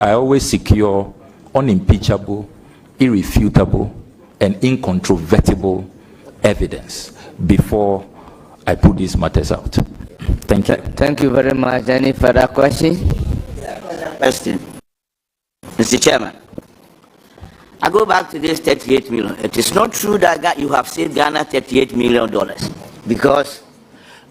I always secure unimpeachable, irrefutable, and incontrovertible evidence before I put these matters out. Thank you. Thank you very much. Any further question? Question. Mr. Chairman, I go back to this 38 million. It is not true that you have saved Ghana $38 million because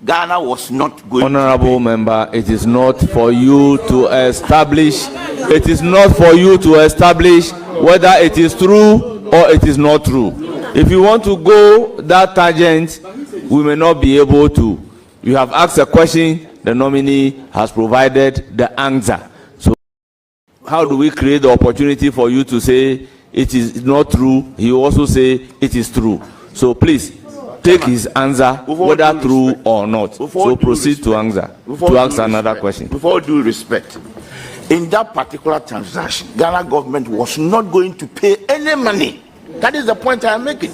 Ghana was not going Honorable member, it is not for you to establish. It is not for you to establish whether it is true or it is not true. If you want to go that tangent, we may not be able to. You have asked a question, the nominee has provided the answer. So how do we create the opportunity for you to say it is not true? He also say it is true. So please take his answer, whether true or not. So proceed to answer, to ask another question. Before due respect, in that particular transaction, Ghana government was not going to pay any money. That is the point I am making.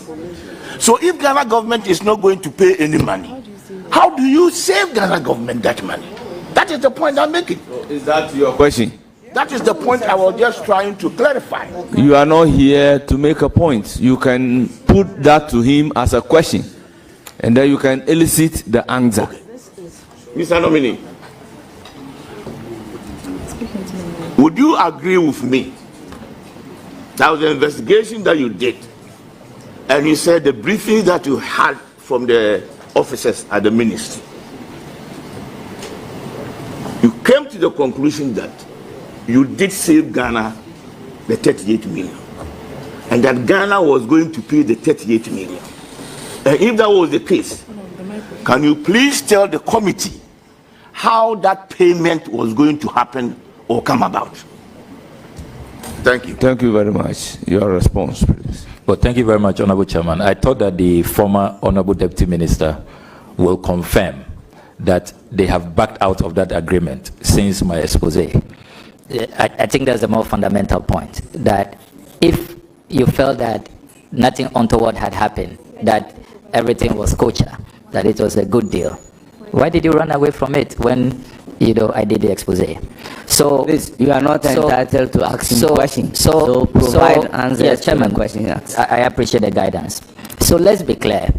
So if Ghana government is not going to pay any money, how do you save Ghana government that money? That is the point I'm making. Is that your question? That is the point I was just trying to clarify. You are not here to make a point. You can put that to him as a question, and then you can elicit the answer. Okay. Mr. Nominee, would you agree with me that was the investigation that you did, and you said the briefing that you had from the officers at the ministry, you came to the conclusion that you did save Ghana the 38 million, and that Ghana was going to pay the 38 million? And if that was the case, can you please tell the committee how that payment was going to happen or come about? Thank you. Thank you very much. Your response, please. Well, thank you very much, Honorable Chairman. I thought that the former Honorable Deputy Minister will confirm that they have backed out of that agreement since my expose. I think that's the more fundamental point, that if you felt that nothing untoward had happened, that everything was kosher, that it was a good deal, why did you run away from it when I did the expose? So please, you are not entitled to ask him questions. So provide answers. Yes, Chairman, to the question. I appreciate the guidance. So let's be clear.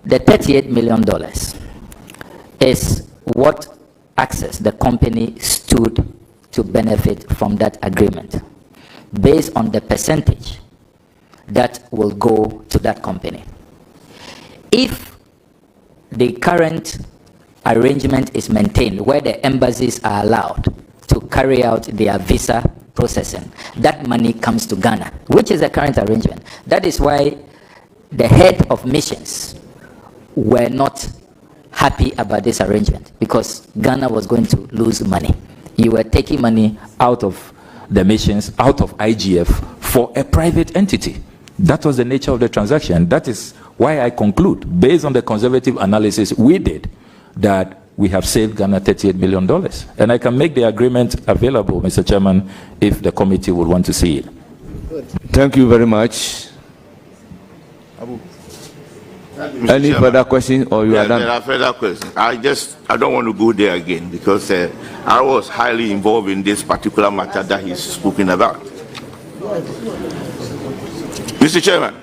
The $38 million is what Access, the company, stood to benefit from that agreement, based on the percentage that will go to that company. If the current arrangement is maintained, where the embassies are allowed to carry out their visa processing, that money comes to Ghana, which is the current arrangement. That is why the head of missions were not happy about this arrangement, because Ghana was going to lose money. You were taking money out of the missions, out of IGF, for a private entity. That was the nature of the transaction. That is why I conclude, based on the conservative analysis we did, that we have saved Ghana $38 million. And I can make the agreement available, Mr. Chairman, if the committee would want to see it. Thank you very much. Any further questions, or you are done? There are further questions. I don't want to go there again, because I was highly involved in this particular matter that he's spoken about. Mr. Chairman,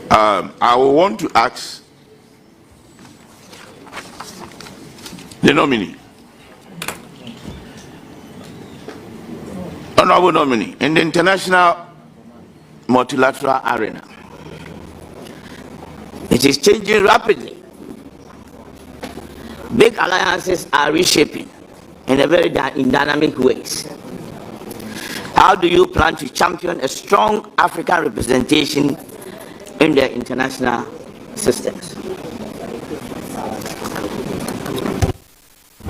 I will want to ask the nominee, honorable nominee, in the international multilateral arena. It is changing rapidly. Big alliances are reshaping in a very dynamic ways. How do you plan to champion a strong African representation in the international systems?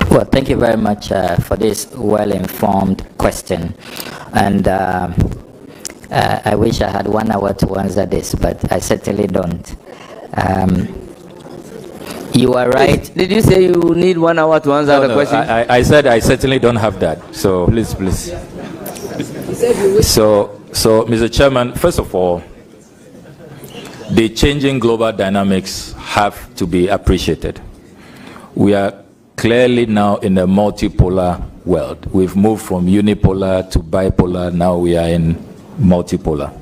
Well, thank you very much for this well-informed question. And I wish I had 1 hour to answer this, but I certainly don't. You are right. Did you say you need 1 hour to answer the question? I said I certainly don't have that. So please. So, Mr. Chairman, first of all, the changing global dynamics have to be appreciated. We are clearly now in a multipolar world. We've moved from unipolar to bipolar, now we are in multipolar.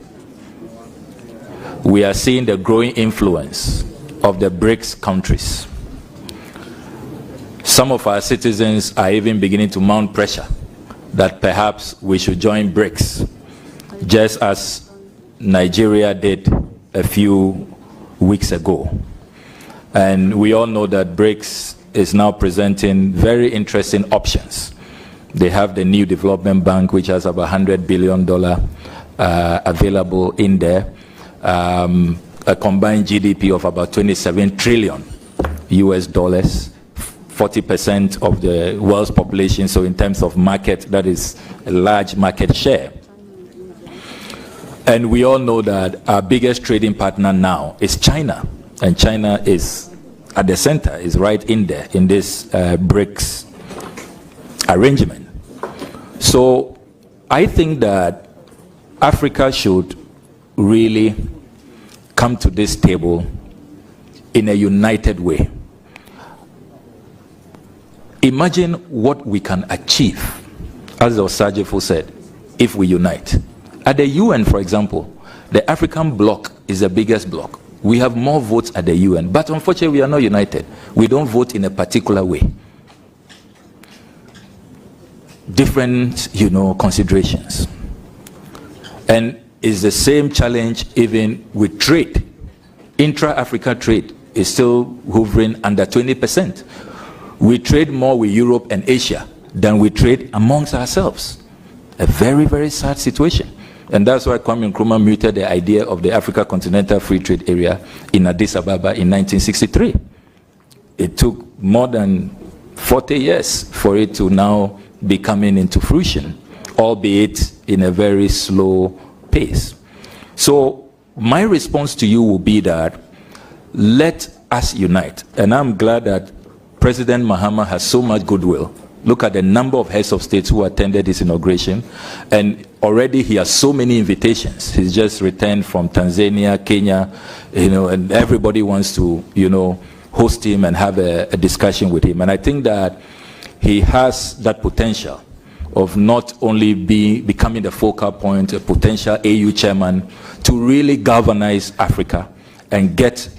We are seeing the growing influence of the BRICS countries. Some of our citizens are even beginning to mount pressure that perhaps we should join BRICS, just as Nigeria did a few weeks ago. And we all know that BRICS is now presenting very interesting options. They have the new development bank, which has about $100 billion available in there, a combined GDP of about 27 trillion US dollars, 40% of the world's population. So in terms of market, that is a large market share. And we all know that our biggest trading partner now is China. And China is at the center, is right in there in this BRICS arrangement. So I think that Africa should really come to this table in a united way. Imagine what we can achieve, as Osajefo said, if we unite. At the UN, for example, the African bloc is the biggest bloc. We have more votes at the UN, but unfortunately we are not united. We don't vote in a particular way. Different, considerations. And it's the same challenge even with trade. Intra-Africa trade is still hovering under 20%. We trade more with Europe and Asia than we trade amongst ourselves. A very, very sad situation. And that's why Kwame Nkrumah muted the idea of the Africa Continental Free Trade Area in Addis Ababa in 1963. It took more than 40 years for it to now be coming into fruition, albeit in a very slow pace. So my response to you will be that let us unite. And I'm glad that President Mahama has so much goodwill. Look at the number of heads of states who attended his inauguration, and already he has so many invitations. He's just returned from Tanzania, Kenya, and everybody wants to, host him and have a discussion with him. And I think that he has that potential of not only becoming the focal point, a potential AU chairman, to really galvanize Africa and get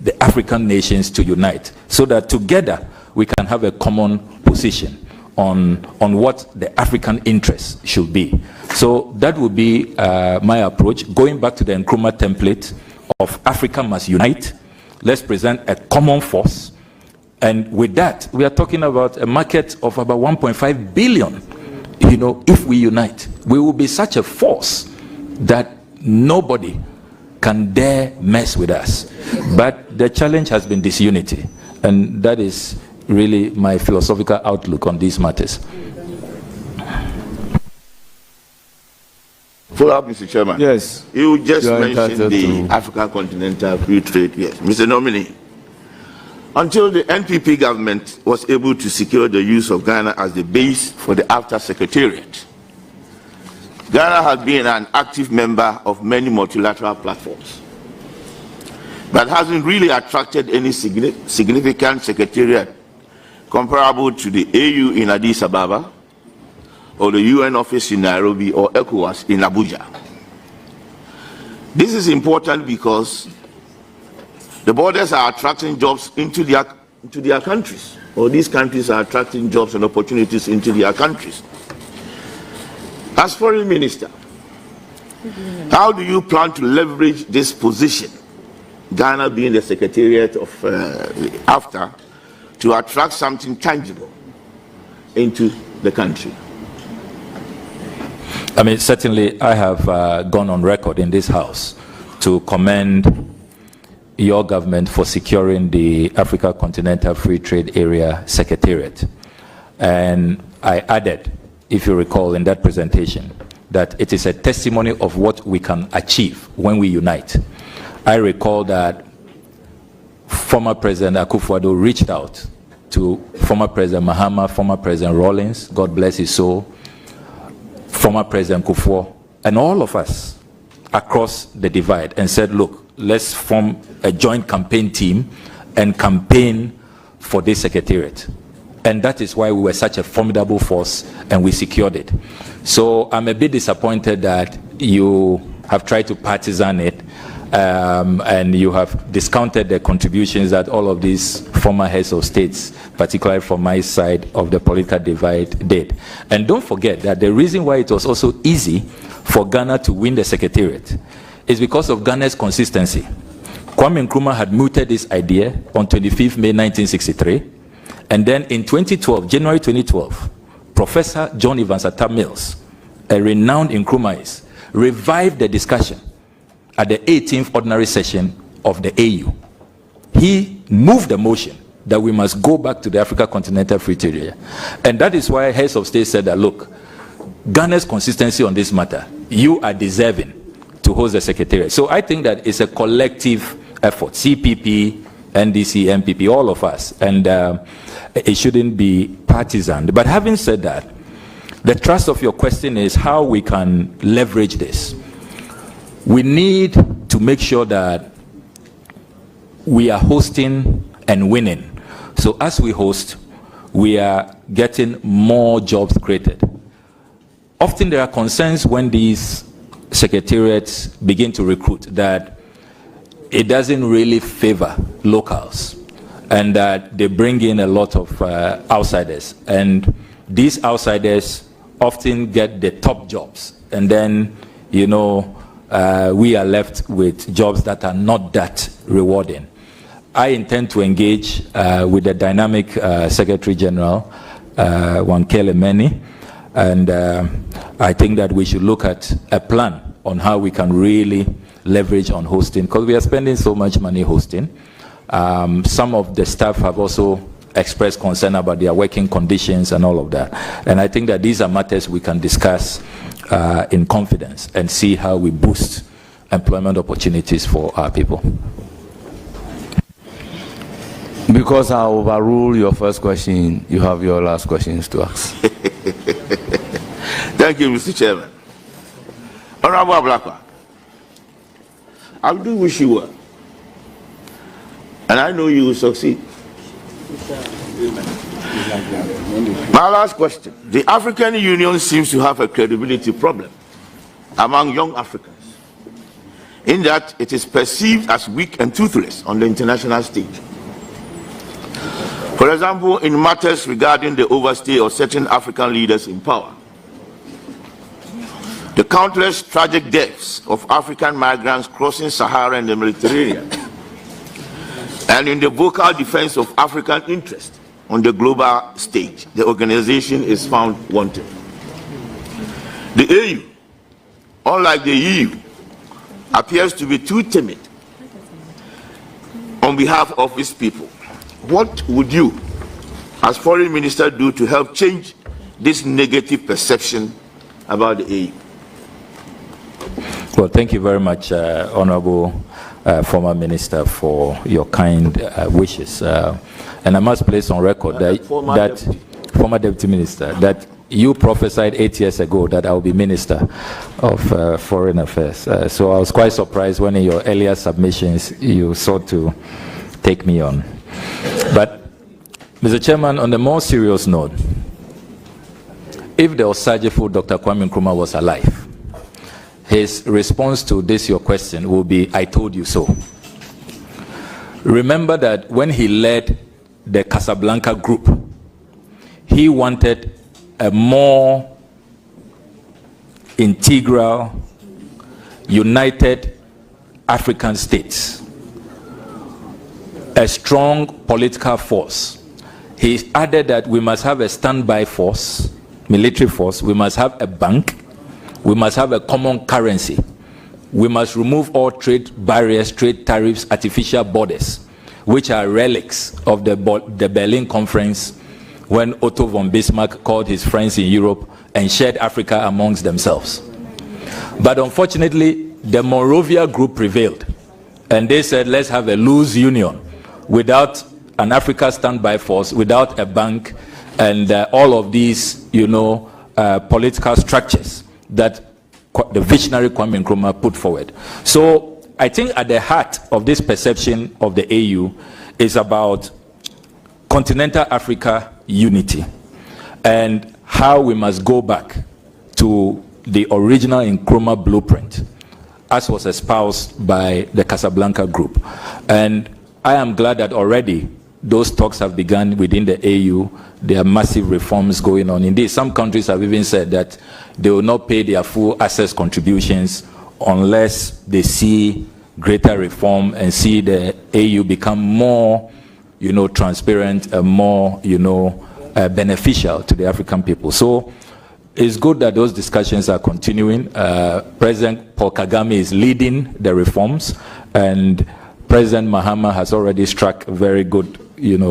the African nations to unite, so that together we can have a common position on what the African interests should be. So that would be my approach, going back to the Nkrumah template of Africa must unite. Let's present a common force. And with that, we are talking about a market of about 1.5 billion. If we unite, we will be such a force that nobody can dare mess with us. But the challenge has been disunity. And that is really my philosophical outlook on these matters. Follow up, Mr. Chairman. Yes. You just You are mentioned the entitled to- African Continental Free Trade. Yes, Mr. Nominee. Until the NPP government was able to secure the use of Ghana as the base for the AFTA Secretariat, Ghana has been an active member of many multilateral platforms, but hasn't really attracted any significant secretariat comparable to the AU in Addis Ababa, or the UN office in Nairobi, or ECOWAS in Abuja. This is important because the borders are attracting jobs into their countries, or these countries are attracting jobs and opportunities into their countries. As Foreign Minister, how do you plan to leverage this position, Ghana being the Secretariat of AFTA, to attract something tangible into the country? I mean, certainly I have gone on record in this House to commend your government for securing the Africa Continental Free Trade Area Secretariat. And I added, if you recall in that presentation, that it is a testimony of what we can achieve when we unite. I recall that former President Akufo-Addo reached out to former President Mahama, former President Rawlings, God bless his soul, former President Kufuor, and all of us across the divide, and said, look, let's form a joint campaign team and campaign for this secretariat. And that is why we were such a formidable force and we secured it. So I'm a bit disappointed that you have tried to partisan it and you have discounted the contributions that all of these former heads of states, particularly from my side of the political divide, did. And don't forget that the reason why it was also easy for Ghana to win the secretariat is because of Ghana's consistency. Kwame Nkrumah had mooted this idea on 25th May 1963, and then in 2012, January 2012, Professor John Evans Atta Mills, a renowned Nkrumahist, revived the discussion at the 18th ordinary session of the AU. He moved the motion that we must go back to the Africa Continental Free Trade Area. And that is why heads of state said that, look, Ghana's consistency on this matter, you are deserving to host the secretariat. So I think that it's a collective effort, CPP, NDC, MPP, all of us, and it shouldn't be partisan. But having said that, the thrust of your question is how we can leverage this. We need to make sure that we are hosting and winning. So as we host, we are getting more jobs created. Often there are concerns when these secretariats begin to recruit that it doesn't really favor locals and that they bring in a lot of outsiders. And these outsiders often get the top jobs. And then, you know, we are left with jobs that are not that rewarding. I intend to engage with the dynamic Secretary General, Wankele Meni, and I think that we should look at a plan on how we can really leverage on hosting, because we are spending so much money hosting. Some of the staff have also expressed concern about their working conditions and all of that. And I think that these are matters we can discuss in confidence and see how we boost employment opportunities for our people. Because I overrule your first question, you have your last questions to ask. Thank you, Mr. Chairman. Honorable Ablakwa, I do wish you well. And I know you will succeed. My last question. The African Union seems to have a credibility problem among young Africans, in that it is perceived as weak and toothless on the international stage. For example, in matters regarding the overstay of certain African leaders in power, the countless tragic deaths of African migrants crossing Sahara and the Mediterranean, and in the vocal defense of African interest on the global stage, the organization is found wanting. The AU, unlike the EU, appears to be too timid on behalf of its people. What would you, as foreign minister, do to help change this negative perception about the AU? Well, thank you very much, Honorable former Minister, for your kind wishes. And I must place on record that former Deputy Minister, that you prophesied 8 years ago that I will be Minister of Foreign Affairs. So I was quite surprised when in your earlier submissions you sought to take me on. But, Mr. Chairman, on a more serious note, if the Osagefo Dr. Kwame Nkrumah was alive, his response to this, your question, will be, I told you so. Remember that when he led the Casablanca group, he wanted a more integral, united African states, a strong political force. He added that we must have a standby force, military force, we must have a bank, we must have a common currency. We must remove all trade barriers, trade tariffs, artificial borders, which are relics of the Berlin Conference when Otto von Bismarck called his friends in Europe and shared Africa amongst themselves. But unfortunately, the Monrovia group prevailed. And they said, let's have a loose union without an Africa standby force, without a bank, and all of these, political structures that the visionary Kwame Nkrumah put forward. So I think at the heart of this perception of the AU is about continental Africa unity, and how we must go back to the original Nkrumah blueprint, as was espoused by the Casablanca group. And I am glad that already those talks have begun within the AU. There are massive reforms going on. Indeed, some countries have even said that they will not pay their full access contributions unless they see greater reform and see the AU become more, transparent and more, beneficial to the African people. So it's good that those discussions are continuing. President Paul Kagame is leading the reforms, and President Mahama has already struck a very good,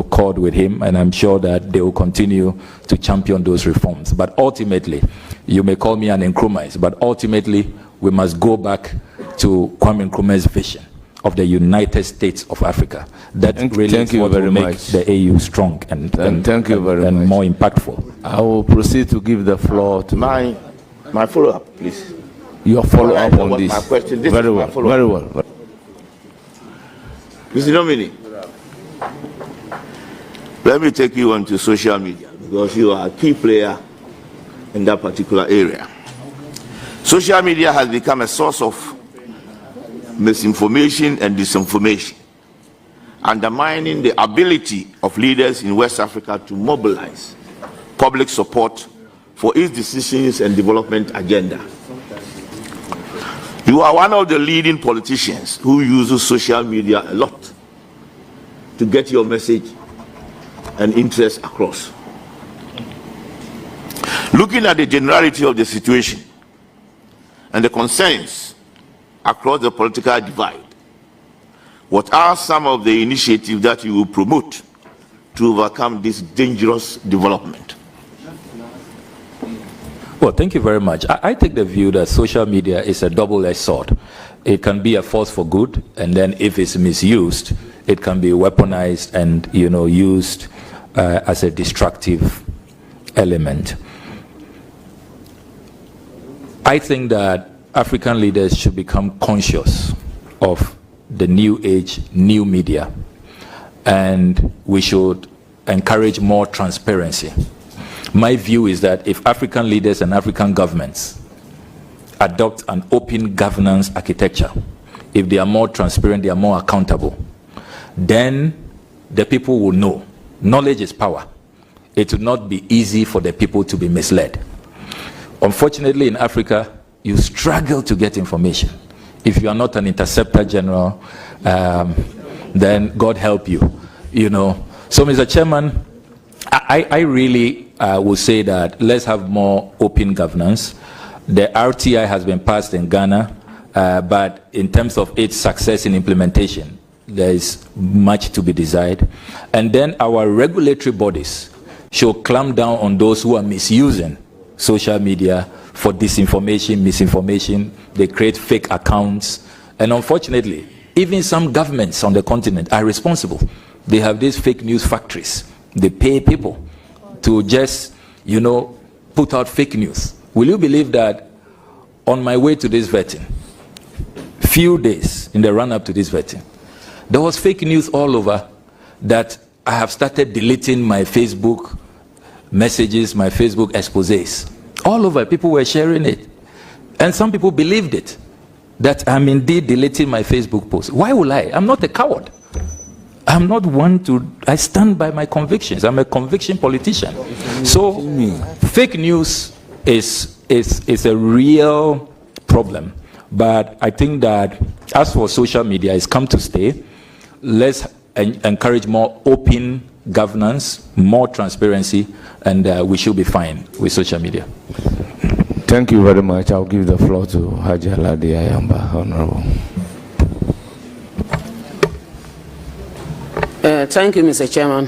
chord with him, and I'm sure that they will continue to champion those reforms. But ultimately, you may call me an Nkrumahist, but ultimately, we must go back to Kwame Nkrumah's vision of the United States of Africa. That really is what will make the AU strong and thank you very much. More impactful. I will proceed to give the floor to my follow-up, please. Your follow-up on this. My question. This very is well. my follow-up. Very well. Mr. Nominee, let me take you onto social media because you are a key player in that particular area. Social media has become a source of misinformation and disinformation, undermining the ability of leaders in West Africa to mobilize public support for its decisions and development agenda. You are one of the leading politicians who uses social media a lot to get your message and interest across. Looking at the generality of the situation and the concerns across the political divide, what are some of the initiatives that you will promote to overcome this dangerous development? Well, thank you very much. I take the view that social media is a double-edged sword. It can be a force for good, and then if it's misused, it can be weaponized and used as a destructive element. I think that African leaders should become conscious of the new age, new media, and we should encourage more transparency. My view is that if African leaders and African governments adopt an open governance architecture, if they are more transparent, they are more accountable, then the people will know. Knowledge is power. It will not be easy for the people to be misled. Unfortunately, in Africa, you struggle to get information. If you are not an interceptor general, then God help you. So, Mr. Chairman, I really will say that let's have more open governance. The RTI has been passed in Ghana, but in terms of its success in implementation, there is much to be desired. And then our regulatory bodies should clamp down on those who are misusing social media for disinformation, misinformation. They create fake accounts. And unfortunately, even some governments on the continent are responsible. They have these fake news factories. They pay people to just, put out fake news. Will you believe that on my way to this vetting, few days in the run-up to this vetting, there was fake news all over that I have started deleting my Facebook messages, my Facebook exposés. All over, people were sharing it. And some people believed it, that I'm indeed deleting my Facebook posts. Why will I? I'm not a coward. I'm not one I stand by my convictions. I'm a conviction politician. So, fake news is a real problem. But I think that as for social media, it's come to stay. Let's encourage more open governance, more transparency, and we should be fine with social media. Thank you very much. I'll give the floor to Haji Aladi Ayamba, Honorable. Thank you, Mr. Chairman.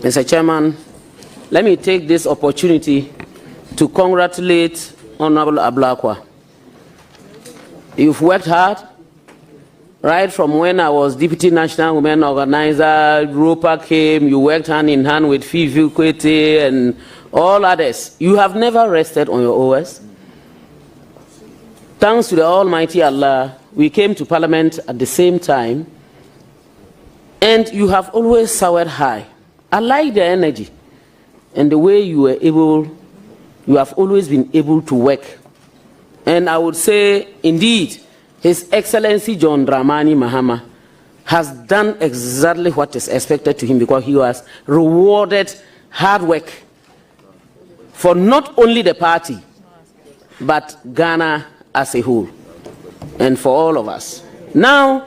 Mr. Chairman, let me take this opportunity to congratulate Honorable Ablakwa. You've worked hard, right from when I was Deputy National Women Organizer, Europa came, you worked hand in hand with Fifi Kwete and all others. You have never rested on your OS. Thanks to the Almighty Allah, we came to Parliament at the same time, and you have always soared high. I like the energy. and the way you have always been able to work. And I would say, indeed, His Excellency John Dramani Mahama has done exactly what is expected to him, because he has rewarded hard work for not only the party, but Ghana as a whole, and for all of us. Now,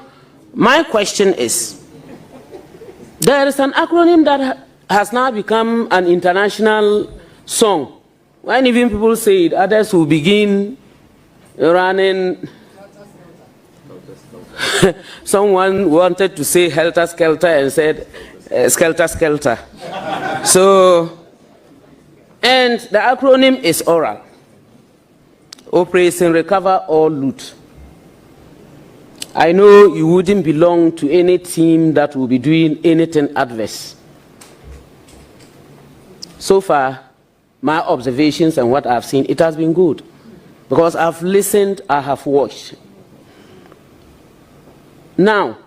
my question is, there is an acronym that has now become an international song. When even people say it, others will begin running. Someone wanted to say helter skelter and said skelter skelter. So, and the acronym is ORAL. Operation Recover or Loot. I know you wouldn't belong to any team that will be doing anything adverse. So far, my observations and what I've seen, it has been good. Because I've listened, I have watched. Now,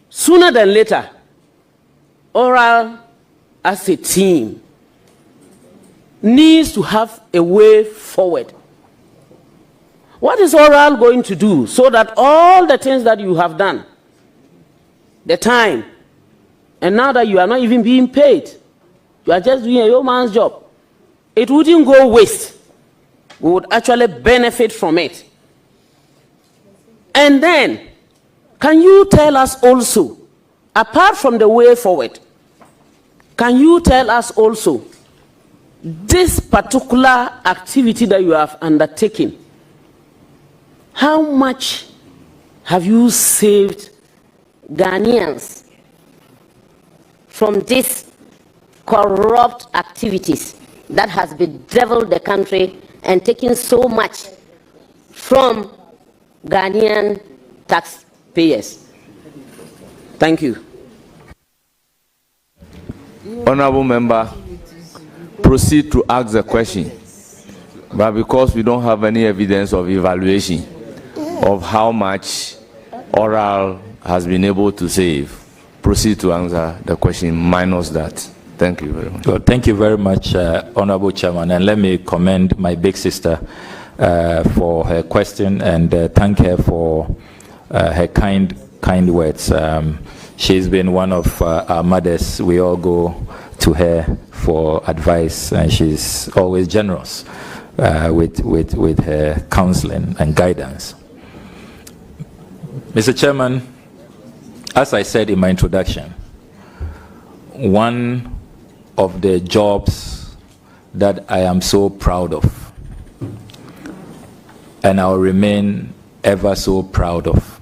sooner than later, ORAL as a team needs to have a way forward. What is ORAL going to do so that all the things that you have done, the time, and now that you are not even being paid, you are just doing a yeoman's job, it wouldn't go waste. We would actually benefit from it. And then, can you tell us also, apart from the way forward, can you tell us also, this particular activity that you have undertaken, how much have you saved Ghanaians from these corrupt activities that has bedeviled the country and taken so much from Ghanaian taxpayers? Thank you. Honorable member, proceed to ask the question. But because we don't have any evidence of evaluation of how much ORAL has been able to save, proceed to answer the question minus that. Thank you very much. Well, thank you very much, Honorable Chairman. And let me commend my big sister for her question and thank her for her kind words. She's been one of our mothers. We all go to her for advice, and she's always generous with her counseling and guidance. Mr. Chairman, as I said in my introduction, one of the jobs that I am so proud of, and I'll remain ever so proud of,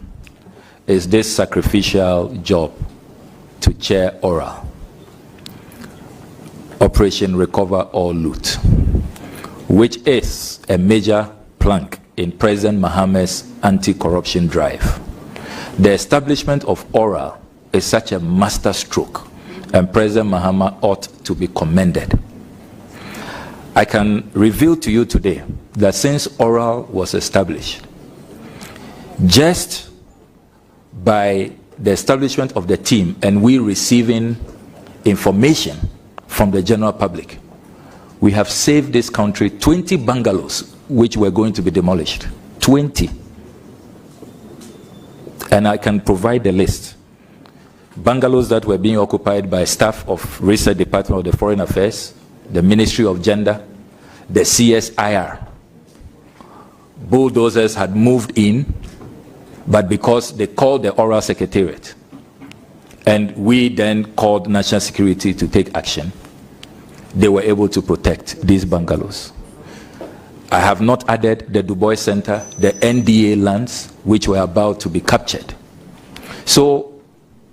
is this sacrificial job to chair ORAL, Operation Recover or Loot, which is a major plank in President Mahama's anti-corruption drive. The establishment of ORAL is such a master stroke, and President Mahama ought to be commended. I can reveal to you today that since ORAL was established, just by the establishment of the team and we receiving information from the general public, we have saved this country 20 bungalows which were going to be demolished. 20. And I can provide the list. Bungalows that were being occupied by staff of Research Department of the Foreign Affairs, the Ministry of Gender, the CSIR. Bulldozers had moved in, but because they called the ORAL Secretariat, and we then called National Security to take action, they were able to protect these bungalows. I have not added the Du Bois Center, the NDA lands, which were about to be captured. So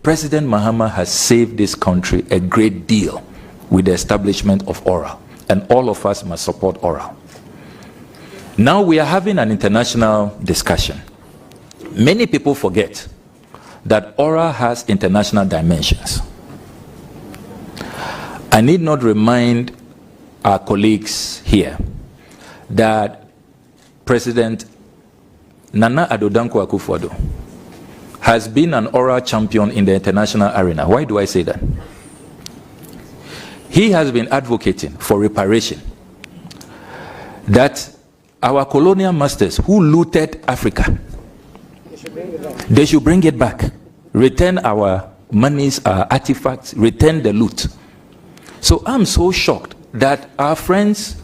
President Mahama has saved this country a great deal with the establishment of ORAL, and all of us must support ORAL. Now we are having an international discussion. Many people forget that ORAL has international dimensions. I need not remind our colleagues here that President Nana Addo Dankwa Akufo-Addo has been an ORAL champion in the international arena. Why do I say that? he has been advocating for reparation, that our colonial masters who looted Africa, they should bring it back, return our monies, our artifacts, return the loot. So I'm so shocked that our friends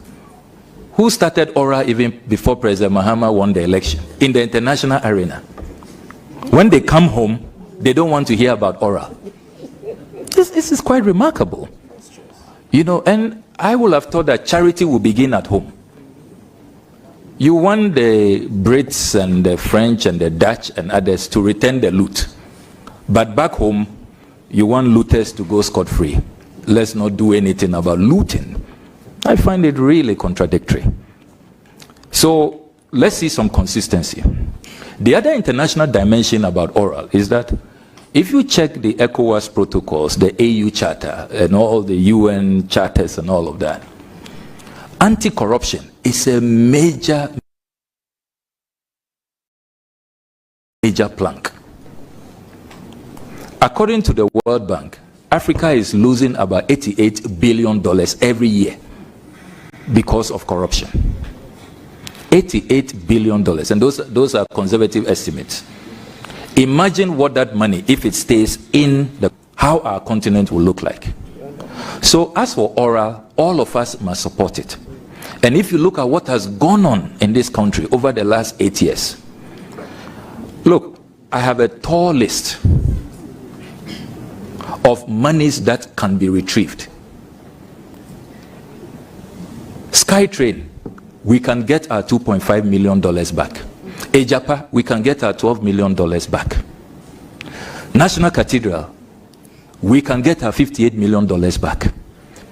who started ORA even before President Mahama won the election in the international arena, when they come home, they don't want to hear about ORA. This is quite remarkable. You know, and I would have thought that charity will begin at home. You want the Brits and the French and the Dutch and others to return the loot. But back home, you want looters to go scot-free. Let's not do anything about looting. I find it really contradictory. So let's see some consistency. The other international dimension about oral is that if you check the ECOWAS protocols, the AU Charter, and all the UN charters and all of that, anti-corruption is a major plank. According to the World Bank, Africa is losing about $88 billion every year because of corruption. $88 billion, and those are conservative estimates. Imagine what that money, if it stays in how our continent will look like. So as for oral, all of us must support it. And if you look at what has gone on in this country over the last 8 years, look, I have a tall list of monies that can be retrieved. SkyTrain, we can get our $2.5 million back. Ejapa, we can get our $12 million back. National Cathedral, we can get our $58 million back.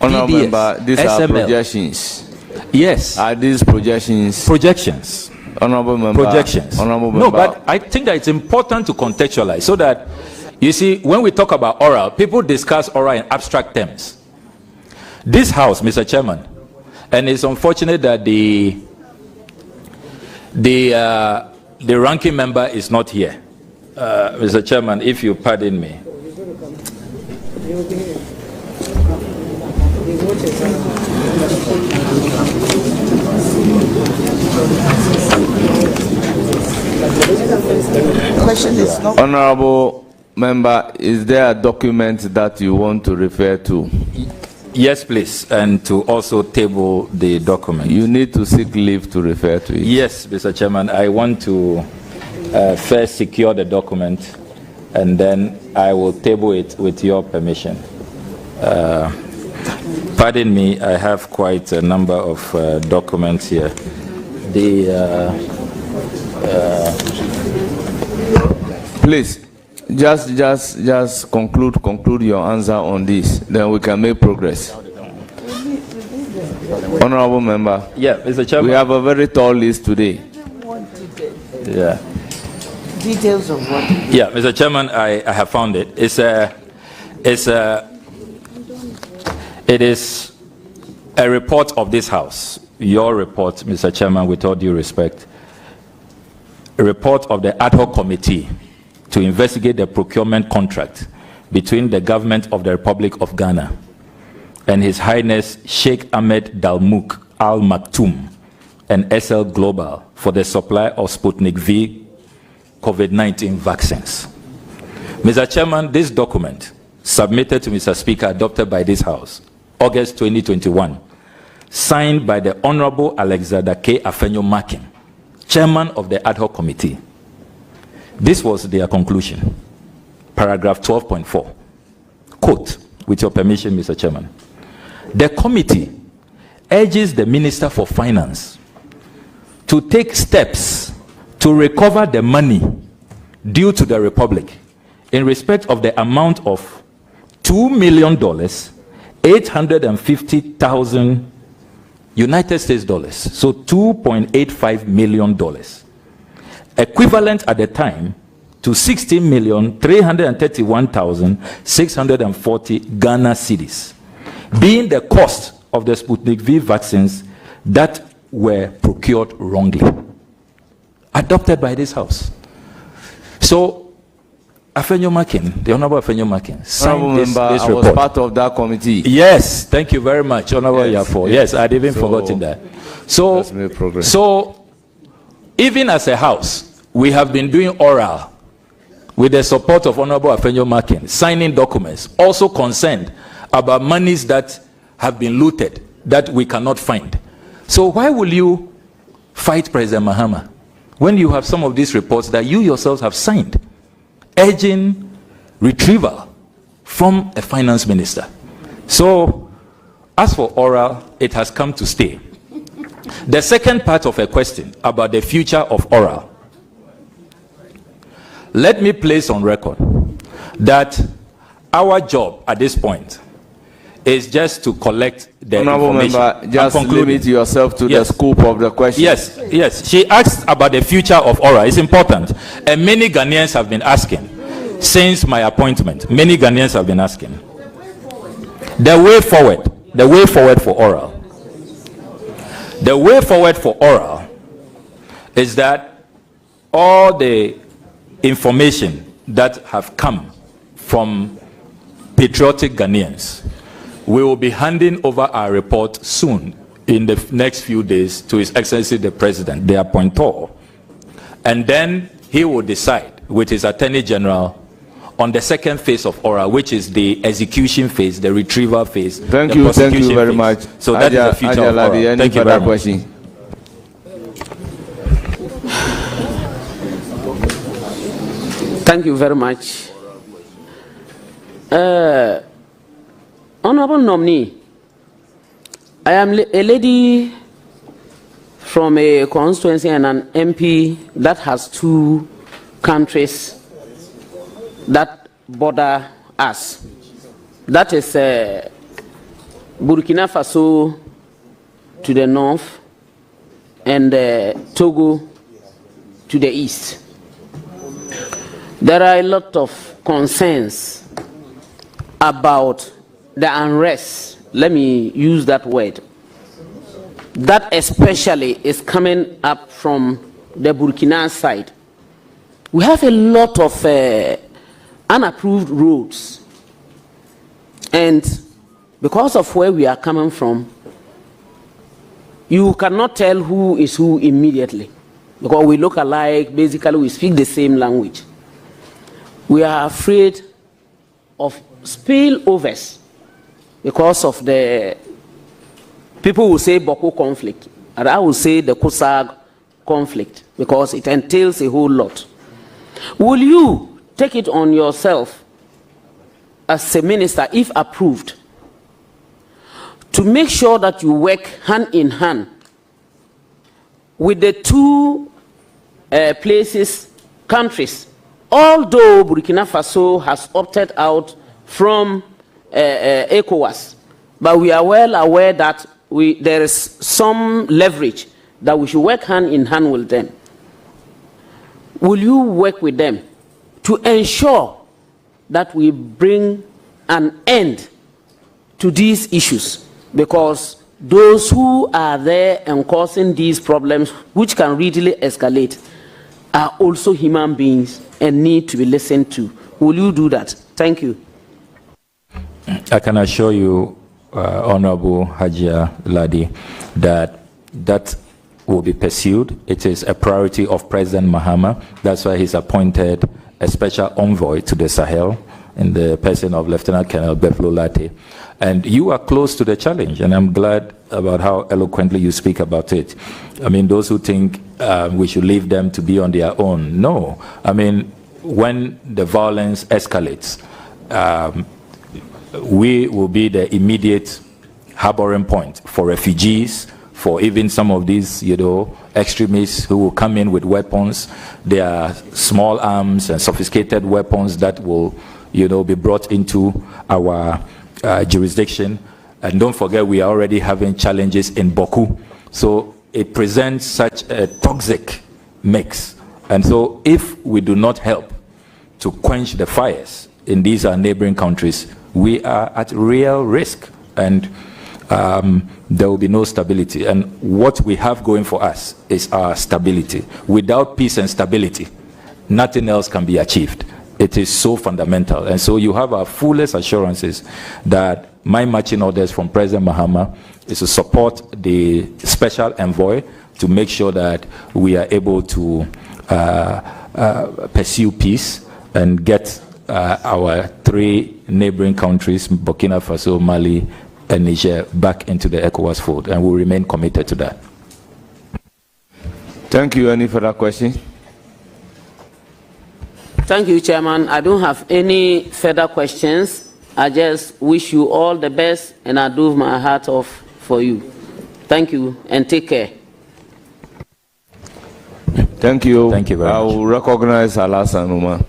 Honorable member, these SML, are projections. Yes. Are these projections? Projections. Honorable member. Projections. Honorable no, member. but I think that it's important to contextualize so that, you see, when we talk about oral, people discuss oral in abstract terms. This house, Mr. Chairman, and it's unfortunate that the ranking member is not here. Mr. Chairman, if you pardon me. Question is not. Honorable member, is there a document that you want to refer to? Yes, please, and to also table the document. You need to seek leave to refer to it. Yes, Mr. Chairman, I want to first secure the document, and then I will table it with your permission. Pardon me, I have quite a number of documents here. Please, just conclude your answer on this, then we can make progress. Honorable member. Yeah, Mr. Chairman. We have a very tall list today. Yeah. Details of what? Yeah, Mr. Chairman, I have found it. It is a report of this House. Your report, Mr. Chairman, with all due respect. A report of the ad hoc committee to investigate the procurement contract between the government of the Republic of Ghana and His Highness Sheikh Ahmed Dalmouk Al Maktoum and SL Global for the supply of Sputnik V COVID-19 vaccines. Mr. Chairman, this document, submitted to Mr. Speaker, adopted by this House, August 2021, signed by the Honorable Alexander K. Afenyo-Markin, Chairman of the Ad Hoc Committee. This was their conclusion. Paragraph 12.4. Quote, with your permission, Mr. Chairman. The committee urges the Minister for Finance to take steps to recover the money due to the Republic in respect of the amount of $2,850,000 United States dollars, so $2.85 million, equivalent at the time to 16,331,640 Ghana cedis, being the cost of the Sputnik V vaccines that were procured wrongly. Adopted by this House. So Afenyo-Makin, the Honorable Afenyo-Makin, signed this I report. was part of that committee. Yes, thank you very much, Honorable Yafo. Yes, I'd even forgotten that. So, even as a house, we have been doing oral with the support of Honorable Afenyo-Makin, signing documents, also concerned about monies that have been looted that we cannot find. So why will you fight President Mahama when you have some of these reports that you yourselves have signed, urging retrieval from a finance minister? So, as for oral, it has come to stay. The second part of a question about the future of oral. Let me place on record that our job at this point is just to collect the information. Member, just limit yourself to the scope of the question. Yes, yes. She asked about the future of oral. It's important. And many Ghanaians have been asking since my appointment. Many Ghanaians have been asking. The way forward for oral. The way forward for oral is that all the information that have come from patriotic Ghanaians, we will be handing over our report soon, in the next few days, to His Excellency the President, the appointor. And then he will decide with his Attorney General on the second phase of oral, which is the execution phase, the retrieval phase. Thank you very much. So that is the future of oral. Thank you very much. Thank you very much. Honorable nominee, I am a lady from a constituency and an MP that has two countries that border us. That is Burkina Faso to the north and Togo to the east. There are a lot of concerns about the unrest, let me use that word, that especially is coming up from the Burkina side. We have a lot of unapproved roads, and because of where we are coming from, you cannot tell who is who immediately, because we look alike. Basically, we speak the same language. We are afraid of spillovers because of the people who say Boko conflict, and I will say the Kusag conflict, because it entails a whole lot. Will you take it on yourself as a minister, if approved, to make sure that you work hand in hand with the two countries, although Burkina Faso has opted out from ECOWAS, but we are well aware that there is some leverage that we should work hand in hand with them. Will you work with them to ensure that we bring an end to these issues? Because those who are there and causing these problems, which can readily escalate, are also human beings and need to be listened to. Will you do that? Thank you. I can assure you, Honorable Hajia Ladi, that that will be pursued. It is a priority of President Mahama. That's why he's appointed a special envoy to the Sahel in the person of Lieutenant Colonel Beflo Latte. And you are close to the challenge, and I'm glad about how eloquently you speak about it. I mean, those who think we should leave them to be on their own, no. I mean, when the violence escalates, we will be the immediate harboring point for refugees, for even some of these, extremists who will come in with weapons. There are small arms and sophisticated weapons that will, be brought into our jurisdiction. And don't forget, we are already having challenges in Boku. So it presents such a toxic mix. And so if we do not help to quench the fires in these neighboring countries, we are at real risk, and there will be no stability. And what we have going for us is our stability. Without peace and stability, nothing else can be achieved. It is so fundamental. And so you have our fullest assurances that my marching orders from President Mahama is to support the special envoy to make sure that we are able to pursue peace and get our three neighboring countries, Burkina Faso, Mali, and Niger, back into the ECOWAS fold, and we'll remain committed to that. Thank you. Any further questions? Thank you, Chairman. I don't have any further questions. I just wish you all the best, and I do my heart off for you. Thank you, and take care. Thank you. Thank you very much. I will recognize Alasan Uma.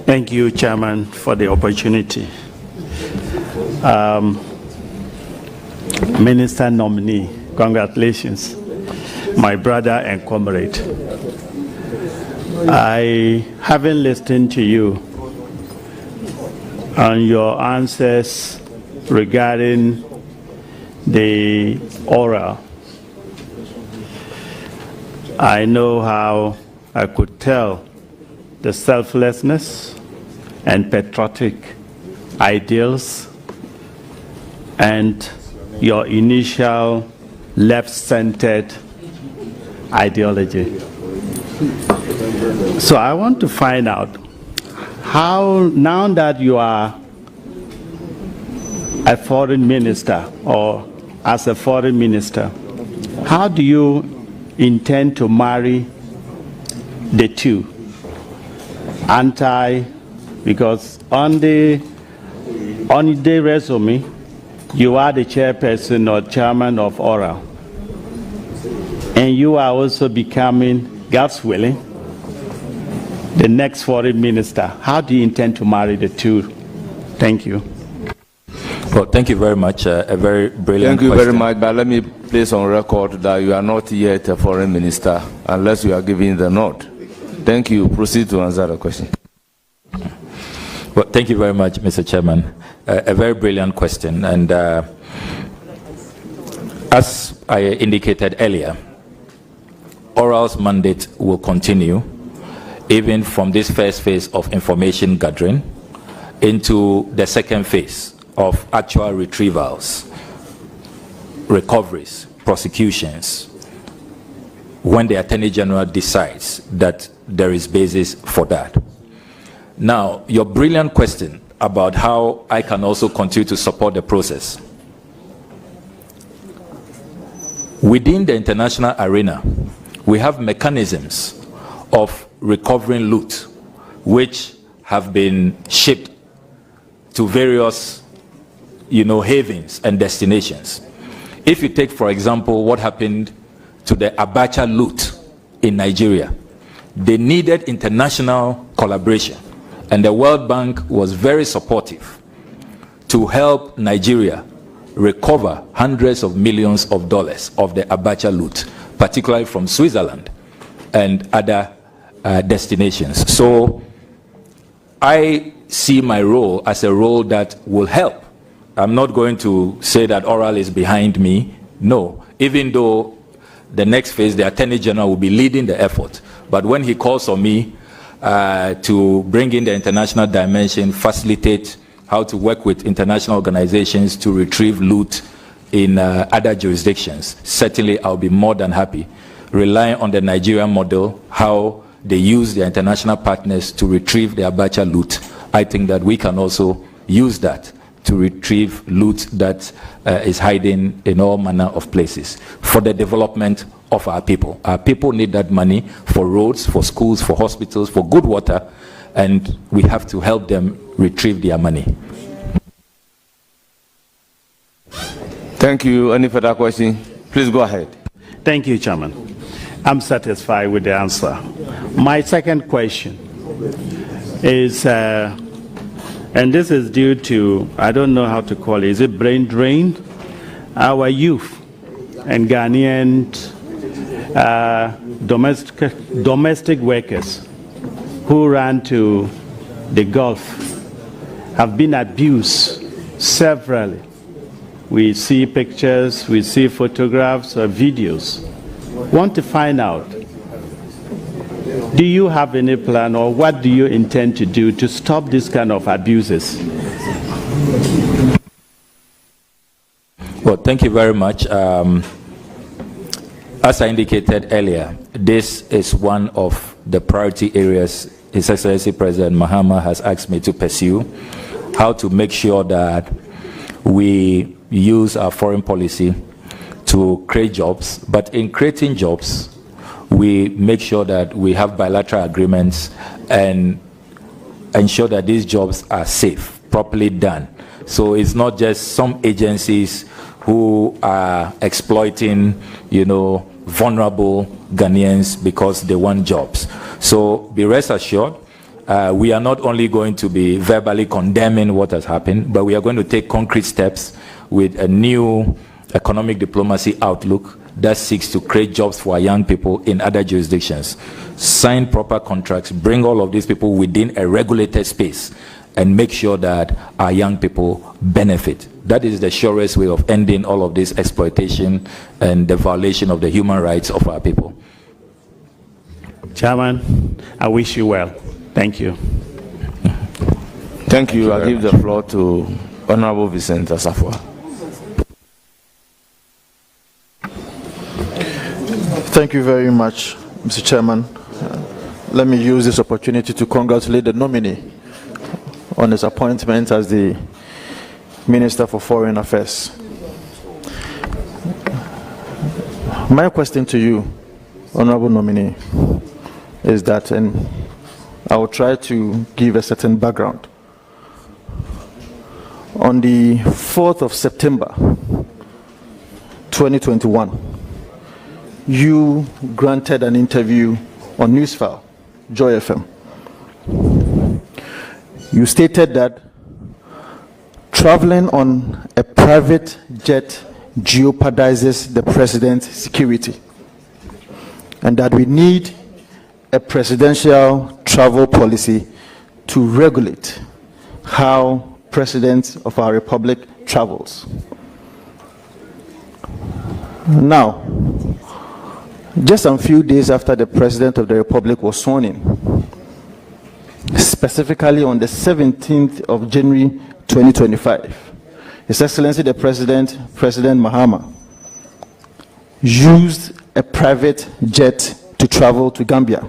Thank you, Chairman, for the opportunity. Minister nominee, congratulations, my brother and comrade. I haven't listened to you on your answers regarding the oral. I know how I could tell the selflessness and patriotic ideals and your initial left-centered ideology. So I want to find out how, now that you are a foreign minister or as a foreign minister, how do you intend to marry the two? Because on the resume, you are the chairperson or chairman of Oral. And you are also becoming, God's willing, the next foreign minister. How do you intend to marry the two? Thank you. Well, thank you very much. A very brilliant Thank you question. very much, but let me place on record that you are not yet a foreign minister unless you are giving the nod. Thank you. Proceed to answer the question. Well, thank you very much, Mr. Chairman. A very brilliant question. And as I indicated earlier, Oral's mandate will continue even from this first phase of information gathering into the second phase of actual retrievals, recoveries, prosecutions, when the Attorney General decides that there is basis for that. Now, your brilliant question about how I can also continue to support the process. Within the international arena, we have mechanisms of recovering loot which have been shipped to various, havens and destinations. If you take, for example, what happened to the Abacha loot in Nigeria, they needed international collaboration, and the World Bank was very supportive to help Nigeria recover hundreds of millions of dollars of the Abacha loot, particularly from Switzerland and other destinations. So I see my role as a role that will help. I'm not going to say that Oral is behind me. No, even though the next phase, the Attorney General will be leading the effort. But when he calls on me to bring in the international dimension, facilitate how to work with international organizations to retrieve loot in other jurisdictions, certainly I'll be more than happy, relying on the Nigerian model, how they use their international partners to retrieve the Abacha loot. I think that we can also use that to retrieve loot that is hiding in all manner of places for the development of our people. Our people need that money for roads, for schools, for hospitals, for good water, and we have to help them retrieve their money. Thank you. Any further question? Please go ahead. Thank you, Chairman. I'm satisfied with the answer. My second question is, and this is due to, I don't know how to call it, is it brain drain? Our youth and Ghanaian domestic workers who ran to the Gulf have been abused severally. We see pictures, we see photographs or videos. Want to find out Do you have any plan, or what do you intend to do to stop this kind of abuses? Well, thank you very much. As I indicated earlier, this is one of the priority areas His Excellency President Mahama has asked me to pursue, how to make sure that we use our foreign policy to create jobs, but in creating jobs, we make sure that we have bilateral agreements and ensure that these jobs are safe, properly done. So it's not just some agencies who are exploiting, vulnerable Ghanaians because they want jobs. So be rest assured, we are not only going to be verbally condemning what has happened, but we are going to take concrete steps with a new economic diplomacy outlook that seeks to create jobs for our young people in other jurisdictions. Sign proper contracts, bring all of these people within a regulated space, and make sure that our young people benefit. That is the surest way of ending all of this exploitation and the violation of the human rights of our people. Chairman, I wish you well. Thank you. Thank you. I give the floor to Honorable Vincent Asafwa. Thank you very much, Mr. Chairman. Let me use this opportunity to congratulate the nominee on his appointment as the Minister for Foreign Affairs. My question to you, Honorable Nominee, is that, and I will try to give a certain background. On the 4th of September, 2021, you granted an interview on Newsfile, Joy FM. You stated that traveling on a private jet jeopardizes the president's security, and that we need a presidential travel policy to regulate how president of our republic travels. Now, just a few days after the president of the republic was sworn in, specifically on the 17th of January 2025, His Excellency the President, President Mahama, used a private jet to travel to Gambia.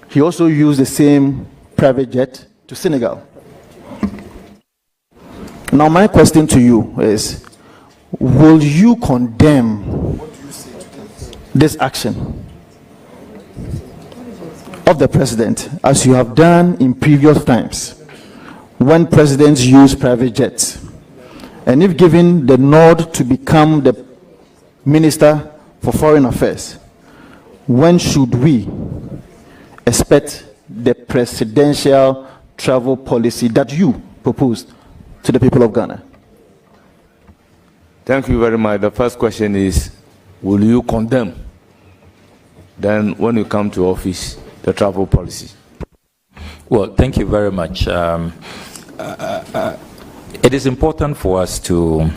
He also used the same private jet to Senegal. Now my question to you is, will you condemn this action of the president, as you have done in previous times when presidents use private jets? And if given the nod to become the Minister for Foreign Affairs, when should we expect the presidential travel policy that you proposed to the people of Ghana? Thank you very much. The first question is, will you condemn, then when you come to office, the travel policy? Well, thank you very much. It is important for us to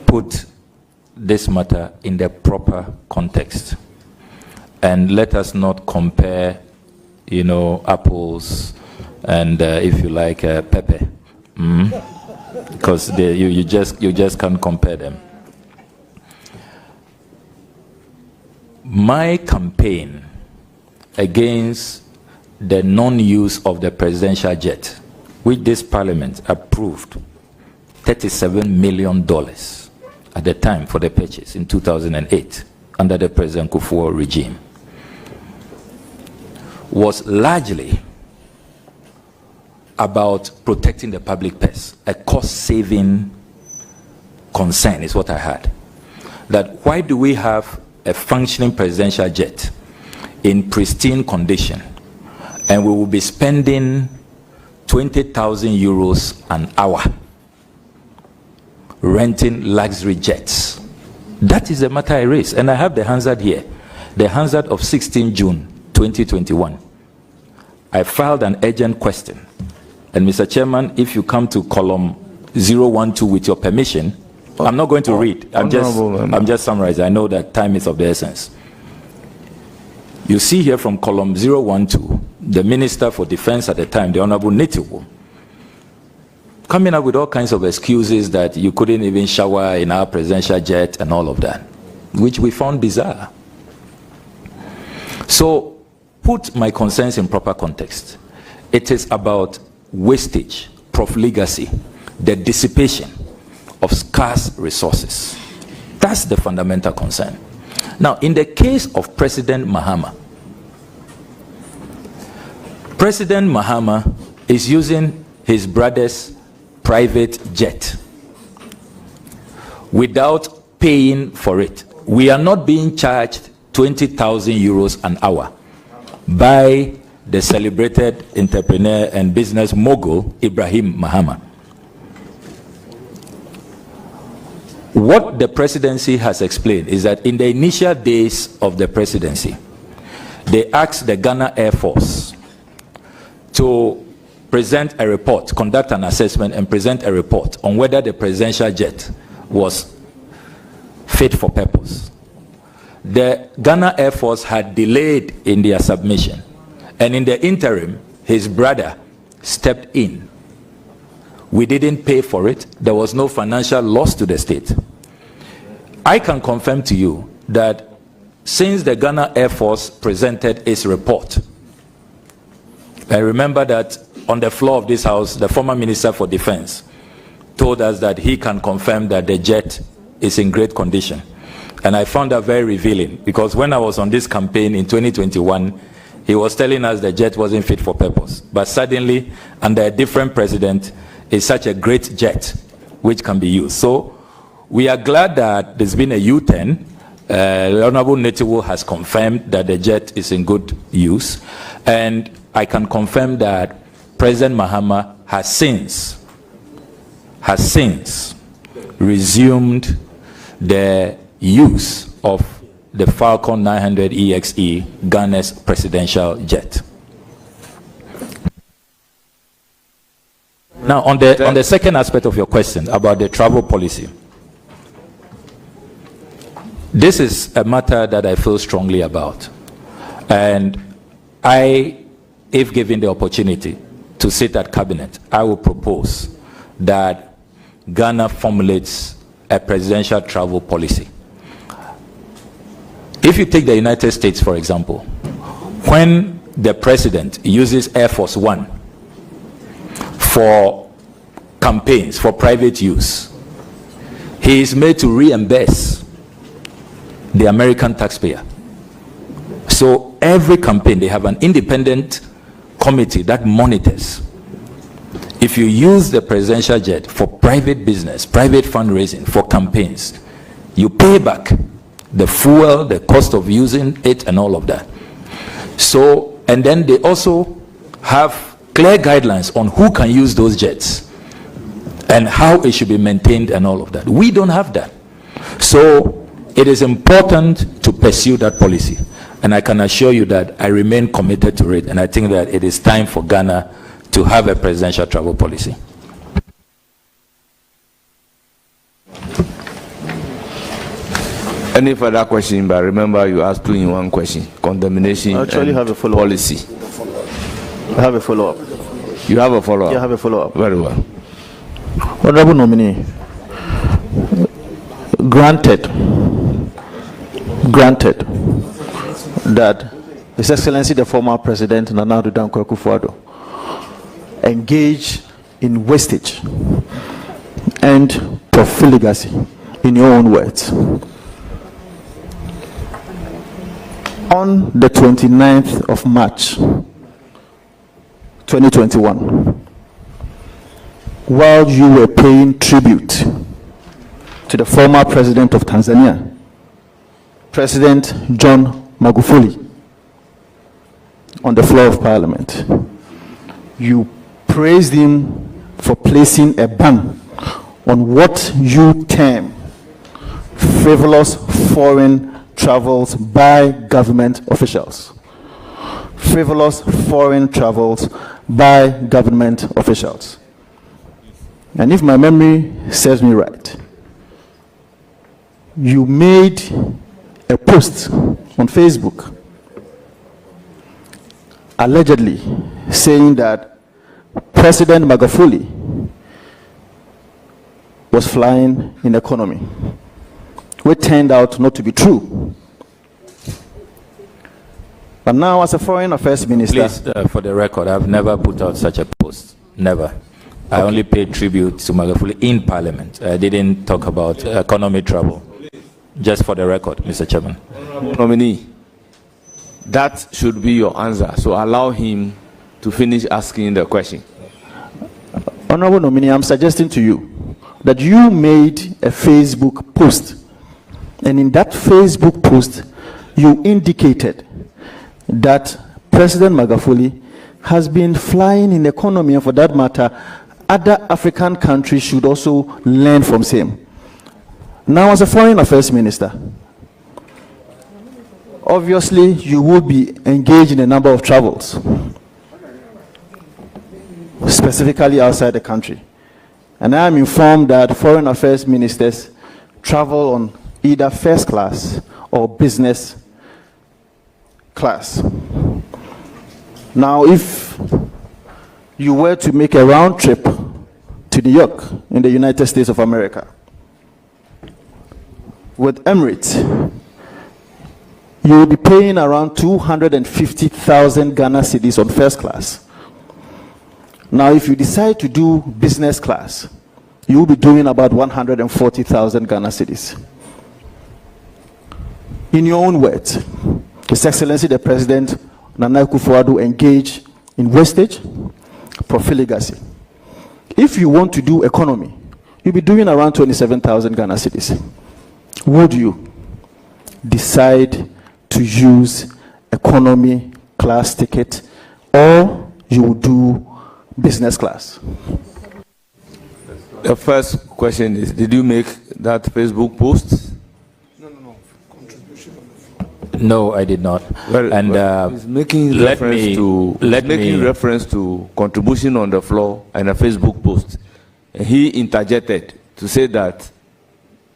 put this matter in the proper context, and let us not compare, apples and, if you like, pepper, because you just can't compare them. My campaign against the non-use of the presidential jet, which this parliament approved $37 million at the time for the purchase in 2008 under the President Kufuor regime, was largely about protecting the public purse, a cost-saving concern is what I had. That why do we have a functioning presidential jet in pristine condition, and we will be spending 20,000 euros an hour renting luxury jets? That is the matter I raised, and I have the Hansard here, the Hansard of 16 June 2021. I filed an urgent question, and Mr. Chairman, if you come to column 012 with your permission, I'm not going to read. I'm just summarizing. I know that time is of the essence. You see here from column 012, the Minister for Defense at the time, the Honorable Nitiwo, coming up with all kinds of excuses that you couldn't even shower in our presidential jet and all of that, which we found bizarre. So, put my concerns in proper context. It is about wastage, profligacy, the dissipation of scarce resources. That's the fundamental concern. Now, in the case of President Mahama, President Mahama is using his brother's private jet without paying for it. We are not being charged 20,000 euros an hour by the celebrated entrepreneur and business mogul Ibrahim Mahama. What the presidency has explained is that in the initial days of the presidency, they asked the Ghana Air Force to present a report, conduct an assessment and present a report on whether the presidential jet was fit for purpose. The Ghana Air Force had delayed in their submission, and in the interim, his brother stepped in. We didn't pay for it. There was no financial loss to the state. I can confirm to you that since the Ghana Air Force presented its report, I remember that on the floor of this house, the former Minister for Defense told us that he can confirm that the jet is in great condition. And I found that very revealing, because when I was on this campaign in 2021, he was telling us the jet wasn't fit for purpose. But suddenly, under a different president, it's such a great jet which can be used. So we are glad that there's been a U-turn. The Honorable Nitiwo has confirmed that the jet is in good use. And I can confirm that President Mahama has since resumed the use of the Falcon 900 EXE, Ghana's presidential jet. Now, on the second aspect of your question about the travel policy, this is a matter that I feel strongly about. And if given the opportunity to sit at cabinet, I will propose that Ghana formulates a presidential travel policy. If you take the United States, for example, when the president uses Air Force One for campaigns, for private use, he is made to reimburse the American taxpayer. So every campaign, they have an independent committee that monitors. If you use the presidential jet for private business, private fundraising, for campaigns, you pay back the fuel, the cost of using it, and all of that. So, and then they also have clear guidelines on who can use those jets and how it should be maintained and all of that. We don't have that. So it is important to pursue that policy. And I can assure you that I remain committed to it, and I think that it is time for Ghana to have a presidential travel policy. Any further question? But remember, you asked 2 in 1 question. Condemnation. Actually, have a follow-up. Policy. I have a follow-up. You have a follow-up? Yeah, I have a follow-up. Very well. Honorable nominee, granted that His Excellency the former President Nana Addo Dankwa Akufo-Addo engaged in wastage and profligacy, in your own words. On the 29th of March 2021, while you were paying tribute to the former president of Tanzania, President John Magufuli, on the floor of Parliament, you praised him for placing a ban on what you term frivolous foreign travels by government officials. Frivolous foreign travels by government officials. And if my memory serves me right, you made a post on Facebook allegedly saying that President Magufuli was flying in economy, which turned out not to be true. But now, as a foreign affairs minister... Please, for the record, I've never put out such a post. Never. I only paid tribute to Magufuli in Parliament. I didn't talk about economy trouble. Just for the record, Mr. Chairman. Nominee, that should be your answer. So allow him to finish asking the question. Honorable nominee, I'm suggesting to you that you made a Facebook post. And in that Facebook post, you indicated that President Magufuli has been flying in economy, and for that matter, other African countries should also learn from him. Now, as a foreign affairs minister, obviously you will be engaged in a number of travels, specifically outside the country. And I am informed that foreign affairs ministers travel on either first class or business class. Now, if you were to make a round trip to New York in the United States of America with Emirates, you will be paying around 250,000 Ghana cedis on first class. Now, if you decide to do business class, you will be doing about 140,000 Ghana cedis. In your own words, His Excellency the President Nana Akufo-Addo engaged in wastage, profligacy. If you want to do economy, you'll be doing around 27,000 Ghana cedis. Would you decide to use economy class ticket, or you will do business class? The first question is, did you make that Facebook post? No, I did not. Well, and he's making reference to contribution on the floor and a Facebook post. And he interjected to say that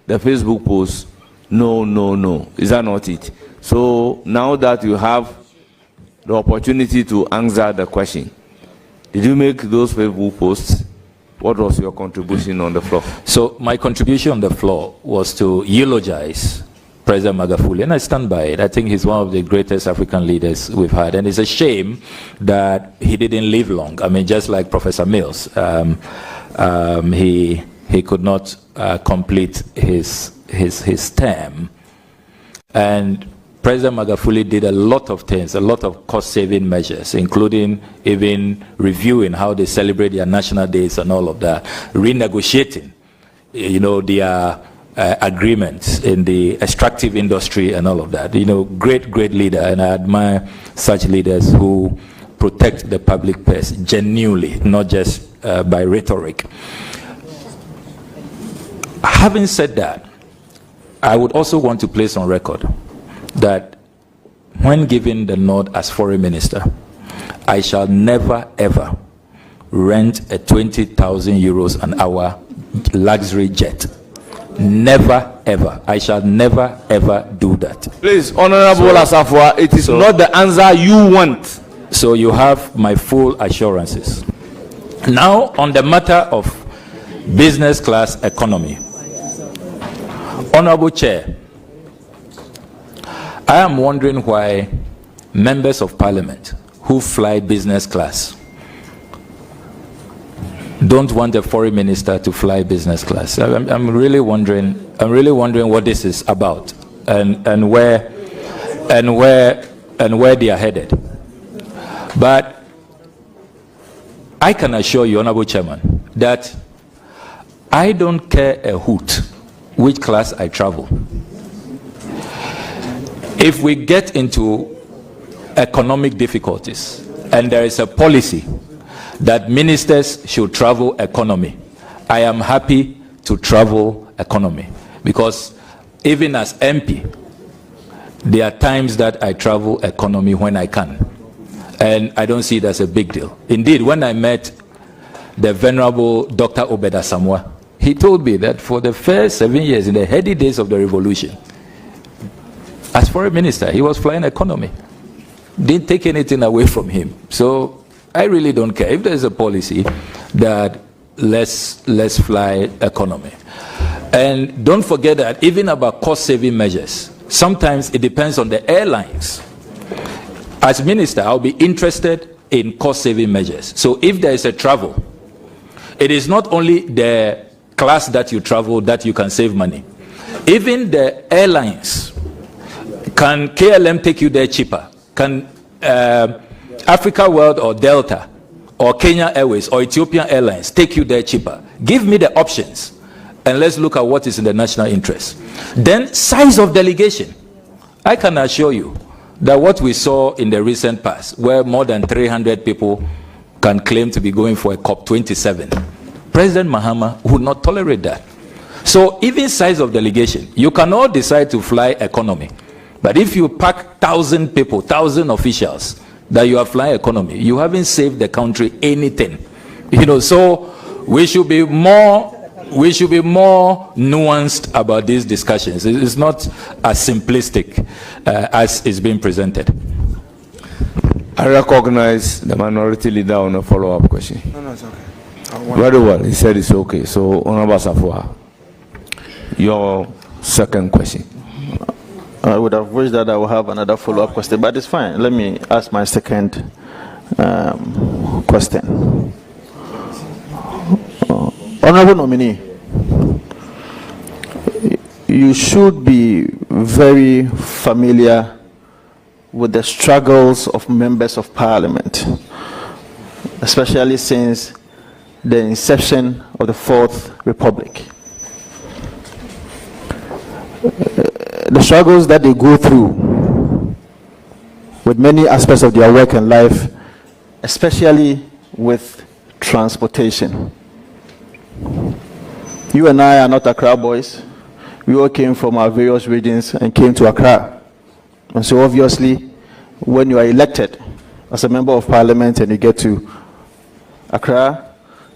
the Facebook post, no. Is that not it? So now that you have the opportunity to answer the question, did you make those Facebook posts? What was your contribution on the floor? So my contribution on the floor was to eulogize President Magufuli, and I stand by it. I think he's one of the greatest African leaders we've had, and it's a shame that he didn't live long. I mean, just like Professor Mills, he could not complete his term. And President Magufuli did a lot of things, a lot of cost-saving measures, including even reviewing how they celebrate their national days and all of that, renegotiating, their agreements in the extractive industry and all of that. Great leader, and I admire such leaders who protect the public purse genuinely, not just by rhetoric. Having said that, I would also want to place on record that when given the nod as foreign minister, I shall never ever rent a 20,000 euros an hour luxury jet. Never ever. I shall never ever do that. Please, Honorable Asafwa, it is not the answer you want. So you have my full assurances. Now, on the matter of business class economy, Honorable Chair, I am wondering why members of parliament who fly business class don't want a foreign minister to fly business class. I'm really wondering what this is about, and where they are headed. But I can assure you, Honorable Chairman, that I don't care a hoot which class I travel. If we get into economic difficulties and there is a policy that ministers should travel economy, I am happy to travel economy, because even as MP, there are times that I travel economy when I can, and I don't see it as a big deal. Indeed, when I met the Venerable Dr. Obeda Samwa, he told me that for the first 7 years, in the heady days of the revolution, as foreign minister, he was flying economy. didn't take anything away from him. So I really don't care if there's a policy that let's fly economy. And don't forget that even about cost-saving measures, sometimes it depends on the airlines. As minister, I'll be interested in cost-saving measures. So if there is a travel, it is not only the class that you travel that you can save money. Even the airlines, can KLM take you there cheaper? Can Africa World or Delta or Kenya Airways or Ethiopian Airlines take you there cheaper? Give me the options and let's look at what is in the national interest. Then size of delegation. I can assure you that what we saw in the recent past, where more than 300 people can claim to be going for a COP27, President Mahama would not tolerate that. So even size of delegation, you cannot decide to fly economy. But if you pack 1,000 people, 1,000 officials that you are flying economy, you haven't saved the country anything. You know, so we should be more nuanced about these discussions. It's not as simplistic as is being presented. I recognize the minority leader on a follow-up question. No, it's okay. Very well, he said it's okay. So, Honorable Safwa, your second question. I would have wished that I would have another follow-up question, but it's fine. Let me ask my second question. Honorable nominee, you should be very familiar with the struggles of members of parliament, especially since the inception of the Fourth Republic. The struggles that they go through with many aspects of their work and life, especially with transportation. You and I are not Accra boys. We all came from our various regions and came to Accra. And so obviously, when you are elected as a member of parliament and you get to Accra,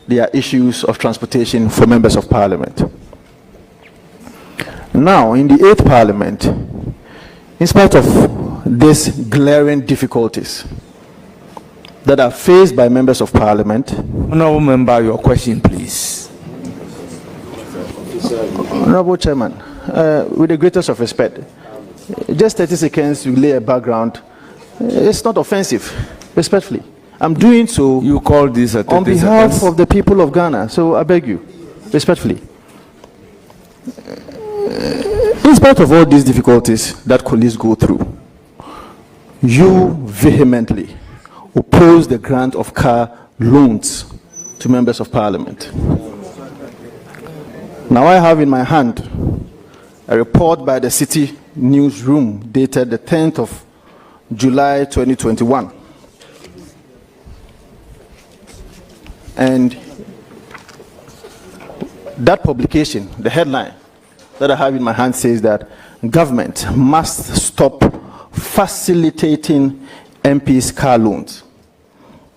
there are issues of transportation for members of parliament. Now, in the 8th Parliament, in spite of these glaring difficulties that are faced by members of Parliament. Honourable Member, your question, please. Honourable Chairman, with the greatest of respect, just 30 seconds to lay a background. It's not offensive, respectfully. I'm doing so. You call this a 30 on behalf seconds? of the people of Ghana, so I beg you, respectfully. In spite of all these difficulties that colleagues go through, you vehemently oppose the grant of car loans to members of parliament. Now I have in my hand a report by the City Newsroom dated the 10th of July 2021. And that publication, the headline that I have in my hand says that government must stop facilitating MPs' car loans.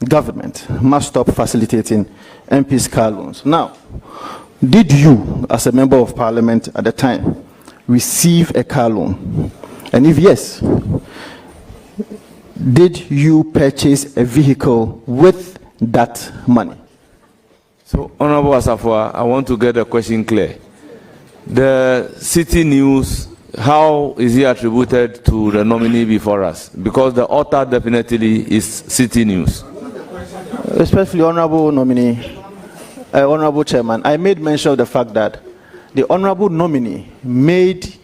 Government must stop facilitating MPs' car loans. Now, did you, as a member of parliament at the time, receive a car loan? And if yes, did you purchase a vehicle with that money? So, Honorable Asafwa, I want to get a question clear. The City News, how is it attributed to the nominee before us? Because the author definitely is City News. Respectfully, Honorable nominee, Honorable Chairman, I made mention of the fact that the Honorable nominee made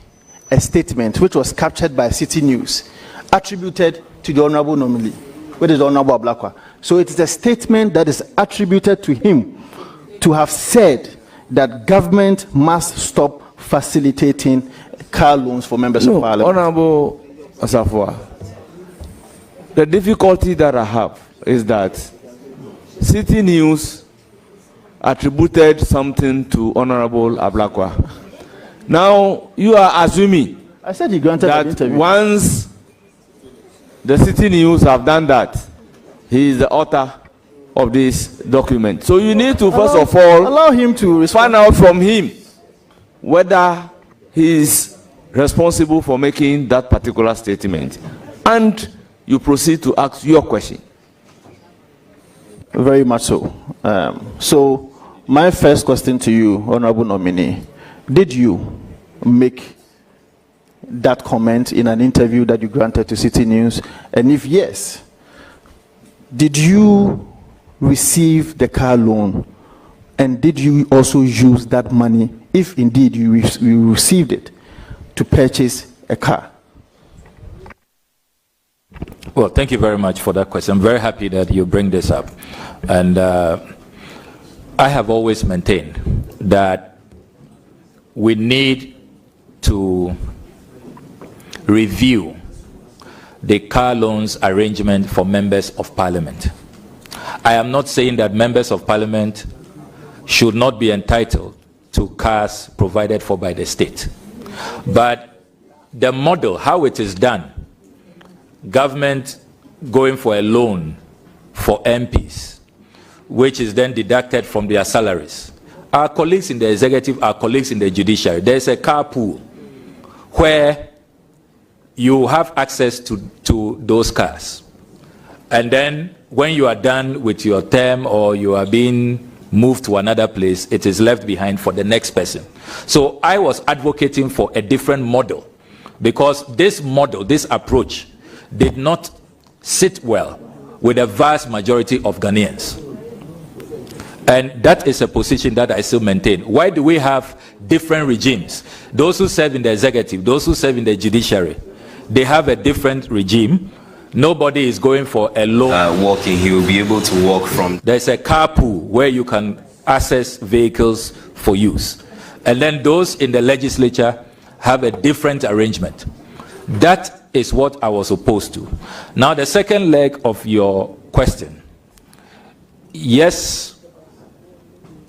a statement which was captured by City News, attributed to the Honorable nominee, which is the Honorable Ablakwa. So it is a statement that is attributed to him to have said that government must stop facilitating car loans for members of parliament. Honorable Asafwa, the difficulty that I have is that City News attributed something to Honorable Ablakwa. Now, you are assuming I said he granted that an interview. Once the City News have done that, he is the author of this document. So you need to first of all allow him to find out from him whether he is responsible for making that particular statement. And you proceed to ask your question. Very much so. So my first question to you, Honorable Nominee, did you make that comment in an interview that you granted to City News? And if yes, did you receive the car loan? And did you also use that money, if indeed you received it, to purchase a car? Well, thank you very much for that question. I'm very happy that you bring this up. And I have always maintained that we need to review the car loans arrangement for members of parliament. I am not saying that members of parliament should not be entitled to cars provided for by the state. But the model, how it is done, government going for a loan for MPs, which is then deducted from their salaries. Our colleagues in the executive, our colleagues in the judiciary, there's a car pool where you have access to those cars. And then when you are done with your term or you are being moved to another place, it is left behind for the next person. So I was advocating for a different model, because this model, this approach, did not sit well with a vast majority of Ghanaians. And that is a position that I still maintain. Why do we have different regimes? Those who serve in the executive, those who serve in the judiciary, they have a different regime. Nobody is going for a loan. Walking, he will be able to walk from. There's a car pool where you can access vehicles for use. And then those in the legislature have a different arrangement. That is what I was opposed to. Now, the second leg of your question. Yes,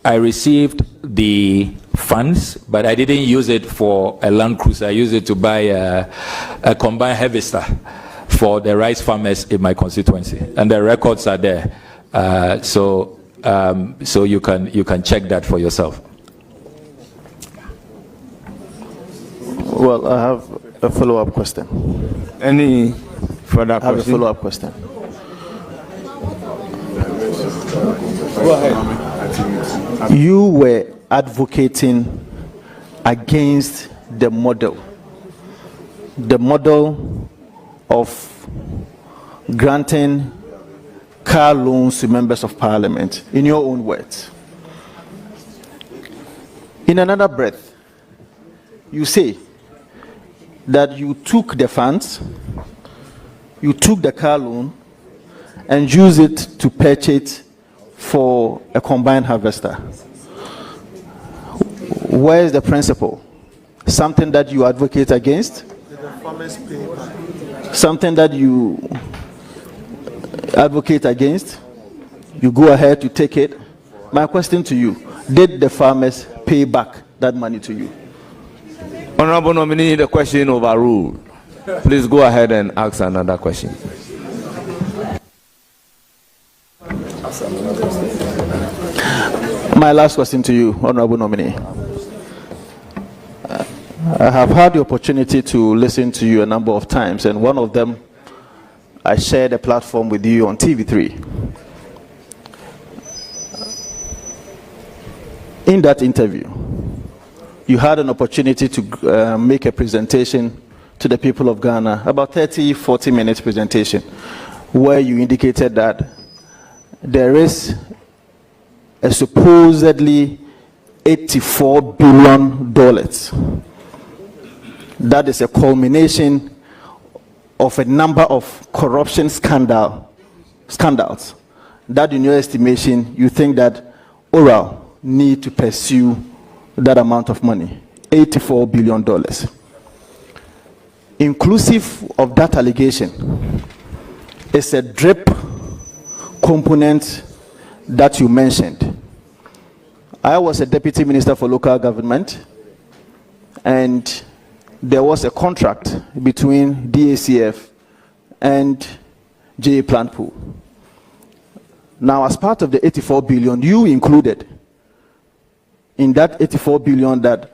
I received the funds, but I didn't use it for a Land Cruiser. I used it to buy a combined harvester for the rice farmers in my constituency, and the records are there. So you can check that for yourself. Well, I have a follow-up question. Any further question? I have a follow-up question. Go ahead. You were advocating against the model of granting car loans to members of parliament, in your own words. In another breath, you say that you took the funds, you took the car loan, and used it to purchase for a combined harvester. Where is the principle? Something that you advocate against? Something that you advocate against? You go ahead to take it. My question to you, did the farmers pay back that money to you? Honorable Nominee, the question overruled. Please go ahead and ask another question. My last question to you, Honorable Nominee. I have had the opportunity to listen to you a number of times, and one of them, I shared a platform with you on TV3. In that interview, you had an opportunity to make a presentation to the people of Ghana, about 30-40 minutes presentation, where you indicated that there is a supposedly $84 billion. That is a culmination of a number of corruption scandals that, in your estimation, you think that Oral need to pursue that amount of money, $84 billion. Inclusive of that allegation is a drip component that you mentioned. I was a deputy minister for local government, and there was a contract between DACF and JA Plant Pool. Now, as part of the 84 billion, you included in that 84 billion that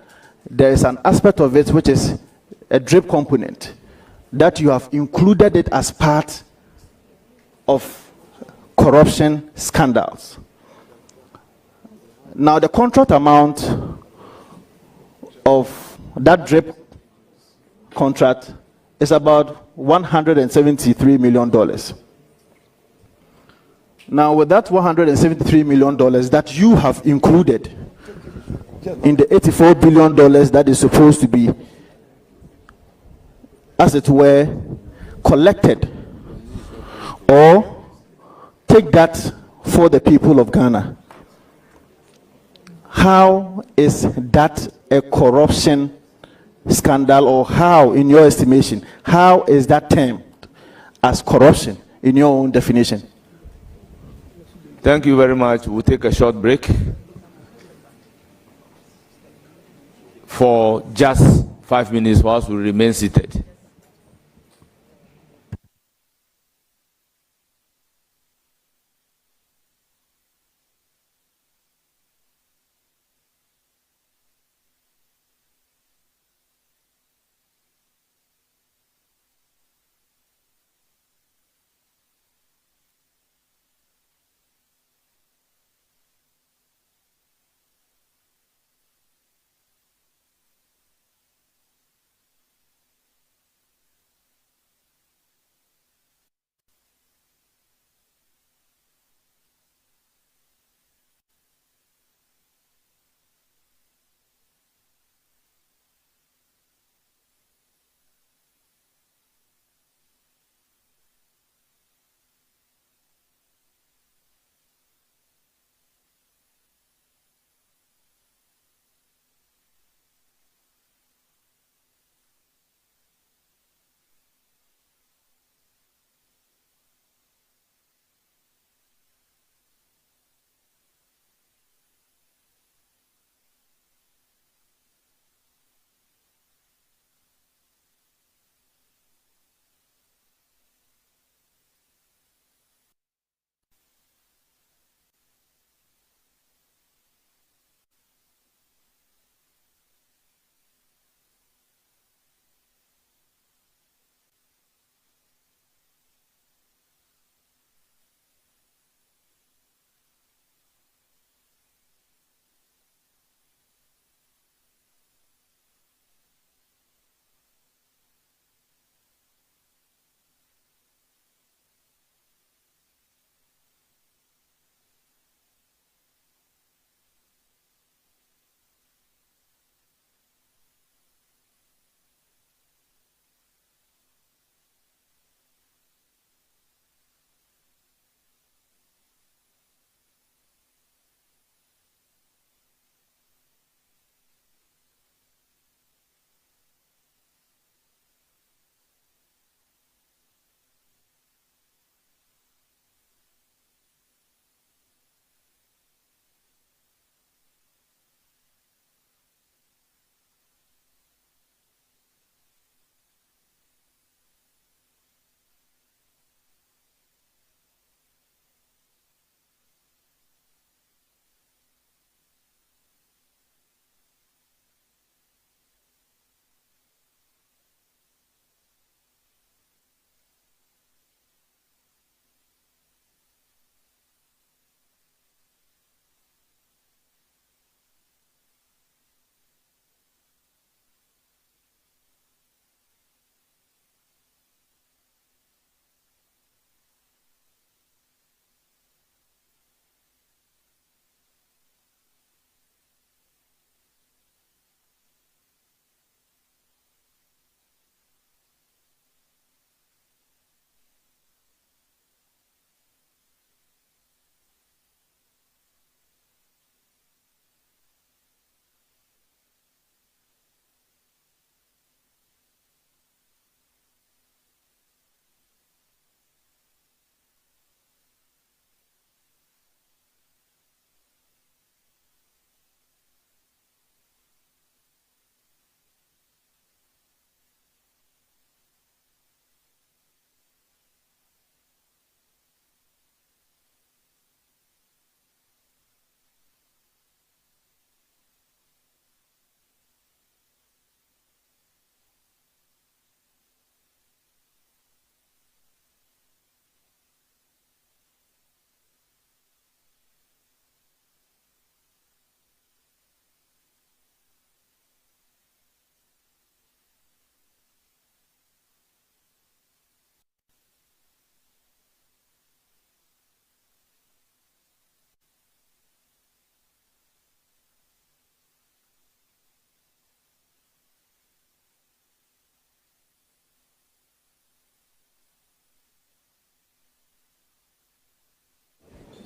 there is an aspect of it which is a drip component, that you have included it as part of corruption scandals. Now, the contract amount of that DRIP contract is about $173 million. Now, with that $173 million that you have included in the $84 billion that is supposed to be, as it were, collected, or take that for the people of Ghana, how is that a corruption scandal, or how, in your estimation, how is that termed as corruption in your own definition? Thank you very much. We'll take a short break for just 5 minutes whilst we remain seated.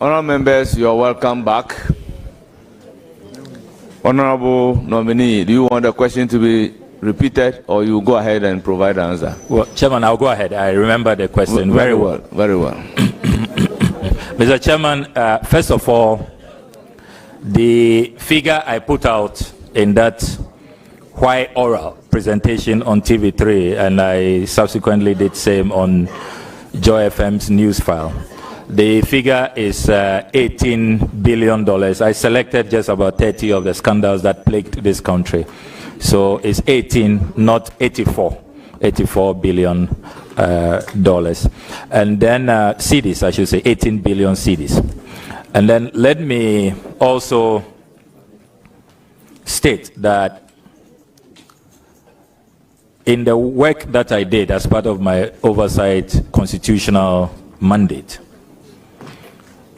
Honourable members, you are welcome back. Honourable nominee, do you want the question to be repeated, or you go ahead and provide the answer? Well, Chairman, I'll go ahead. I remember the question very well. Very well. Mr. Chairman, first of all, the figure I put out in that white oral presentation on TV3, and I subsequently did same on Joy FM's news file. The figure is $18 billion. I selected just about 30 of the scandals that plagued this country. So it's 18, not 84 billion dollars. And then CDs, I should say 18 billion CDs. And then let me also state that in the work that I did as part of my oversight constitutional mandate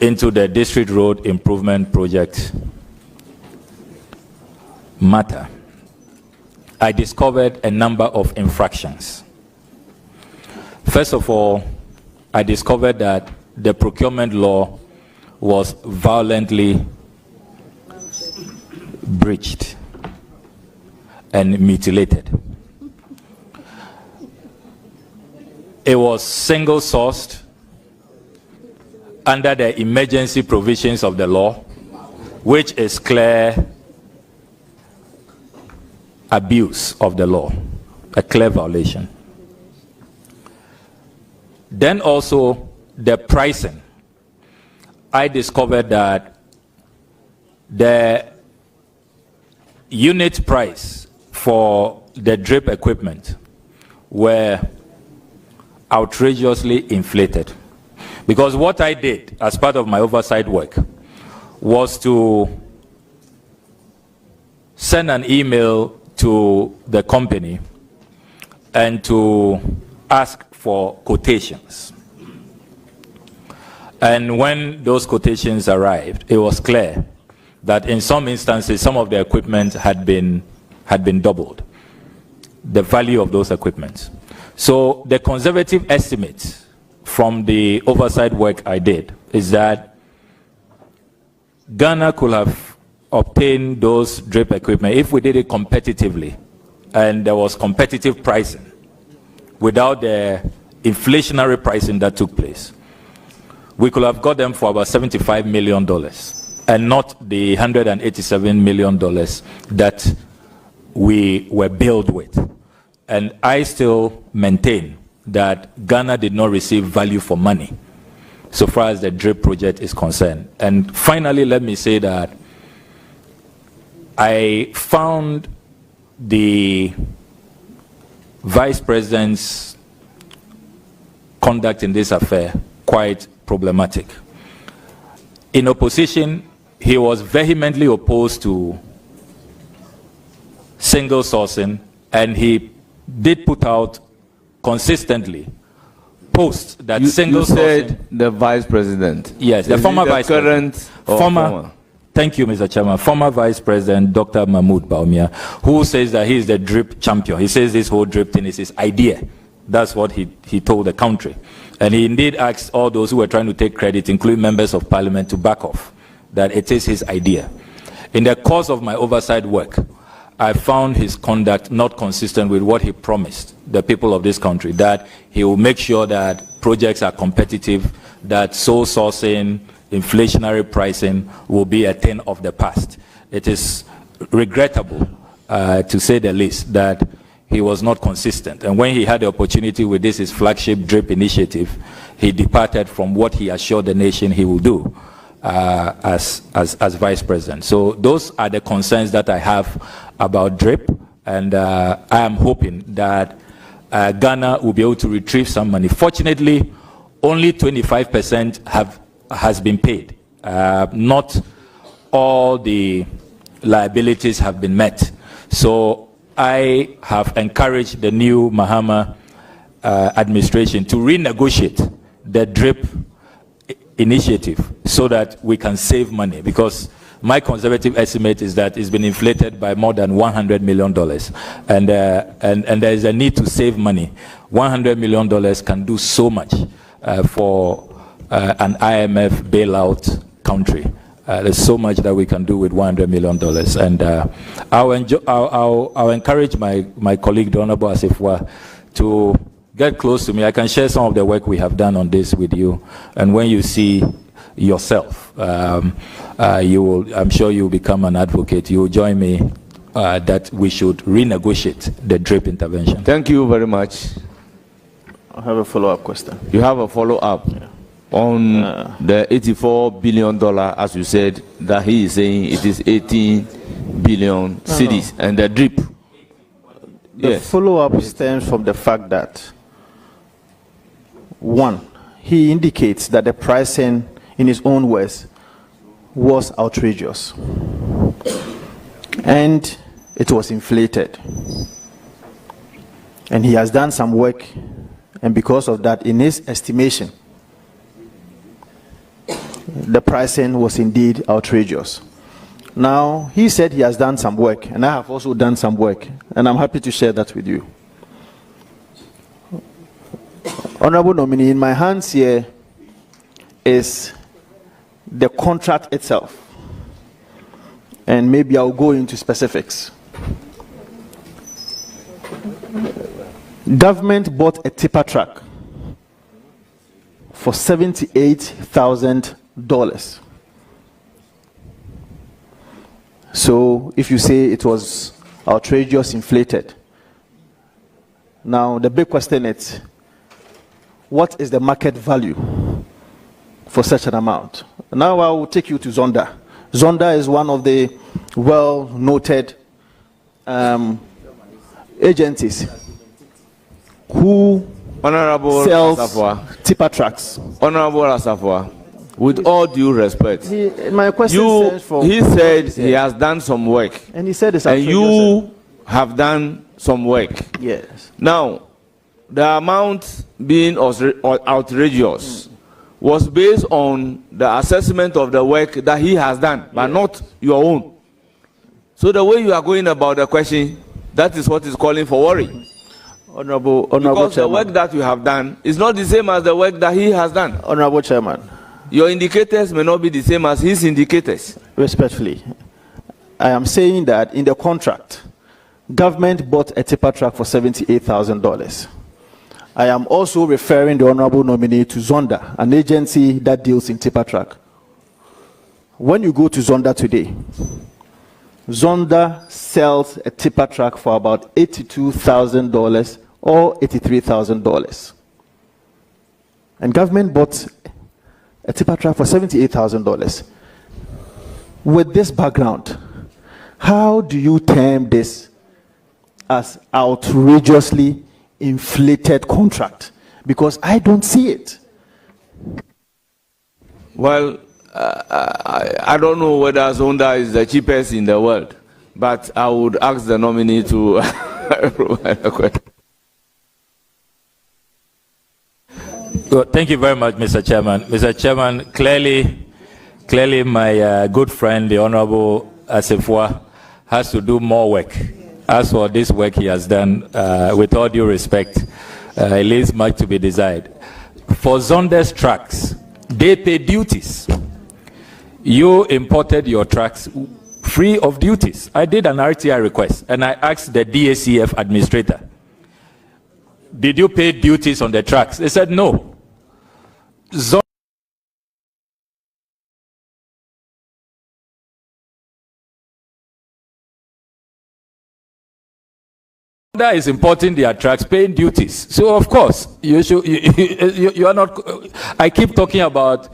into the District Road Improvement Project matter, I discovered a number of infractions. First of all, I discovered that the procurement law was violently breached and mutilated. It was single-sourced under the emergency provisions of the law, which is clear abuse of the law, a clear violation. Then also the pricing. I discovered that the unit price for the drip equipment were outrageously inflated. Because what I did as part of my oversight work was to send an email to the company and to ask for quotations. And when those quotations arrived, it was clear that in some instances, some of the equipment had been doubled, the value of those equipment. So the conservative estimate from the oversight work I did is that Ghana could have obtained those drip equipment if we did it competitively and there was competitive pricing without the inflationary pricing that took place. We could have got them for about $75 million and not the $187 million that we were billed with. And I still maintain that Ghana did not receive value for money so far as the DRIP project is concerned. And finally, let me say that I found the Vice President's conduct in this affair quite problematic. In opposition, he was vehemently opposed to single sourcing, and he did put out consistently posts that single sourcing. You said the Vice President. Yes, the former Vice President. Former. Thank you, Mr. Chairman. Former Vice President Dr. Mahmoud Baumia, who says that he is the drip champion. He says this whole drip thing is his idea. That's what he told the country. And he indeed asked all those who were trying to take credit, including members of parliament, to back off, that it is his idea. In the course of my oversight work, I found his conduct not consistent with what he promised the people of this country, that he will make sure that projects are competitive, that sole sourcing, inflationary pricing will be a thing of the past. It is regrettable, to say the least, that he was not consistent. And when he had the opportunity with this, his flagship DRIP initiative, he departed from what he assured the nation he will do as Vice President. So those are the concerns that I have about DRIP, and I am hoping that Ghana will be able to retrieve some money. Fortunately, only 25% has been paid. Not all the liabilities have been met. So I have encouraged the new Mahama administration to renegotiate the DRIP initiative so that we can save money, because my conservative estimate is that it's been inflated by more than $100 million, and there is a need to save money. $100 million can do so much for an IMF bailout country. There's so much that we can do with $100 million. And I'll encourage my colleague, the Honorable Asifwa, to get close to me. I can share some of the work we have done on this with you. And when you see yourself, I'm sure you'll become an advocate. You'll join me that we should renegotiate the DRIP intervention. Thank you very much. I have a follow-up question. You have a follow-up on the $84 billion, as you said, that he is saying it is 18 billion cedis, and the DRIP. The follow-up stems from the fact that, one, he indicates that the pricing, in his own words, was outrageous. And it was inflated. And he has done some work, and because of that, in his estimation, the pricing was indeed outrageous. Now, he said he has done some work, and I have also done some work, and I'm happy to share that with you. Honorable nominee, in my hands here is the contract itself, and maybe I'll go into specifics. Government bought a tipper truck for $78,000. So if you say it was outrageous, inflated, now the big question is, what is the market value for such an amount? Now I will take you to Zonda. Zonda is one of the well-noted agencies who sells tipper trucks. Honorable Asafwa, with all due respect, my question he said he has done some work, and he said it's and you have done some work. Yes. Now, the amount being outrageous was based on the assessment of the work that he has done, but not your own. So the way you are going about the question, that is what is calling for worry. Honorable because Chairman, the work that you have done is not the same as the work that he has done. Honorable Chairman, your indicators may not be the same as his indicators. Respectfully, I am saying that in the contract, government bought a tipper truck for $78,000. I am also referring the honorable nominee to Zonda, an agency that deals in tipper truck. When you go to Zonda today, Zonda sells a tipper truck for about $82,000 or $83,000. And government bought a tipper truck for $78,000. With this background, how do you term this as outrageously inflated contract? Because I don't see it. Well, I don't know whether Zonda is the cheapest in the world, but I would ask the nominee to provide a question. Well, thank you very much, Mr. Chairman. Mr. Chairman, clearly my good friend, the Honorable Asifwa, has to do more work. As for this work he has done, with all due respect, it leaves much to be desired. For Zonda's trucks, they pay duties. You imported your trucks free of duties. I did an RTI request, and I asked the DACF administrator, did you pay duties on the trucks? They said no. Zonda is importing their trucks, paying duties. So of course, you are not. I keep talking about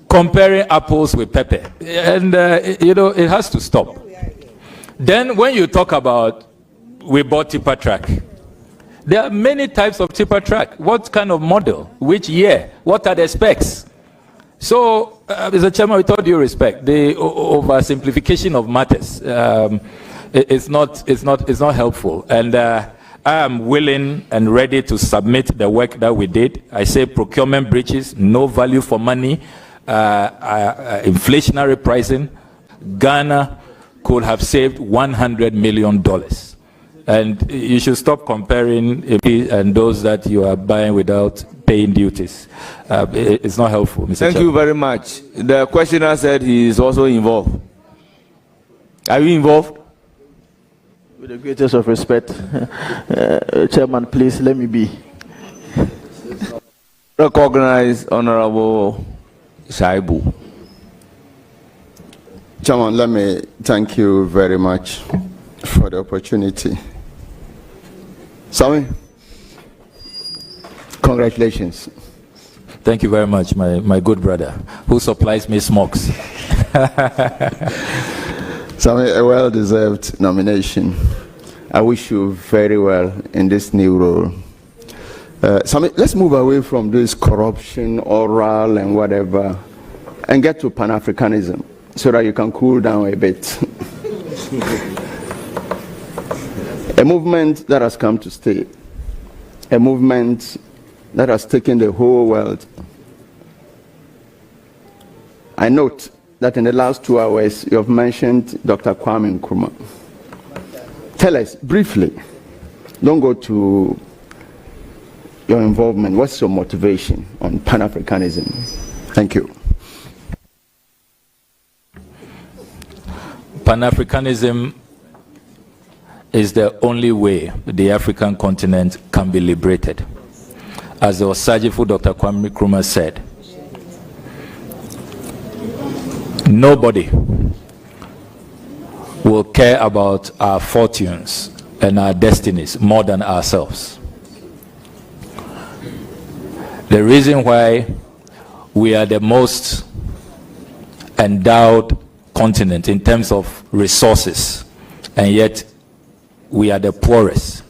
comparing apples with pepper, and it has to stop. Then when you talk about we bought tipper truck, there are many types of tipper truck. What kind of model? Which year? What are the specs? So, Mr. Chairman, with all due respect, the oversimplification of matters it's not helpful. And I am willing and ready to submit the work that we did. I say procurement breaches, no value for money, inflationary pricing. Ghana could have saved $100 million. And you should stop comparing and those that you are buying without paying duties. It's not helpful, Mr. Thank Chairman. you very much. The questioner said he is also involved. Are you involved? With the greatest of respect, Chairman, please let me be. Recognize Honorable Shaibu. Chairman, let me thank you very much for the opportunity. Sami, congratulations. Thank you very much, my good brother, who supplies me smokes. Sami, a well-deserved nomination. I wish you very well in this new role. Sami, let's move away from this corruption, oral, and whatever, and get to Pan-Africanism so that you can cool down a bit. A movement that has come to stay, a movement that has taken the whole world. I note that in the last 2 hours, you have mentioned Dr. Kwame Nkrumah. Tell us briefly, don't go to your involvement. What's your motivation on Pan-Africanism? Thank you. Pan-Africanism is the only way the African continent can be liberated. As the Osagifo Dr. Kwame Nkrumah said, nobody will care about our fortunes and our destinies more than ourselves. The reason why we are the most endowed continent in terms of resources, and yet we are the poorest,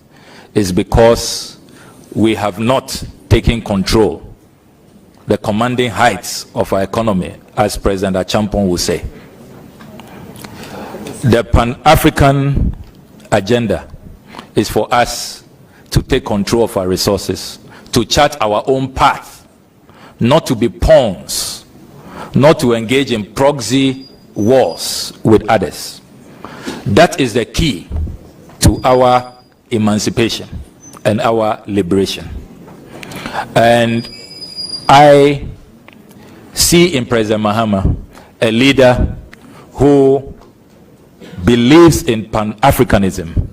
is because we have not taken control, the commanding heights of our economy, as President Achampong would say. The Pan-African agenda is for us to take control of our resources, to chart our own path, not to be pawns, not to engage in proxy wars with others. That is the key to our emancipation and our liberation. And I see in President Mahama a leader who believes in Pan-Africanism.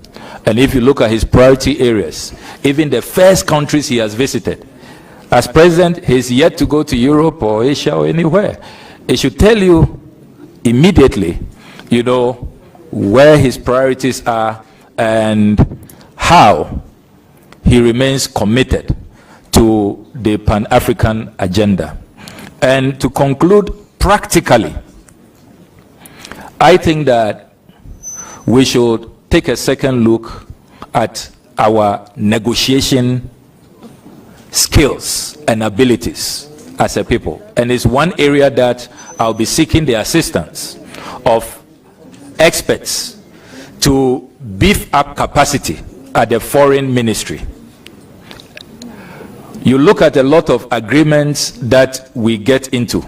And if you look at his priority areas, even the first countries he has visited, as president, he's yet to go to Europe or Asia or anywhere. It should tell you immediately, you know, where his priorities are and how he remains committed to the Pan-African agenda. And to conclude practically, I think that we should take a second look at our negotiation skills and abilities as a people. And it's one area that I'll be seeking the assistance of experts to beef up capacity at the foreign ministry. You look at a lot of agreements that we get into,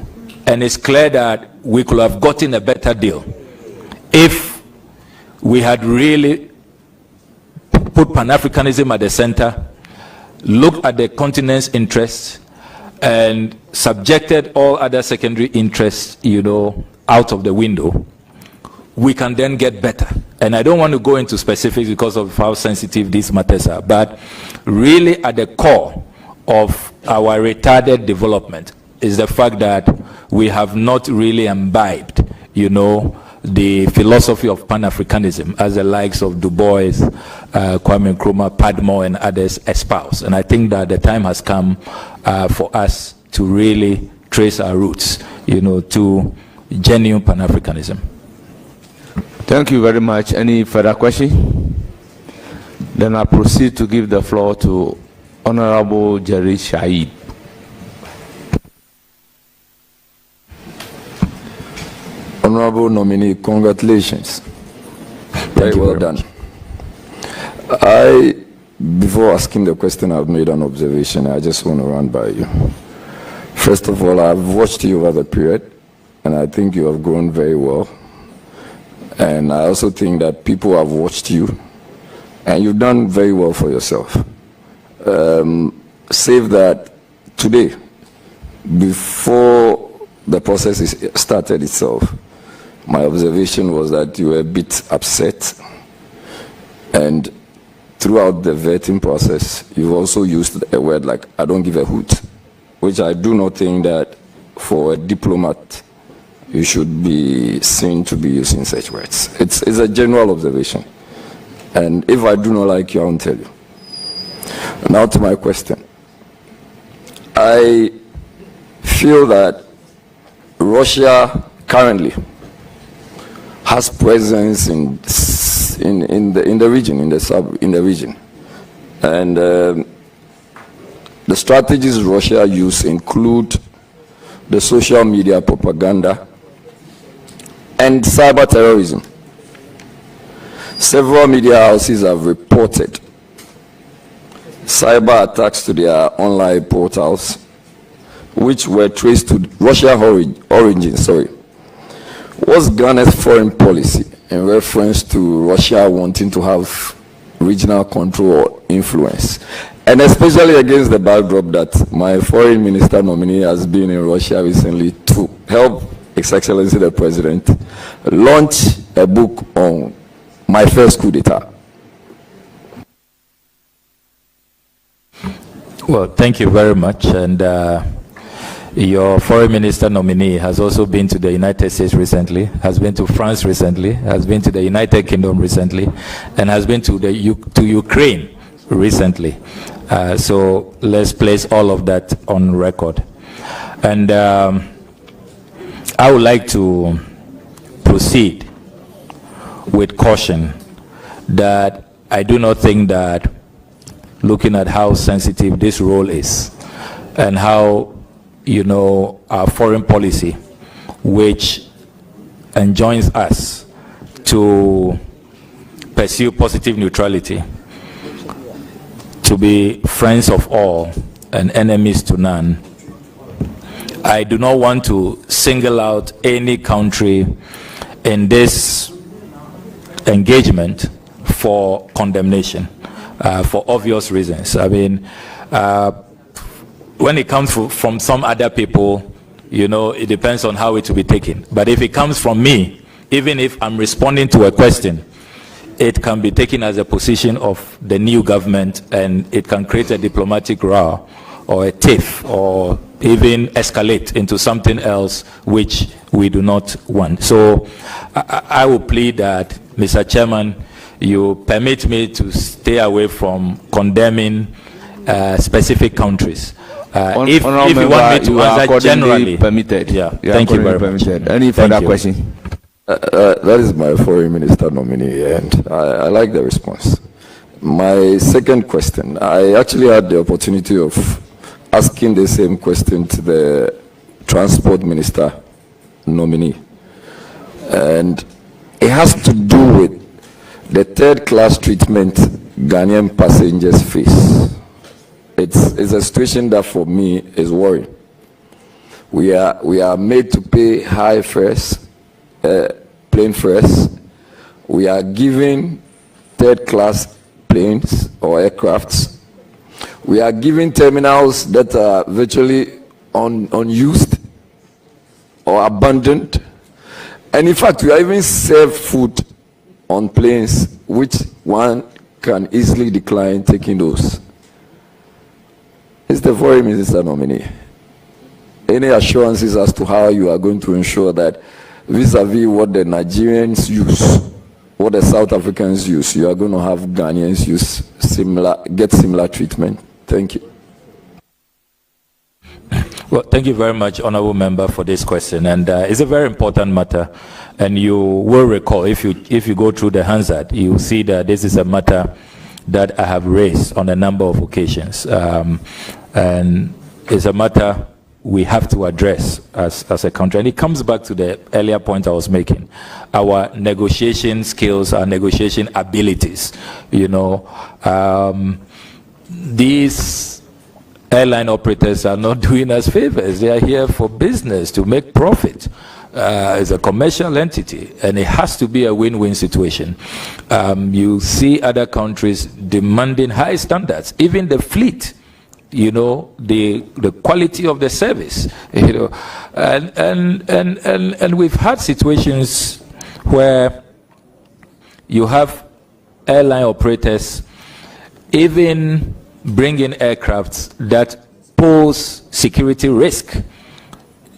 and it's clear that we could have gotten a better deal if we had really put Pan-Africanism at the center, looked at the continent's interests, and subjected all other secondary interests, you know, out of the window. We can then get better. And I don't want to go into specifics because of how sensitive these matters are, but really at the core of our retarded development is the fact that we have not really imbibed, you know, the philosophy of Pan-Africanism as the likes of Du Bois, Kwame Nkrumah, Padmore, and others espouse. And I think that the time has come for us to really trace our roots, you know, to genuine Pan-Africanism. Thank you very much. Any further question? Then I proceed to give the floor to Honorable Jerry Shaid. Honorable nominee, congratulations. Very well done. Before asking the question, I've made an observation. I just want to run by you. First of all, I've watched you over the period, and I think you have grown very well. And I also think that people have watched you, and you've done very well for yourself. Save that today, before the process started itself, my observation was that you were a bit upset, and throughout the vetting process, you also used a word like, I don't give a hoot, which I do not think that for a diplomat, you should be seen to be using such words. It's a general observation. And if I do not like you, I won't tell you. Now to my question. I feel that Russia currently has presence in the region, in the region, and the strategies Russia use include the social media propaganda and cyber terrorism. Several media houses have reported cyber attacks to their online portals, which were traced to Russian origin. What's Ghana's foreign policy in reference to Russia wanting to have regional control or influence? And especially against the backdrop that my foreign minister nominee has been in Russia recently to help His Excellency the President launch a book on my first coup d'etat. Well, thank you very much. And your foreign minister nominee has also been to the United States recently, has been to France recently, has been to the United Kingdom recently, and has been to Ukraine recently. So let's place all of that on record. And I would like to proceed with caution that I do not think that, looking at how sensitive this role is and how, our foreign policy, which enjoins us to pursue positive neutrality, to be friends of all and enemies to none, I do not want to single out any country in this engagement for condemnation, for obvious reasons. I mean, when it comes from some other people, it depends on how it will be taken. But if it comes from me, even if I'm responding to a question, it can be taken as a position of the new government, and it can create a diplomatic row or a tiff, or even escalate into something else which we do not want. So I will plead that, Mr. Chairman, you permit me to stay away from condemning specific countries. If you want me to answer generally, permitted. Yeah, thank you very much. Any further question? That is my foreign minister nominee, and I like the response. My second question, I actually had the opportunity of asking the same question to the transport minister nominee, and it has to do with the third-class treatment Ghanaian passengers face. It's a situation that for me is worrying. We are made to pay high fares, plane fares. We are given third-class planes or aircrafts. We are given terminals that are virtually unused or abandoned. And in fact, we are even served food on planes, which one can easily decline taking those. Is the foreign minister nominee any assurances as to how you are going to ensure that vis-a-vis what the Nigerians use, what the South Africans use, you are going to have Ghanaians use get similar treatment? Thank you. Well, thank you very much, honorable member, for this question, and it's a very important matter. And you will recall, if you go through the Hansard, you will see that this is a matter that I have raised on a number of occasions, and it's a matter we have to address as a country. And it comes back to the earlier point I was making: our negotiation skills, our negotiation abilities. These airline operators are not doing us favors. They are here for business, to make profit. It's a commercial entity, and it has to be a win-win situation. You see other countries demanding high standards. Even the fleet you know, the quality of the service, you know, and we've had situations where you have airline operators even bring in aircrafts that pose security risk,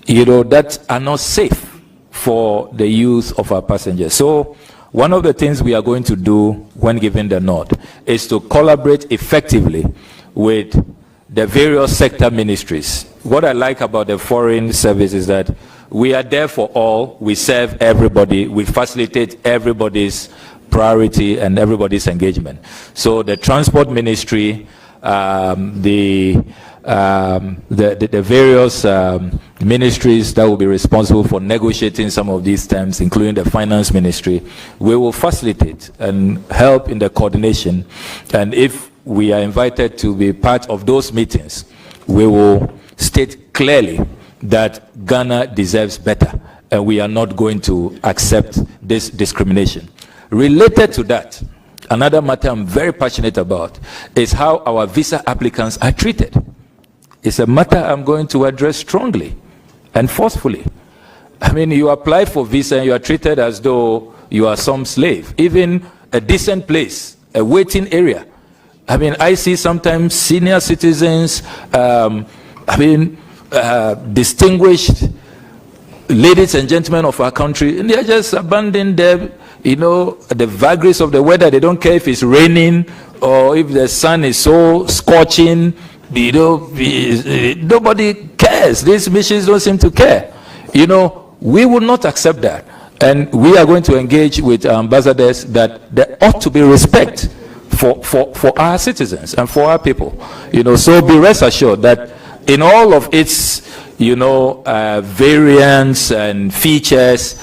you know, that are not safe for the use of our passengers. So one of the things we are going to do when given the nod is to collaborate effectively with the various sector ministries. What I like about the foreign service is that we are there for all, we serve everybody, we facilitate everybody's priority and everybody's engagement. So the transport ministry, the various ministries that will be responsible for negotiating some of these terms, including the finance ministry, we will facilitate and help in the coordination. And if we are invited to be part of those meetings, we will state clearly that Ghana deserves better, and we are not going to accept this discrimination. Related to that, another matter I'm very passionate about is how our visa applicants are treated. It's a matter I'm going to address strongly and forcefully. I mean, you apply for visa and you are treated as though you are some slave. Even a decent place, a waiting area. I mean, I see sometimes senior citizens, distinguished ladies and gentlemen of our country, and they're just abandoned there, you know, the vagaries of the weather. They don't care if it's raining or if the sun is so scorching, you know, nobody cares. These missions don't seem to care. You know, we will not accept that. And we are going to engage with ambassadors that there ought to be respect for our citizens and for our people. You know, so be rest assured that in all of its, you know, variants and features,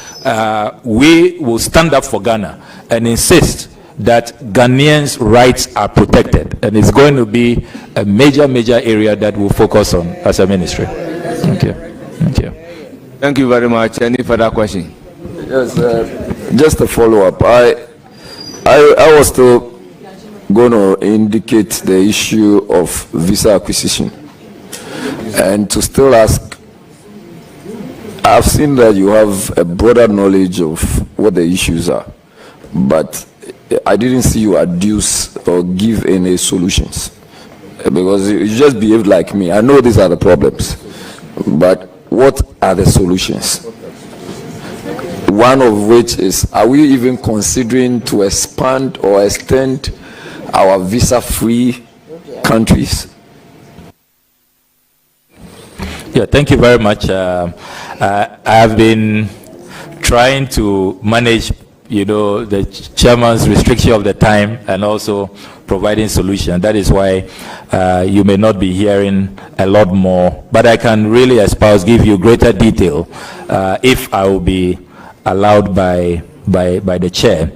we will stand up for Ghana and insist that Ghanaians' rights are protected. And it's going to be a major area that we'll focus on as a ministry. Thank you. Thank you. Thank you very much. Any further question? Yes, just a follow-up. I was still going to indicate the issue of visa acquisition. And to still ask, I've seen that you have a broader knowledge of what the issues are, but I didn't see you adduce or give any solutions, because you just behaved like me. I know these are the problems, but what are the solutions? One of which is, are we even considering to expand or extend our visa-free countries? Yeah, thank you very much. I have been trying to manage, you know, the chairman's restriction of the time and also providing solution. That is why you may not be hearing a lot more, but I can really espouse, give you greater detail if I will be allowed by the chair.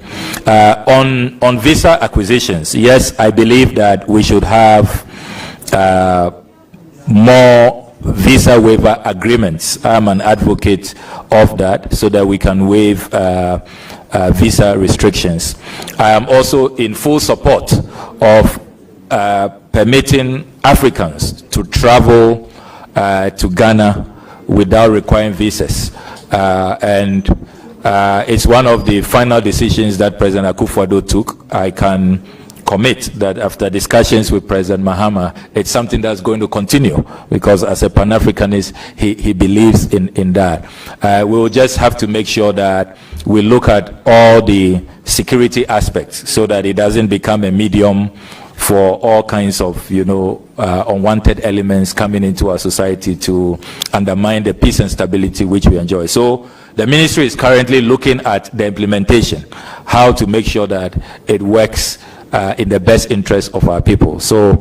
On visa acquisitions, yes, I believe that we should have more visa waiver agreements. I'm an advocate of that, so that we can waive visa restrictions. I am also in full support of permitting Africans to travel to Ghana without requiring visas. And it's one of the final decisions that President Akufo-Addo took. I can commit that after discussions with President Mahama, it's something that's going to continue, because as a Pan-Africanist, he believes in that. We'll just have to make sure that we look at all the security aspects so that it doesn't become a medium for all kinds of, you know, unwanted elements coming into our society to undermine the peace and stability which we enjoy. So the ministry is currently looking at the implementation, how to make sure that it works in the best interest of our people. So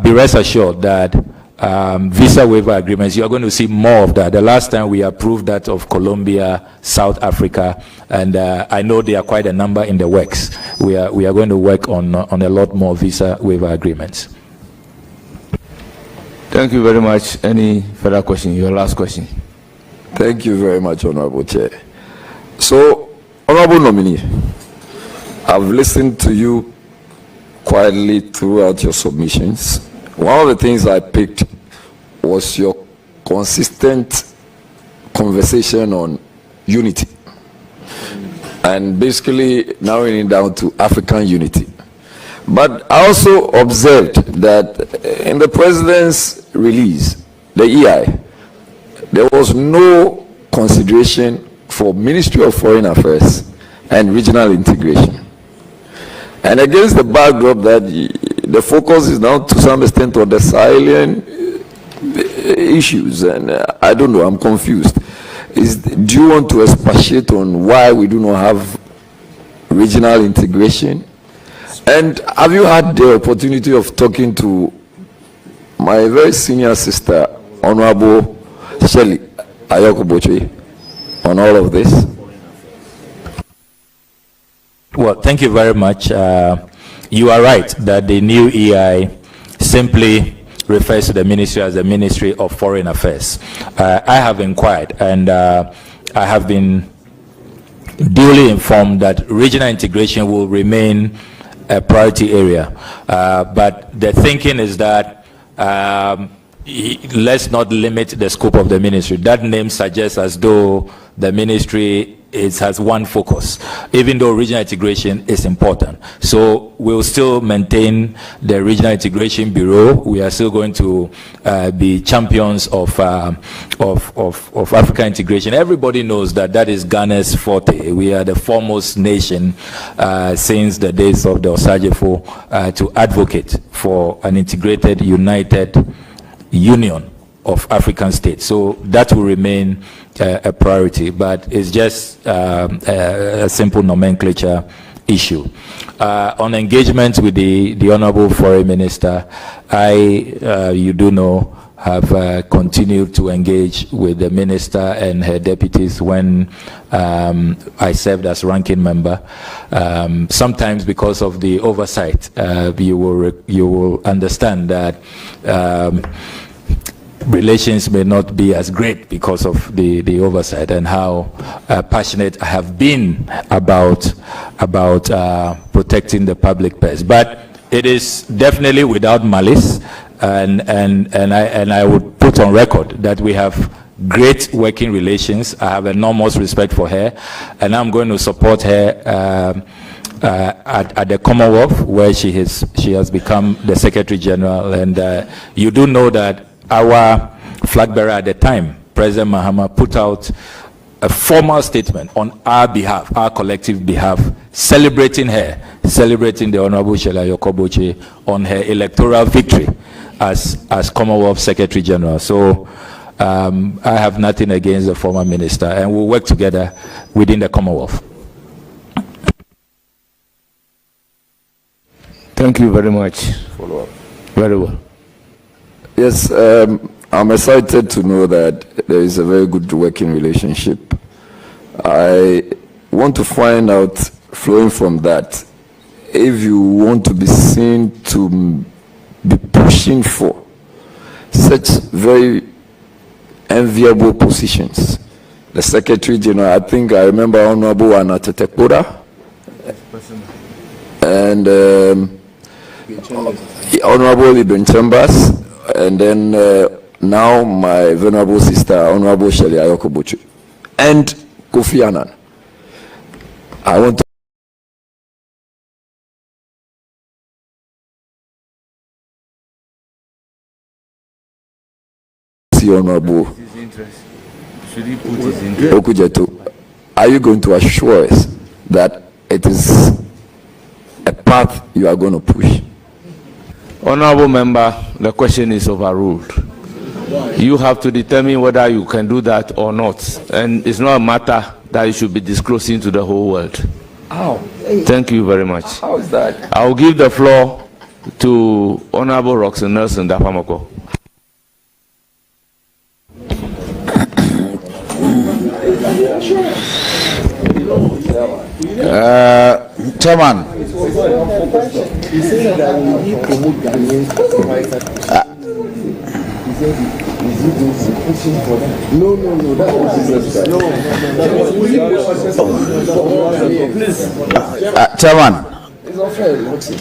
be rest assured that visa waiver agreements, you are going to see more of that. The last time we approved that of Colombia, South Africa, and I know there are quite a number in the works. We are going to work on a lot more visa waiver agreements. Thank you very much. Any further question? Your last question. Thank you very much, Honorable Chair. So, Honorable Nominee, I've listened to you quietly throughout your submissions, one of the things I picked was your consistent conversation on unity, and basically narrowing it down to African unity. But I also observed that in the president's release, the EI, there was no consideration for Ministry of Foreign Affairs and regional integration. And against the backdrop that the focus is now to some extent on the Sahelian issues, and I don't know, I'm confused. Do you want to expatiate on why we do not have regional integration? And have you had the opportunity of talking to my very senior sister, Honorable Shelley Ayokoboche, on all of this? Well, thank you very much. You are right that the new EI simply refers to the ministry as the Ministry of Foreign Affairs. I have inquired, and I have been duly informed that regional integration will remain a priority area. But the thinking is that let's not limit the scope of the ministry. That name suggests as though the ministry has one focus, even though regional integration is important. So we'll still maintain the Regional Integration Bureau. We are still going to be champions of African integration. Everybody knows that that is Ghana's forte. We are the foremost nation since the days of the Osajefo to advocate for an integrated, united union of African states. So that will remain a priority, but it's just a simple nomenclature issue. On engagement with the Honorable Foreign Minister, you do know, have continued to engage with the minister and her deputies when I served as ranking member. Sometimes because of the oversight, you will understand that relations may not be as great because of the oversight, and how passionate I have been about protecting the public purse. But it is definitely without malice, and I would put on record that we have great working relations. I have enormous respect for her, and I'm going to support her at the Commonwealth, where she has become the Secretary General. And you do know that our flag bearer at the time, President Mahama, put out a formal statement on our behalf, our collective behalf, celebrating the Honorable Shelley Ayokoboche on her electoral victory as Commonwealth Secretary General. So I have nothing against the former minister, and we'll work together within the Commonwealth. Thank you very much. Follow up. Very well. Yes, I'm excited to know that there is a very good working relationship. I want to find out, flowing from that, if you want to be seen to be pushing for such very enviable positions. The Secretary General, I think I remember Honorable Anatetekura, and Honorable Ibn Chambers, and then now my venerable sister, Honorable Shelley Ayokoboche, and Kofi Annan. I want to see Honorable Okudzeto. Are you going to assure us that it is a path you are going to push? Honorable member, the question is overruled. You have to determine whether you can do that or not, and it's not a matter that you should be disclosing to the whole world. How? Thank you very much. How is that? I will give the floor to Honorable Roxanne Nelson Dafamako. Chairman, Chairman,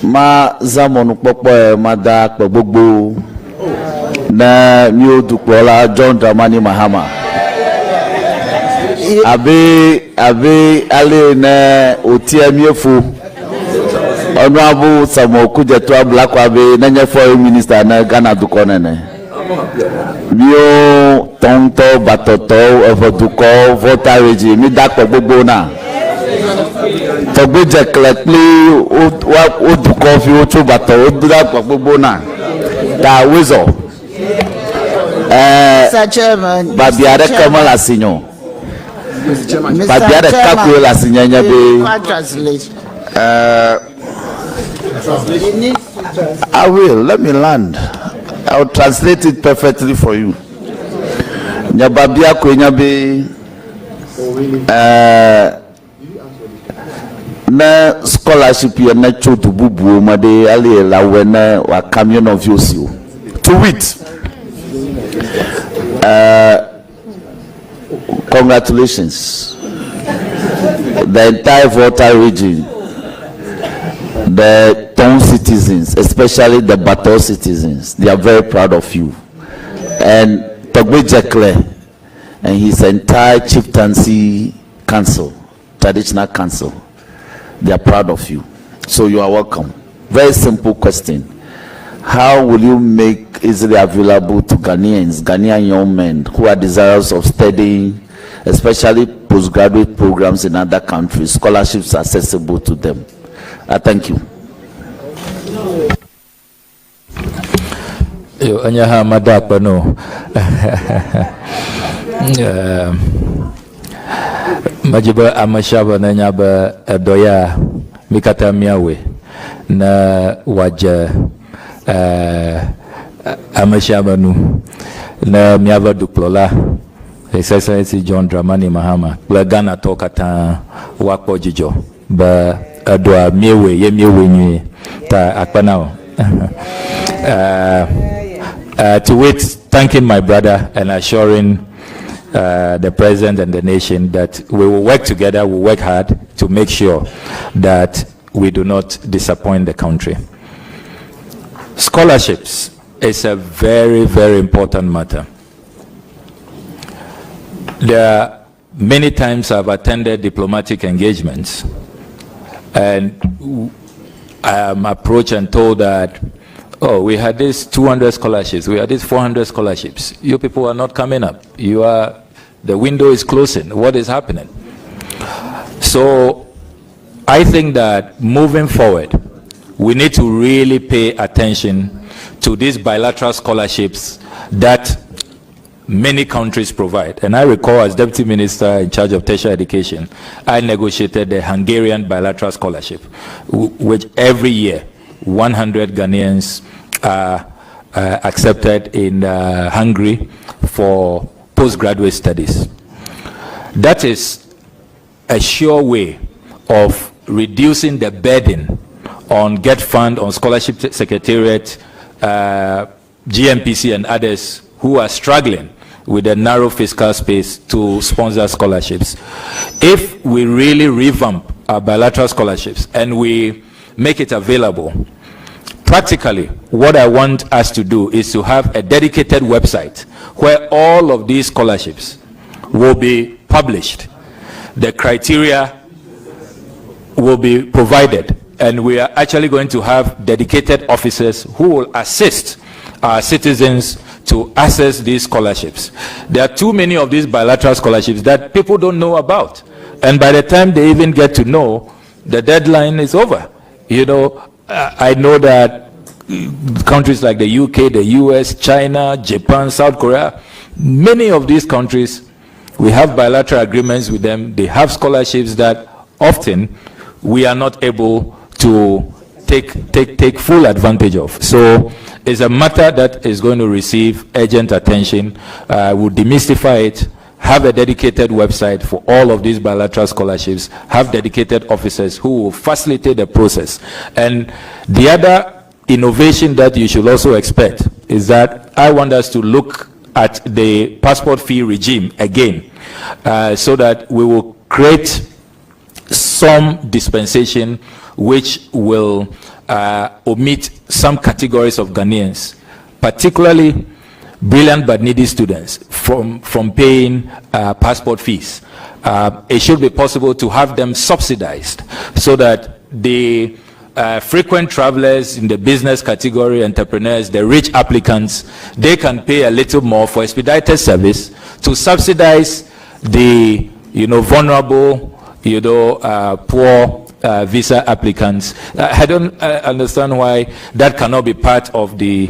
ma zamonu popo ma da pe gbogbo na mi o dupo la John Dramani Mahama abe ale na otiamiefu Honorable Samuel Okudzeto Ablakwa be na nye foreign minister na Ghana dukonene bio tonto batoto evoduko voter regime mi dapo gbogbo na togbeje klepli o duko fi o tu bato o dapo gbogbo na da wezo Mr. Chairman. Babiare kama la sinyo Babiare kakwe la sinyanya be Translate. I will. Let me land. I'll translate it perfectly for you. Nyababia kwenyabe na scholarship ya na chotu bubu made ali la wena wa camion of Yosio. To wit. Congratulations. The entire voter region, the Thorns citizens, especially the Bato citizens, they are very proud of you. And Togbe Jekle and his entire chieftaincy council, traditional council, they are proud of you. So you are welcome. Very simple question. How will you make easily available to Ghanaian young men who are desirous of studying, especially postgraduate programs in other countries, scholarships accessible to them? I thank you. Anyaha madapa no. Majiba amashaba na nyaba doya mikata miawe na waja amashaba nu na miava duplola His Excellency John Dramani Mahama la Ghana toka ta wakpo jijo ba adwa miewe ye miewe nyi ta akpanao. To wait, thanking my brother and assuring the president and the nation that we will work together, we'll work hard to make sure that we do not disappoint the country. Scholarships is a very, very important matter. There are many times I've attended diplomatic engagements and I am approached and told that, oh, we had this 200 scholarships, we had this 400 scholarships. You people are not coming up. The window is closing. What is happening? So I think that moving forward, we need to really pay attention to these bilateral scholarships that many countries provide. And I recall as Deputy Minister in charge of tertiary education, I negotiated the Hungarian bilateral scholarship, which every year 100 Ghanaians are accepted in Hungary for postgraduate studies. That is a sure way of reducing the burden on Get Fund, on Scholarship Secretariat, GMPC and others who are struggling with a narrow fiscal space to sponsor scholarships. If we really revamp our bilateral scholarships and we make it available, practically what I want us to do is to have a dedicated website where all of these scholarships will be published. The criteria will be provided, and we are actually going to have dedicated officers who will assist our citizens to access these scholarships. There are too many of these bilateral scholarships that people don't know about, and by the time they even get to know, the deadline is over. You know, I know that countries like the UK, the US, China, Japan, South Korea, many of these countries, we have bilateral agreements with them. They have scholarships that often we are not able to take full advantage of. So it's a matter that is going to receive urgent attention. We'll demystify it, have a dedicated website for all of these bilateral scholarships, have dedicated officers who will facilitate the process. And the other innovation that you should also expect is that I want us to look at the passport fee regime again, so that we will create some dispensation which will omit some categories of Ghanaians, particularly brilliant but needy students, from paying passport fees. It should be possible to have them subsidized so that the frequent travelers in the business category, entrepreneurs, the rich applicants, they can pay a little more for expedited service to subsidize the vulnerable, poor visa applicants. I don't understand why that cannot be part of the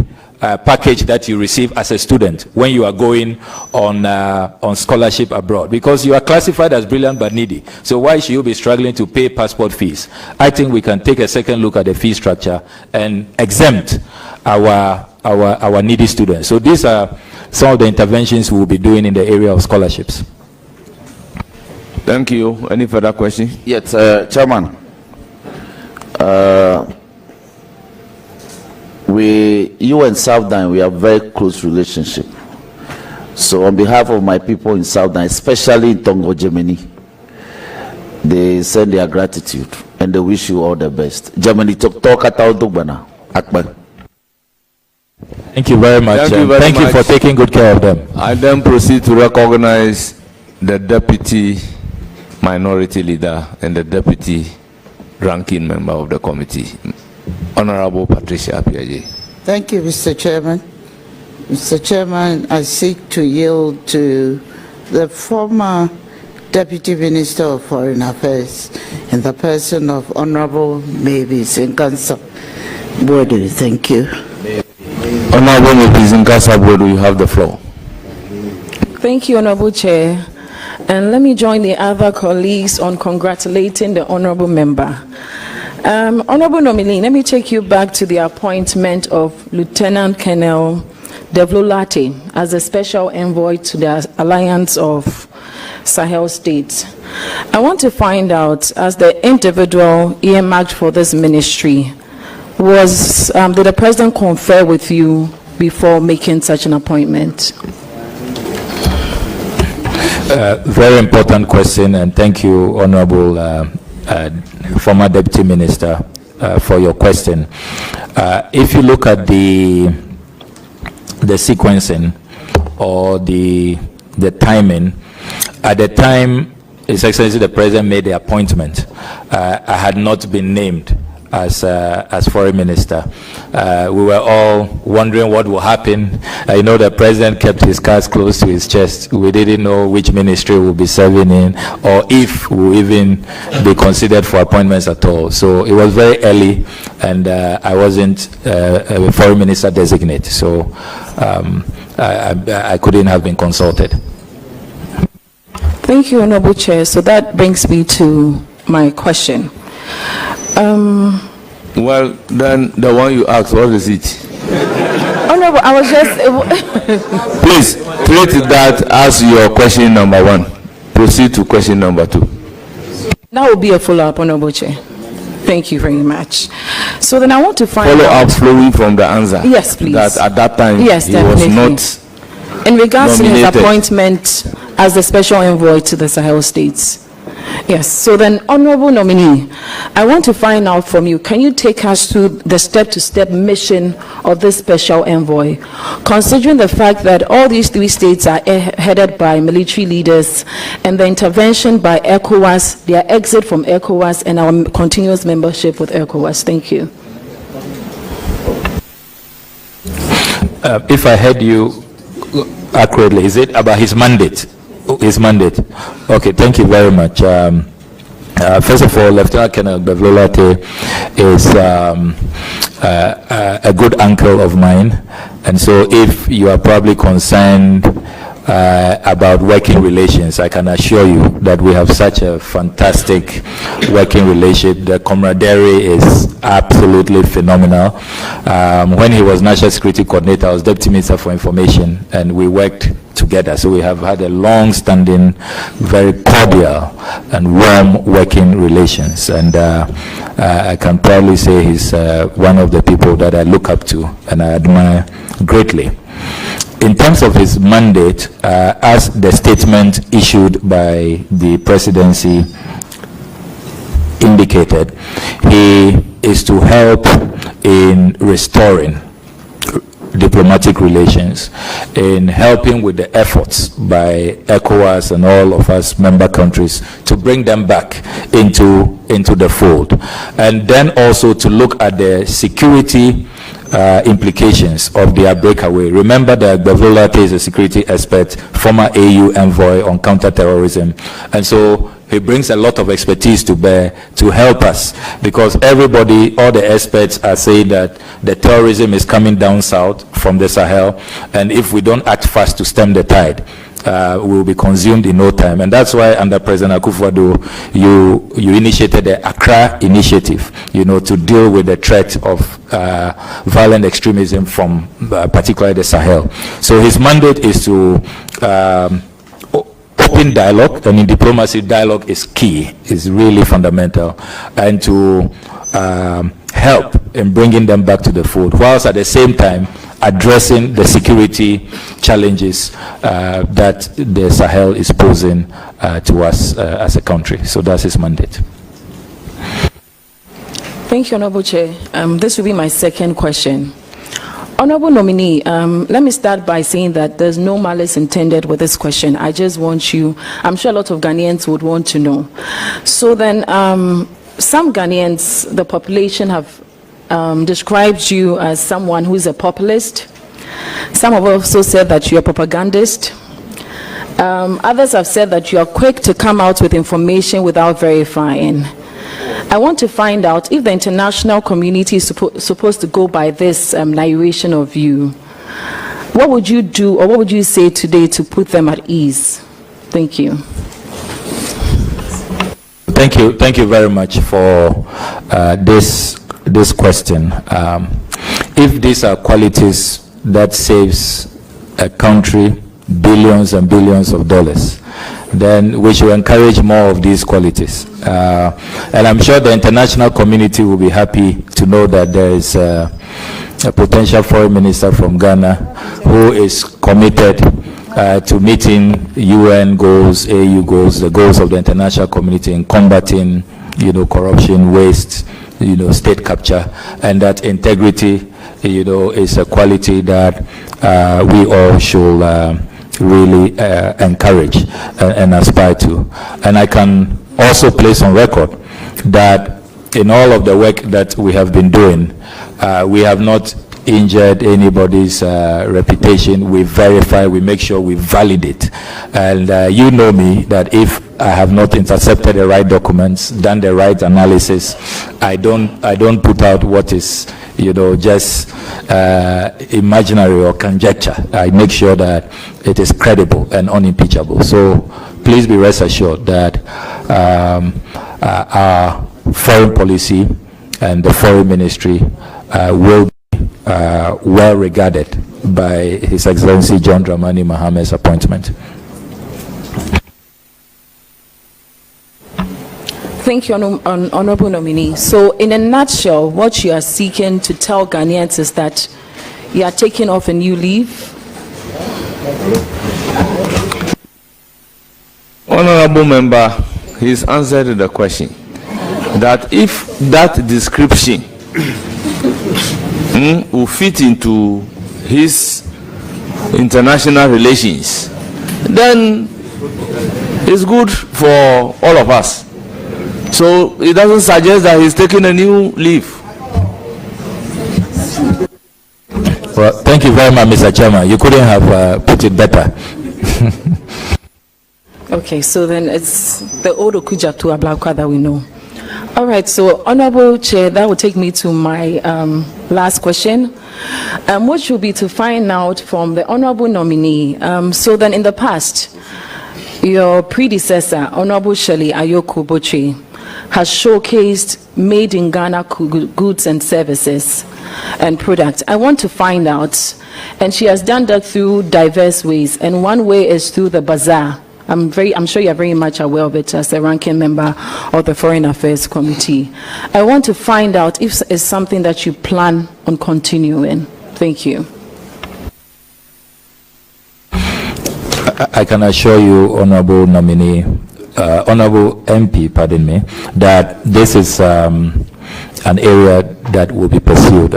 package that you receive as a student when you are going on scholarship abroad, because you are classified as brilliant but needy. So why should you be struggling to pay passport fees? I think we can take a second look at the fee structure and exempt our needy students. So these are some of the interventions we will be doing in the area of scholarships. Thank you. Any further questions? Yes, Chairman. You and Southern, we have very close relationship. So on behalf of my people in Southern, especially in Tongo, Germany, they send their gratitude and they wish you all the best. Germany, talk Akbar. Thank you very much. Thank you for taking good care of them. I then proceed to recognize the deputy minority leader and the deputy ranking member of the committee, Honorable Patricia Apiaje. Thank you, Mr. Chairman. Mr. Chairman, I seek to yield to the former Deputy Minister of Foreign Affairs in the person of Honorable Mavis Nkasa Bodu. Thank you. Honorable Mavis Nkasa Bodu, you have the floor. Thank you, Honorable Chair. And let me join the other colleagues on congratulating the Honorable Member. Honorable nominee, let me take you back to the appointment of Lieutenant Colonel Devlolate as a special envoy to the Alliance of Sahel States. I want to find out, as the individual earmarked for this ministry, did the President confer with you before making such an appointment? Very important question, and thank you, Honorable former Deputy Minister, for your question. If you look at the sequencing or the timing, at the time His Excellency the President made the appointment, I had not been named as Foreign Minister. We were all wondering what will happen. I know the President kept his cards close to his chest. We didn't know which ministry we'll be serving in, or if we'll even be considered for appointments at all. So it was very early, and I wasn't a Foreign Minister designate, so I couldn't have been consulted. Thank you, Honorable Chair. So that brings me to my question. Well, then the one you asked, what is it? Honorable, I was just... Please, treat that as your question number one. Proceed to question number two. That will be a follow-up, Honorable Chair. Thank you very much. So then I want to find follow-up flowing from the answer. Yes, please. That at that time, yes, he definitely. was not in regards nominated. to his appointment as the special envoy to the Sahel states. Yes, so then, Honorable Nominee, I want to find out from you, can you take us through the step-to-step mission of this special envoy, considering the fact that all these three states are headed by military leaders, and the intervention by ECOWAS, their exit from ECOWAS, and our continuous membership with ECOWAS? Thank you. If I heard you accurately, is it about his mandate? His mandate. Okay, thank you very much. First of all, Lieutenant Colonel Devlolate is a good uncle of mine, and so if you are probably concerned about working relations, I can assure you that we have such a fantastic working relationship. The camaraderie is absolutely phenomenal. When he was National Security Coordinator, I was Deputy Minister for Information, and we worked together. So we have had a long-standing, very cordial and warm working relations. And I can proudly say he's one of the people that I look up to and I admire greatly. In terms of his mandate, as the statement issued by the presidency indicated, he is to help in restoring diplomatic relations, in helping with the efforts by ECOWAS and all of us member countries to bring them back into the fold, and then also to look at the security implications of their breakaway. Remember that Betrayal is a security expert, former AU envoy on counterterrorism, and so he brings a lot of expertise to bear to help us, because everybody, all the experts are saying that the terrorism is coming down south from the Sahel, and if we don't act fast to stem the tide, we will be consumed in no time. And that's why under President Akufo-Addo, you initiated the Accra Initiative, to deal with the threat of violent extremism from particularly the Sahel. So his mandate is to open dialogue, and in diplomacy, dialogue is key, is really fundamental, and to help in bringing them back to the fold, whilst at the same time addressing the security challenges that the Sahel is posing to us as a country. So that's his mandate. Thank you, Honorable Chair. This will be my second question. Honorable nominee, let me start by saying that there's no malice intended with this question. I just want you, I'm sure a lot of Ghanaians would want to know. So then, some Ghanaians, the population have described you as someone who is a populist. Some have also said that you're a propagandist. Others have said that you are quick to come out with information without verifying. I want to find out if the international community is supposed to go by this narration of you. What would you do, or what would you say today to put them at ease? Thank you. Thank you very much for this question. If these are qualities that saves a country billions and billions of dollars, then we should encourage more of these qualities. And I'm sure the international community will be happy to know that there is a potential foreign minister from Ghana who is committed to meeting UN goals, AU goals, the goals of the international community in combating, corruption, waste, state capture, and that integrity, is a quality that we all should really encourage and aspire to. And I can also place on record that in all of the work that we have been doing, we have not injured anybody's reputation. We verify, we make sure we validate. And you know me, that if I have not intercepted the right documents, done the right analysis, I don't put out what is just imaginary or conjecture. I make sure that it is credible and unimpeachable. So please be rest assured that our foreign policy and the foreign ministry will be well regarded by His Excellency John Dramani Mahame's appointment. Thank you, Honorable Nominee. So, in a nutshell, what you are seeking to tell Ghanaians is that you are taking off a new leaf? Honorable Member, he's answered the question. That if that description will fit into his international relations, then it's good for all of us. So it doesn't suggest that he's taking a new leaf. Well, thank you very much, Mr. Chairman. You couldn't have put it better. Okay, so then it's the old Okudzeto Ablakwa that we know. All right, so Honorable Chair, that will take me to my last question, which will be to find out from the Honorable Nominee. So then in the past, your predecessor, Honorable Shirley Ayoko Boche, has showcased made in Ghana goods and services and products. I want to find out, and she has done that through diverse ways, and one way is through the bazaar. I'm sure you're very much aware of it as the ranking member of the Foreign Affairs Committee. I want to find out if it's something that you plan on continuing. Thank you. I can assure you, Honorable Nominee, Honorable MP, pardon me, that this is an area that will be pursued.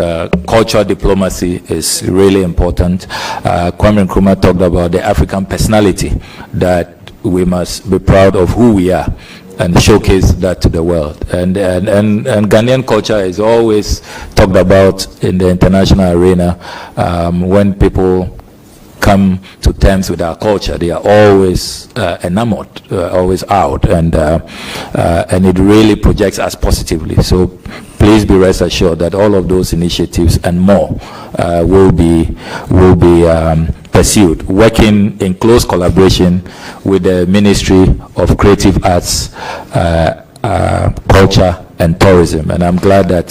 Cultural diplomacy is really important. Kwame Nkrumah talked about the African personality, that we must be proud of who we are and showcase that to the world. And Ghanaian culture is always talked about in the international arena. When people come to terms with our culture, they are always enamored, always out, and it really projects us positively. So please be rest assured that all of those initiatives and more will be pursued, working in close collaboration with the Ministry of Creative Arts, Culture and Tourism. And I'm glad that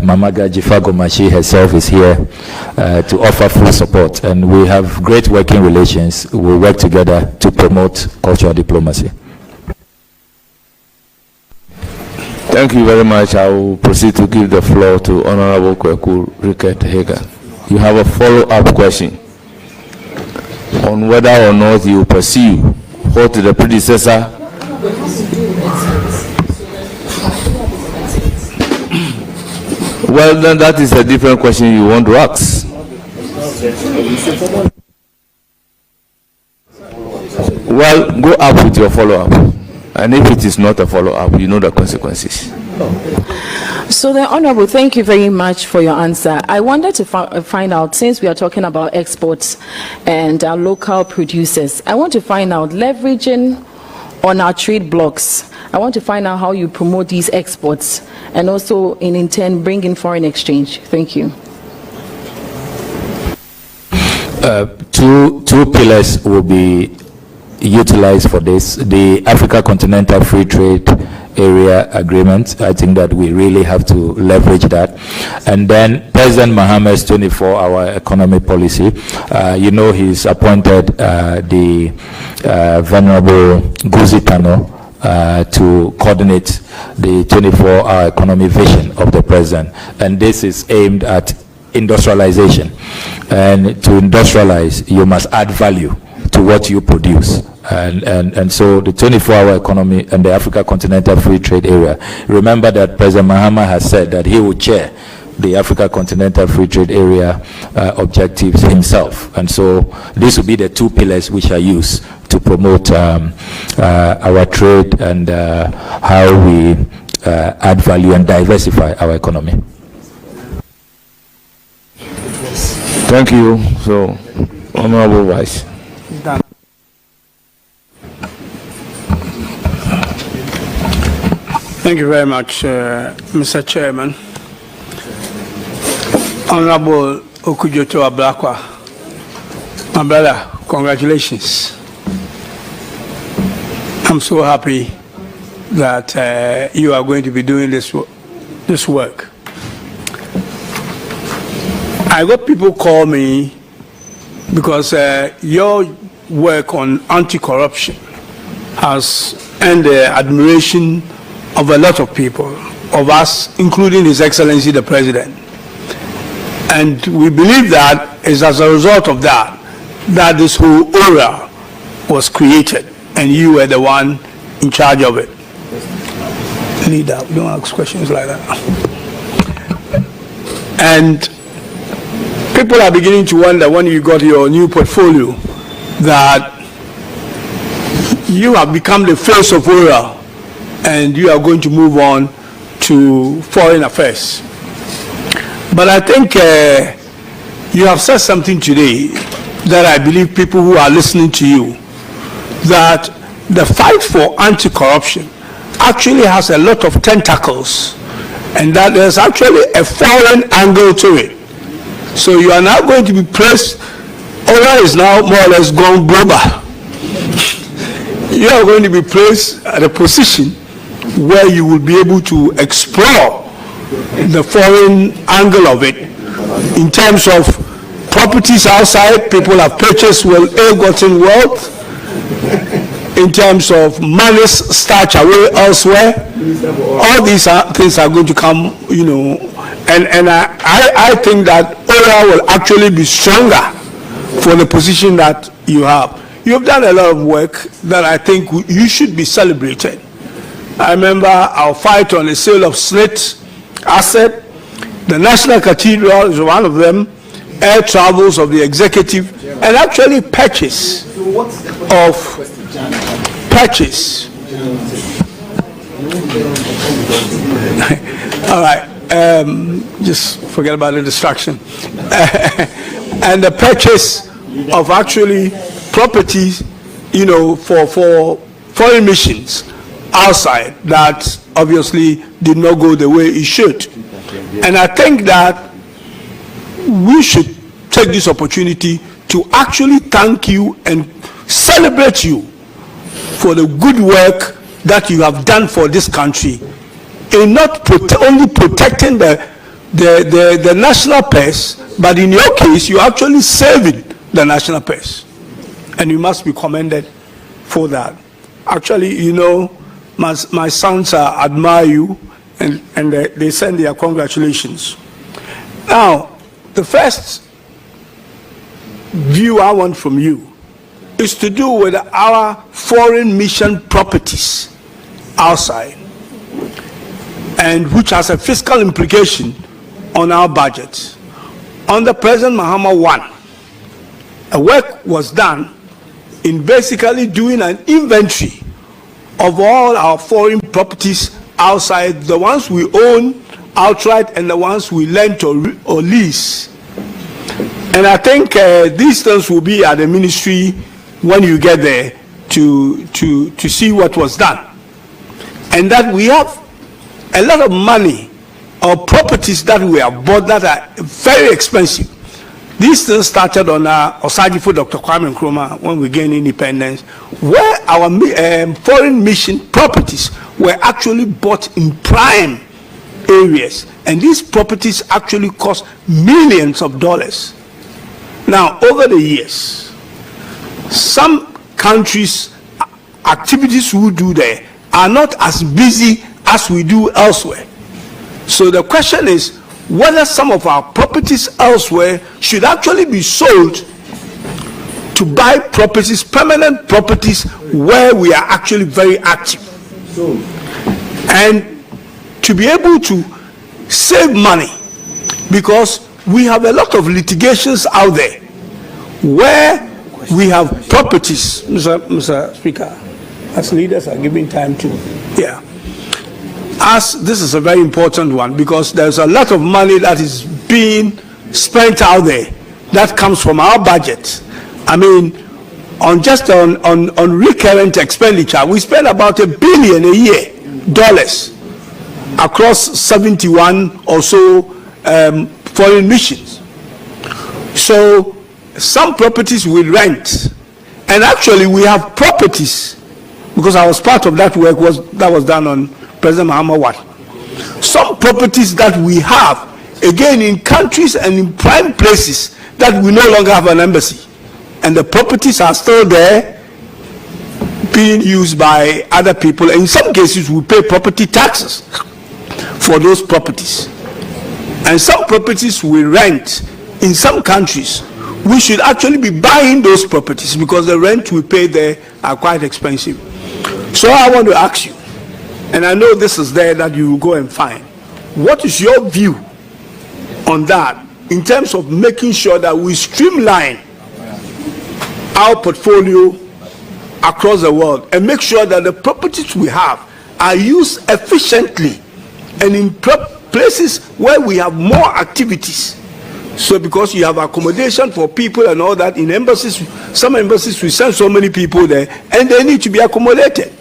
Mamaga Jifagomashi herself is here to offer full support. And we have great working relations. We'll work together to promote cultural diplomacy. Thank you very much. I will proceed to give the floor to Honorable Kweku Ricket Hager. You have a follow-up question on whether or not you pursue what the predecessor well, then that is a different question you want to ask. Well, go up with your follow-up. And if it is not a follow-up, you know the consequences. So the Honorable, thank you very much for your answer. I wanted to find out, since we are talking about exports and our local producers, I want to find out, leveraging on our trade blocks, I want to find out how you promote these exports and also in turn bring in foreign exchange. Thank you. Two pillars will be utilized for this. The Africa Continental Free Trade Area Agreement, I think that we really have to leverage that. And then President Mohammed's 24-hour economy policy, you know, he's appointed the Venerable Guzi Tano to coordinate the 24-hour economy vision of the president. And this is aimed at industrialization. And to industrialize, you must add value to what you produce. And so the 24-hour economy and the Africa Continental Free Trade Area. Remember that President Mahama has said that he will chair the Africa Continental Free Trade Area objectives himself. And so these will be the two pillars which are used to promote our trade and how we add value and diversify our economy. Thank you. So, Honorable Vice. Thank you very much, Mr. Chairman. Honorable Okudzeto Ablakwa, my brother, congratulations. I'm so happy that you are going to be doing this work. I got people call me because your work on anti-corruption has earned the admiration of a lot of people, of us, including His Excellency the President. And we believe that it's as a result of that that this whole aura was created, and you were the one in charge of it. Leader, we don't ask questions like that. And people are beginning to wonder, when you got your new portfolio, that you have become the face of aura and you are going to move on to foreign affairs. But I think you have said something today that I believe people who are listening to you, that the fight for anti-corruption actually has a lot of tentacles, and that there's actually a foreign angle to it. So you are now going to be placed, Aura is now more or less gone global. You are going to be placed at a position where you will be able to explore the foreign angle of it in terms of properties outside. People have purchased ill-gotten wealth, in terms of money stashed away elsewhere. All these things are going to come, you know, and I think that Aura will actually be stronger for the position that you have. you've done a lot of work that I think you should be celebrated. I remember our fight on the sale of Snit asset. The National Cathedral is one of them. Air travels of the executive, and actually purchase. All right, just forget about the distraction. And the purchase of actually properties, you know, for foreign missions outside that obviously did not go the way it should. And I think that we should take this opportunity to actually thank you and celebrate you for the good work that you have done for this country in not only protecting the national purse, but in your case, you're actually saving the national purse. And you must be commended for that. Actually, you know, my sons admire you, and they send their congratulations. Now, the first view I want from you is to do with our foreign mission properties outside, and which has a fiscal implication on our budget. Under President Mahama I, a work was done in basically doing an inventory of all our foreign properties outside, the ones we own outright and the ones we lend or lease. And I think these things will be at the ministry when you get there to see what was done. And that we have a lot of money or properties that we have bought that are very expensive. These things started on Osagifo Dr. Kwame Nkrumah when we gained independence, where our foreign mission properties were actually bought in prime areas, and these properties actually cost millions of dollars. Now, over the years, some countries' activities we do there are not as busy as we do elsewhere. So the question is whether some of our properties elsewhere should actually be sold to buy properties, permanent properties, where we are actually very active. And to be able to save money, because we have a lot of litigations out there where we have properties. Mr. Speaker, as leaders are giving time to, as this is a very important one, because there's a lot of money that is being spent out there that comes from our budget. I mean, on recurrent expenditure, we spend about $1 billion a year across 71 or so foreign missions. So some properties we rent, and actually we have properties, because I was part of that work that was done on President Mahama I. Some properties that we have, again, in countries and in prime places that we no longer have an embassy, and the properties are still there being used by other people. And in some cases we pay property taxes for those properties, and some properties we rent in some countries. We should actually be buying those properties because the rent we pay there are quite expensive. So I want to ask you, and I know this is there that you will go and find, what is your view on that in terms of making sure that we streamline our portfolio across the world and make sure that the properties we have are used efficiently and in places where we have more activities? So because you have accommodation for people and all that in embassies, some embassies we send so many people there and they need to be accommodated,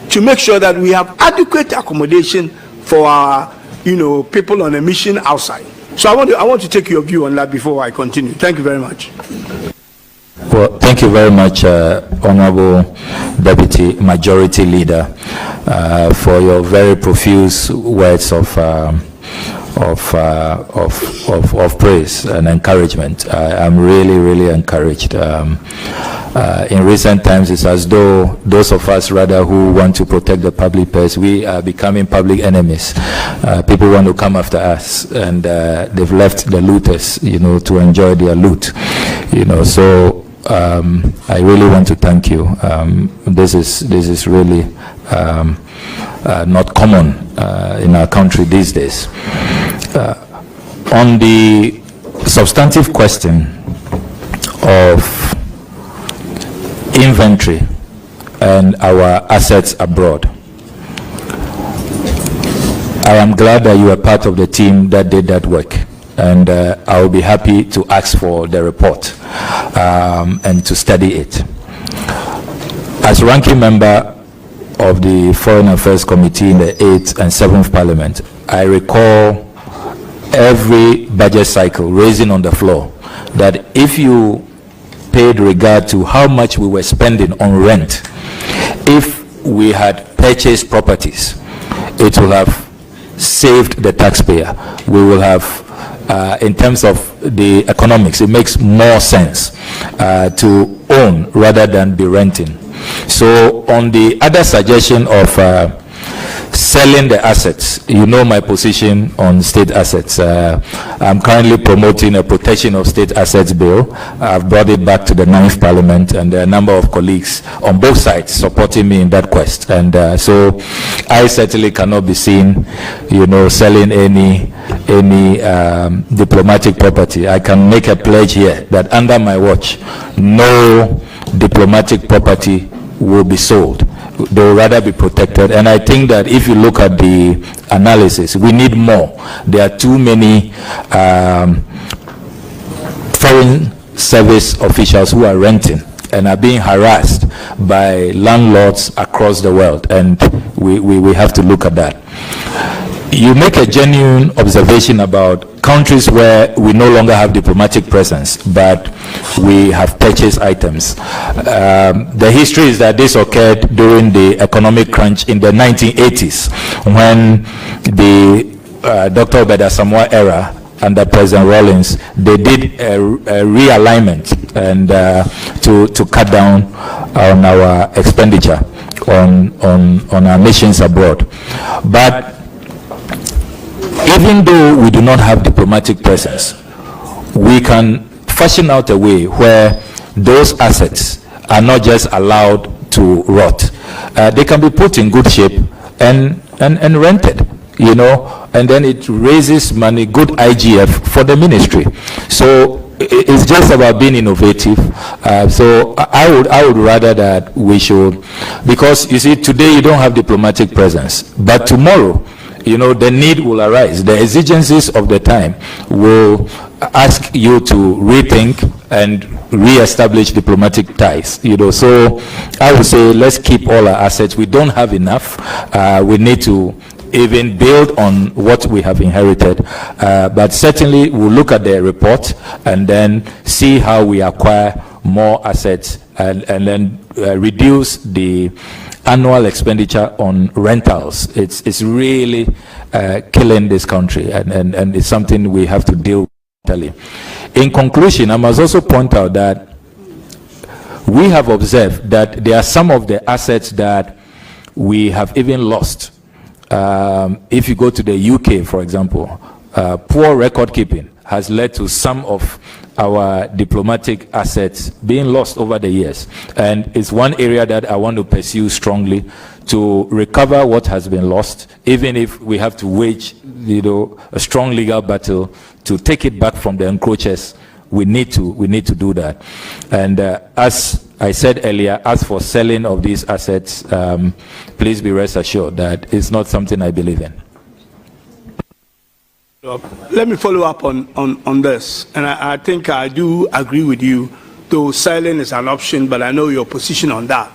to make sure that we have adequate accommodation for our people on a mission outside. So I want to take your view on that before I continue. Thank you very much. Well, thank you very much, Honorable Deputy Majority Leader, for your very profuse words of praise and encouragement. I'm really encouraged. In recent times, it's as though those of us rather who want to protect the public purse, we are becoming public enemies. People want to come after us, and they've left the looters, to enjoy their loot. So I really want to thank you. This is really not common in our country these days. On the substantive question of inventory and our assets abroad, I am glad that you are part of the team that did that work, and I will be happy to ask for the report and to study it. As ranking member of the Foreign Affairs Committee in the 8th and 7th Parliament, I recall every budget cycle raising on the floor that if you paid regard to how much we were spending on rent, if we had purchased properties, it will have saved the taxpayer. We will have, in terms of the economics, it makes more sense to own rather than be renting. So on the other suggestion of selling the assets, you know my position on state assets. I'm currently promoting a protection of state assets bill. I've brought it back to the 9th Parliament, and there are a number of colleagues on both sides supporting me in that quest. And so I certainly cannot be seen, selling any diplomatic property. I can make a pledge here that under my watch, no diplomatic property will be sold. They will rather be protected. And I think that if you look at the analysis, we need more. There are too many foreign service officials who are renting and are being harassed by landlords across the world, and we have to look at that. You make a genuine observation about countries where we no longer have diplomatic presence, but we have purchased items. The history is that this occurred during the economic crunch in the 1980s, when the Dr. Obeda Samoa era under President Rawlings, they did a realignment and to cut down on our expenditure on our missions abroad. But even though we do not have diplomatic presence, we can fashion out a way where those assets are not just allowed to rot. They can be put in good shape and rented, and then it raises money, good IGF for the ministry. So it's just about being innovative. So I would rather that we should, because you see, today you don't have diplomatic presence, but tomorrow, the need will arise. The exigencies of the time will ask you to rethink and re-establish diplomatic ties. So I would say let's keep all our assets. We don't have enough. We need to even build on what we have inherited. But certainly we'll look at the report and then see how we acquire more assets and then reduce the annual expenditure on rentals. It's really killing this country, and it's something we have to deal with. In conclusion, I must also point out that we have observed that there are some of the assets that we have even lost. If you go to the UK, for example, poor record keeping has led to some of our diplomatic assets being lost over the years, and it's one area that I want to pursue strongly to recover what has been lost, even if we have to wage a strong legal battle to take it back from the encroachers. We need to do that. And as I said earlier, as for selling of these assets, please be rest assured that it's not something I believe in. Let me follow up on this, and I think I do agree with you, though selling is an option, but I know your position on that.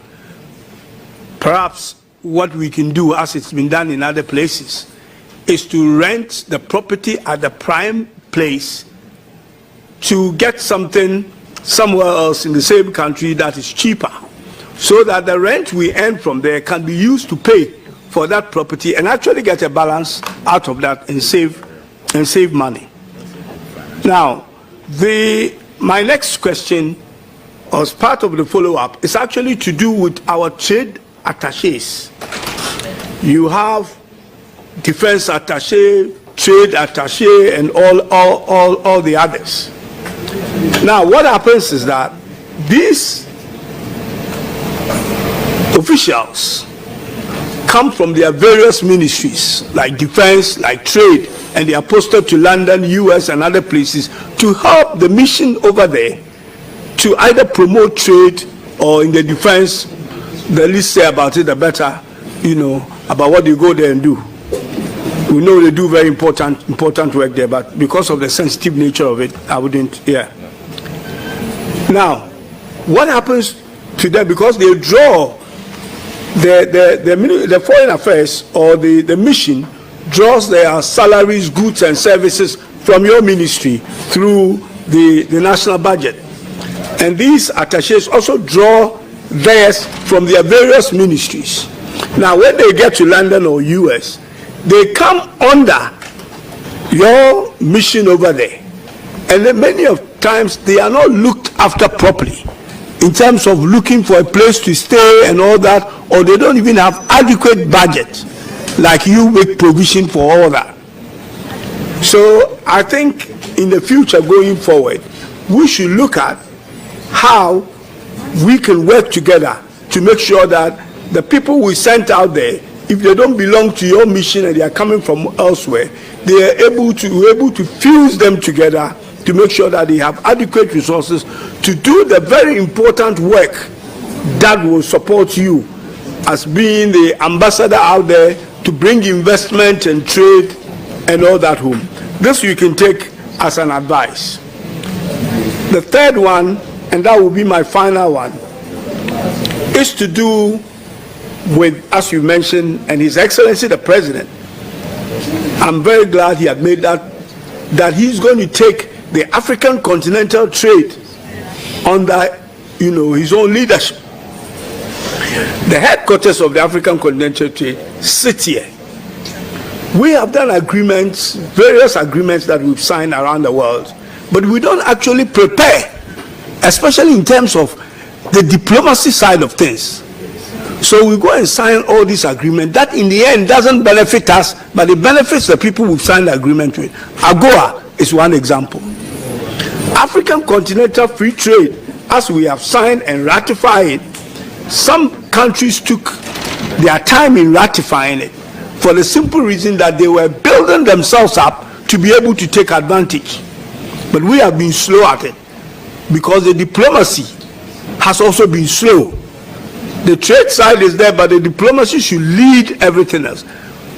Perhaps what we can do, as it's been done in other places, is to rent the property at the prime place to get something somewhere else in the same country that is cheaper, so that the rent we earn from there can be used to pay for that property and actually get a balance out of that and save money. Now, my next question, as part of the follow-up, is actually to do with our trade attaches. You have defense attaché, trade attaché, and all the others. Now, what happens is that these officials come from their various ministries, like defense, like trade, and they are posted to London, US, and other places to help the mission over there to either promote trade or in the defense, the least say about it, the better, about what they go there and do. We know they do very important work there, but because of the sensitive nature of it, I wouldn't, Now, what happens to them? Because they draw the foreign affairs or the mission draws their salaries, goods, and services from your ministry through the national budget. And these attachés also draw theirs from their various ministries. Now, when they get to London or US, they come under your mission over there. And then many of times they are not looked after properly in terms of looking for a place to stay and all that, or they don't even have adequate budget like you make provision for all that. So I think in the future going forward, we should look at how we can work together to make sure that the people we sent out there, if they don't belong to your mission and they are coming from elsewhere, they are able to fuse them together to make sure that they have adequate resources to do the very important work that will support you as being the ambassador out there to bring investment and trade and all that home. This you can take as an advice. The third one, and that will be my final one, is to do with, as you mentioned, and His Excellency the President. I'm very glad he had made that he's going to take the African continental trade under, his own leadership. The headquarters of the African continental trade sit here. We have done agreements, various agreements that we've signed around the world, but we don't actually prepare, especially in terms of the diplomacy side of things. So we go and sign all these agreements that in the end doesn't benefit us, but it benefits the people we've signed the agreement with. AGOA is one example. African continental free trade, as we have signed and ratified, some countries took their time in ratifying it for the simple reason that they were building themselves up to be able to take advantage. But we have been slow at it because the diplomacy has also been slow. The trade side is there, but the diplomacy should lead everything else.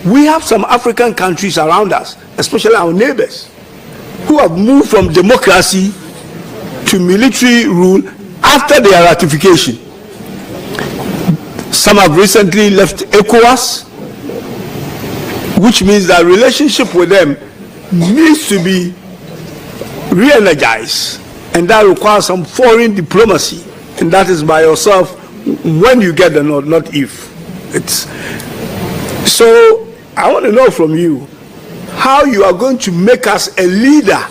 We have some African countries around us, especially our neighbors, who have moved from democracy to military rule after their ratification. Some have recently left ECOWAS, which means that relationship with them needs to be re-energized, and that requires some foreign diplomacy, and that is by yourself when you get the nod, not if. So I want to know from you how you are going to make us a leader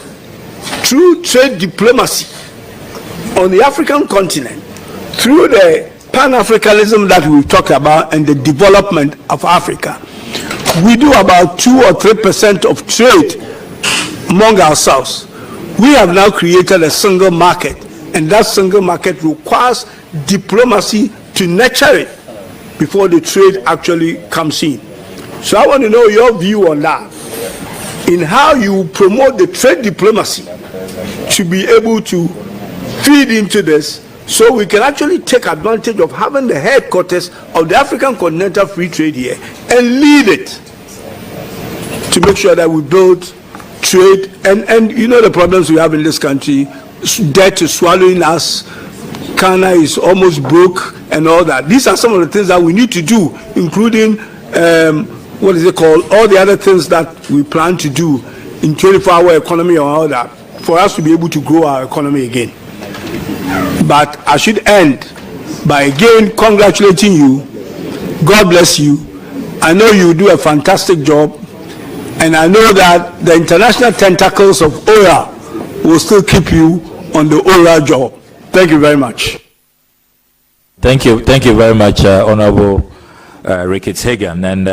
through trade diplomacy on the African continent, through the Pan-Africanism that we've talked about and the development of Africa. We do about 2 or 3% of trade among ourselves. We have now created a single market, and that single market requires diplomacy to nurture it before the trade actually comes in. So I want to know your view on that, in how you promote the trade diplomacy to be able to feed into this, so we can actually take advantage of having the headquarters of the African Continental Free Trade here and lead it to make sure that we build trade. And the problems we have in this country, debt is swallowing us, Ghana is almost broke and all that. These are some of the things that we need to do, including all the other things that we plan to do in 24-hour economy or all that, for us to be able to grow our economy again. But I should end by again congratulating you. God bless you. I know you do a fantastic job, and I know that the international tentacles of ORA will still keep you on the ORA job. Thank you very much. Thank you very much, Honorable Ricketts Hagan. And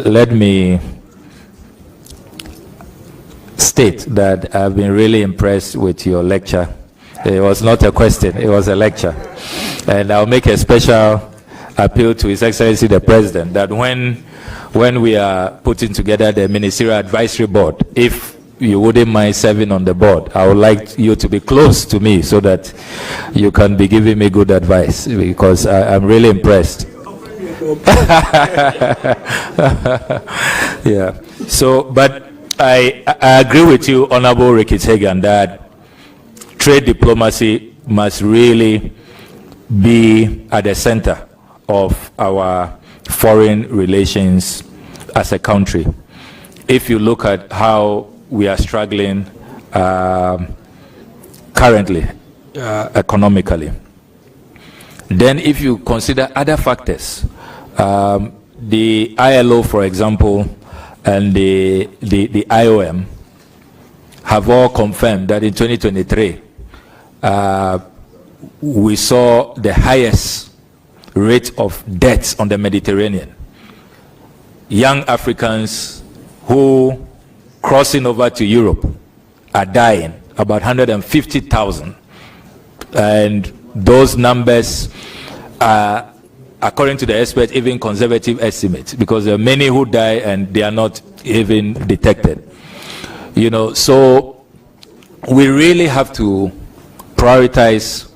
let me state that I've been really impressed with your lecture It was not a question, it was a lecture. And I'll make a special appeal to His Excellency the President that when we are putting together the Ministerial Advisory Board, if you wouldn't mind serving on the board, I would like you to be close to me so that you can be giving me good advice, because I'm really impressed. Yeah. So, but I agree with you, Honorable Rikitsegan, that trade diplomacy must really be at the center of our foreign relations as a country. If you look at how we are struggling currently economically, then if you consider other factors, the ILO, for example, and the IOM have all confirmed that in 2023 we saw the highest rate of deaths on the Mediterranean. Young Africans who crossing over to Europe are dying, about 150,000, and those numbers are, according to the experts, even conservative estimates, because there are many who die and they are not even detected. You know, so we really have to prioritize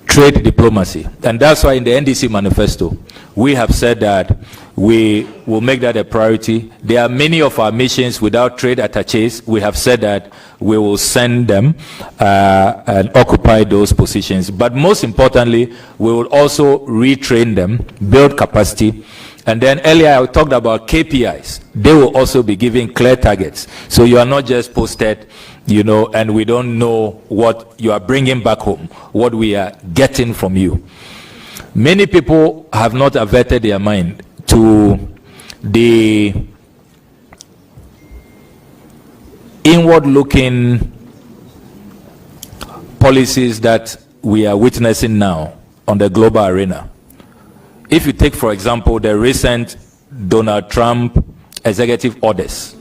trade diplomacy, and that's why in the NDC manifesto we have said that we will make that a priority. There are many of our missions without trade attaches. We have said that we will send them and occupy those positions, but most importantly we will also retrain them, build capacity. And then earlier I talked about KPIs. They will also be given clear targets, so you are not just posted, you know, and we don't know what you are bringing back home, what we are getting from you. Many people have not averted their mind to the inward-looking policies that we are witnessing now on the global arena. If you take, for example, the recent Donald Trump executive orders,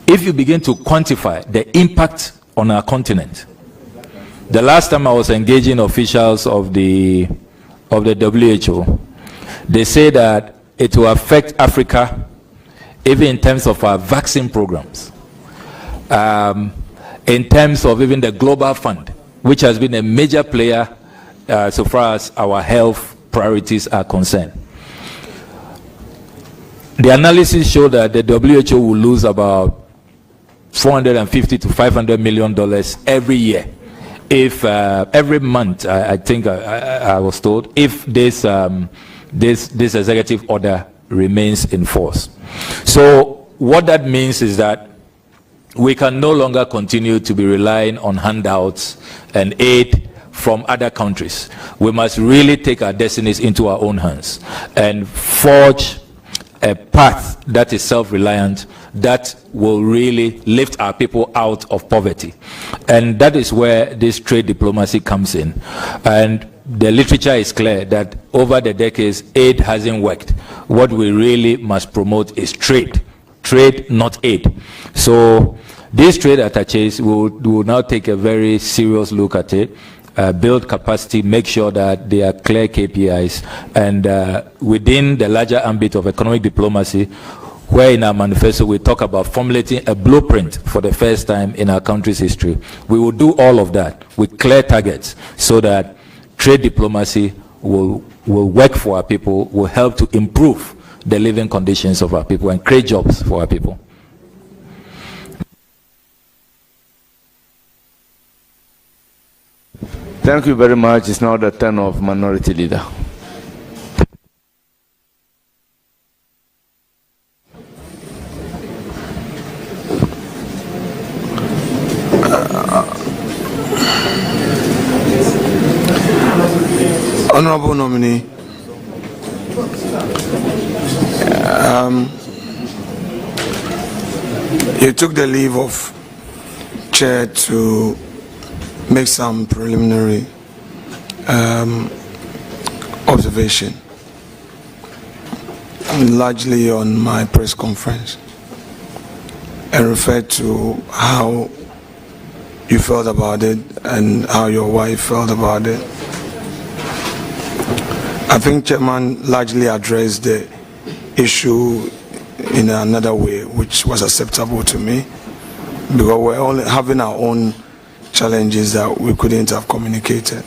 if you begin to quantify the impact on our continent, the last time I was engaging officials of the WHO, they say that it will affect Africa even in terms of our vaccine programs, in terms of even the Global Fund, which has been a major player so far as our health priorities are concerned. The analysis show that the WHO will lose about $450 to $500 million every year if every month, I think I was told, if this executive order remains in force. So what that means is that we can no longer continue to be relying on handouts and aid from other countries. We must really take our destinies into our own hands and forge a path that is self-reliant, that will really lift our people out of poverty. And that is where this trade diplomacy comes in. And the literature is clear that over the decades, aid hasn't worked. What we really must promote is trade. Trade, not aid. So these trade attaches will now take a very serious look at it, build capacity, make sure that there are clear KPIs, and within the larger ambit of economic diplomacy, where in our manifesto we talk about formulating a blueprint for the first time in our country's history. We will do all of that with clear targets so that trade diplomacy will work for our people, will help to improve the living conditions of our people and create jobs for our people. Thank you very much. It's now the turn of Minority Leader. Honorable nominee, you took the leave of chair to make some preliminary observation, largely on my press conference, and referred to how you felt about it and how your wife felt about it. I think Chairman largely addressed the issue in another way, which was acceptable to me, because we're all having our own challenges that we couldn't have communicated.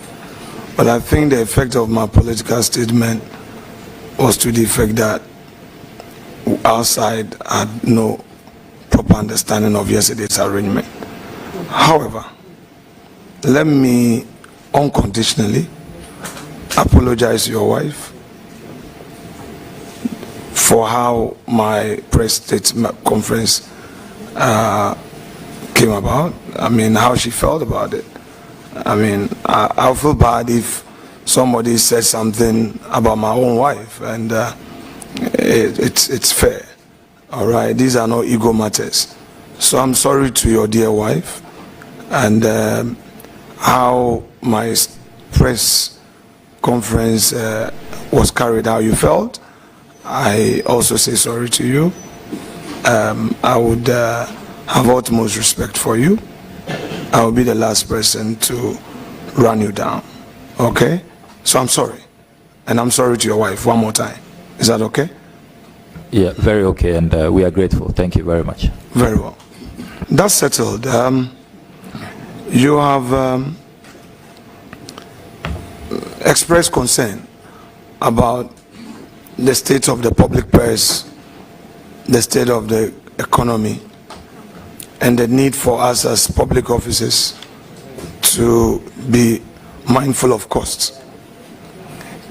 But I think the effect of my political statement was to the effect that our side had no proper understanding of yesterday's arrangement. However, let me unconditionally apologize to your wife for how my press statement conference came about. I mean, how she felt about it. I mean, I feel bad if somebody said something about my own wife, and it's fair. All right, these are no ego matters. So I'm sorry to your dear wife, and how my press conference was carried out, you felt. I also say sorry to you. I would have utmost respect for you. I will be the last person to run you down. Okay? So I'm sorry. And I'm sorry to your wife one more time. Is that okay? Yeah, very okay, and we are grateful. Thank you very much. Very well. That's settled. You have expressed concern about the state of the public purse, the state of the economy, and the need for us as public officers to be mindful of costs.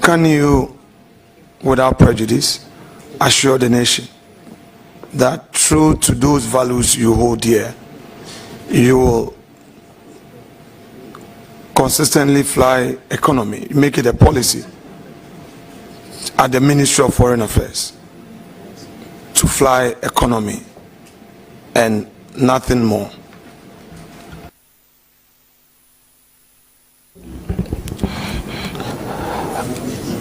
Can you, without prejudice, assure the nation that true to those values you hold dear, you will consistently fly economy, make it a policy at the Ministry of Foreign Affairs to fly economy and nothing more?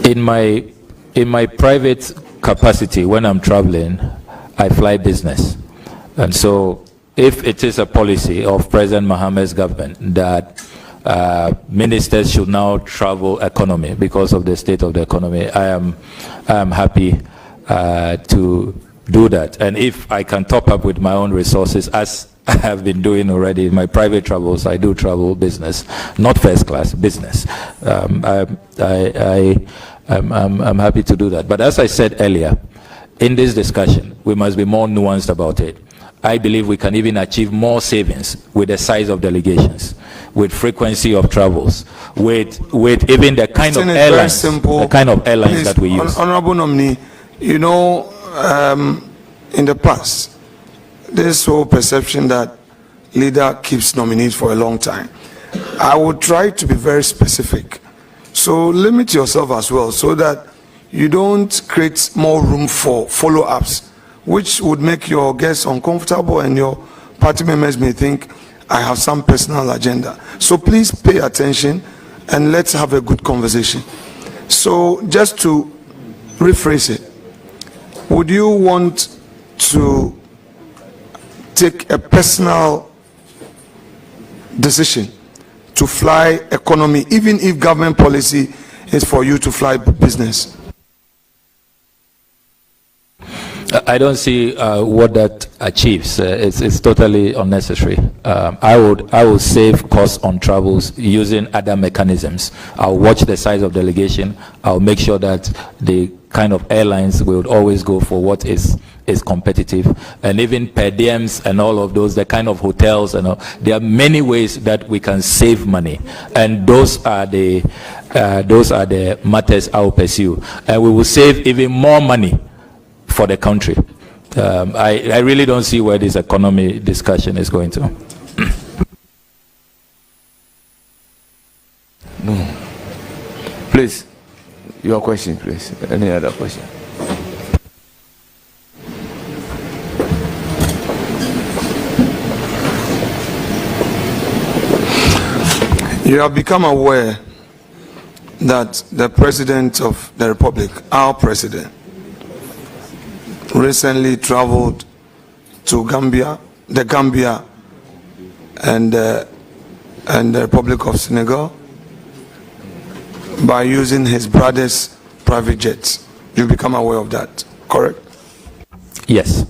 In my private capacity, when I'm traveling, I fly business. And so if it is a policy of President Mohammed's government that ministers should now travel economy because of the state of the economy, I am happy to do that. And if I can top up with my own resources, as I have been doing already in my private travels, I do travel business, not first class, business. I'm happy to do that. But as I said earlier, in this discussion, we must be more nuanced about it. I believe we can even achieve more savings with the size of delegations, with frequency of travels, with even the kind of airlines, Please, that we use. Honorable nominee, you know, in the past, this whole perception that leader keeps nominees for a long time. I would try to be very specific. So limit yourself as well, so that you don't create more room for follow-ups, which would make your guests uncomfortable and your party members may think I have some personal agenda. So please pay attention and let's have a good conversation. So just to rephrase it, would you want to take a personal decision to fly economy, even if government policy is for you to fly business? I don't see what that achieves. It's totally unnecessary. I would save costs on travels using other mechanisms. I'll watch the size of delegation. I'll make sure that the kind of airlines will always go for what is competitive, and even per diems and all of those, the kind of hotels and all. There are many ways that we can save money, and those are the matters I will pursue, and we will save even more money for the country. I really don't see where this economy discussion is going to. No. Please, your question, please. Any other question? You have become aware that the President of the Republic, our President, recently traveled to the Gambia, and and the Republic of Senegal by using his brother's private jets. You become aware of that, correct? Yes.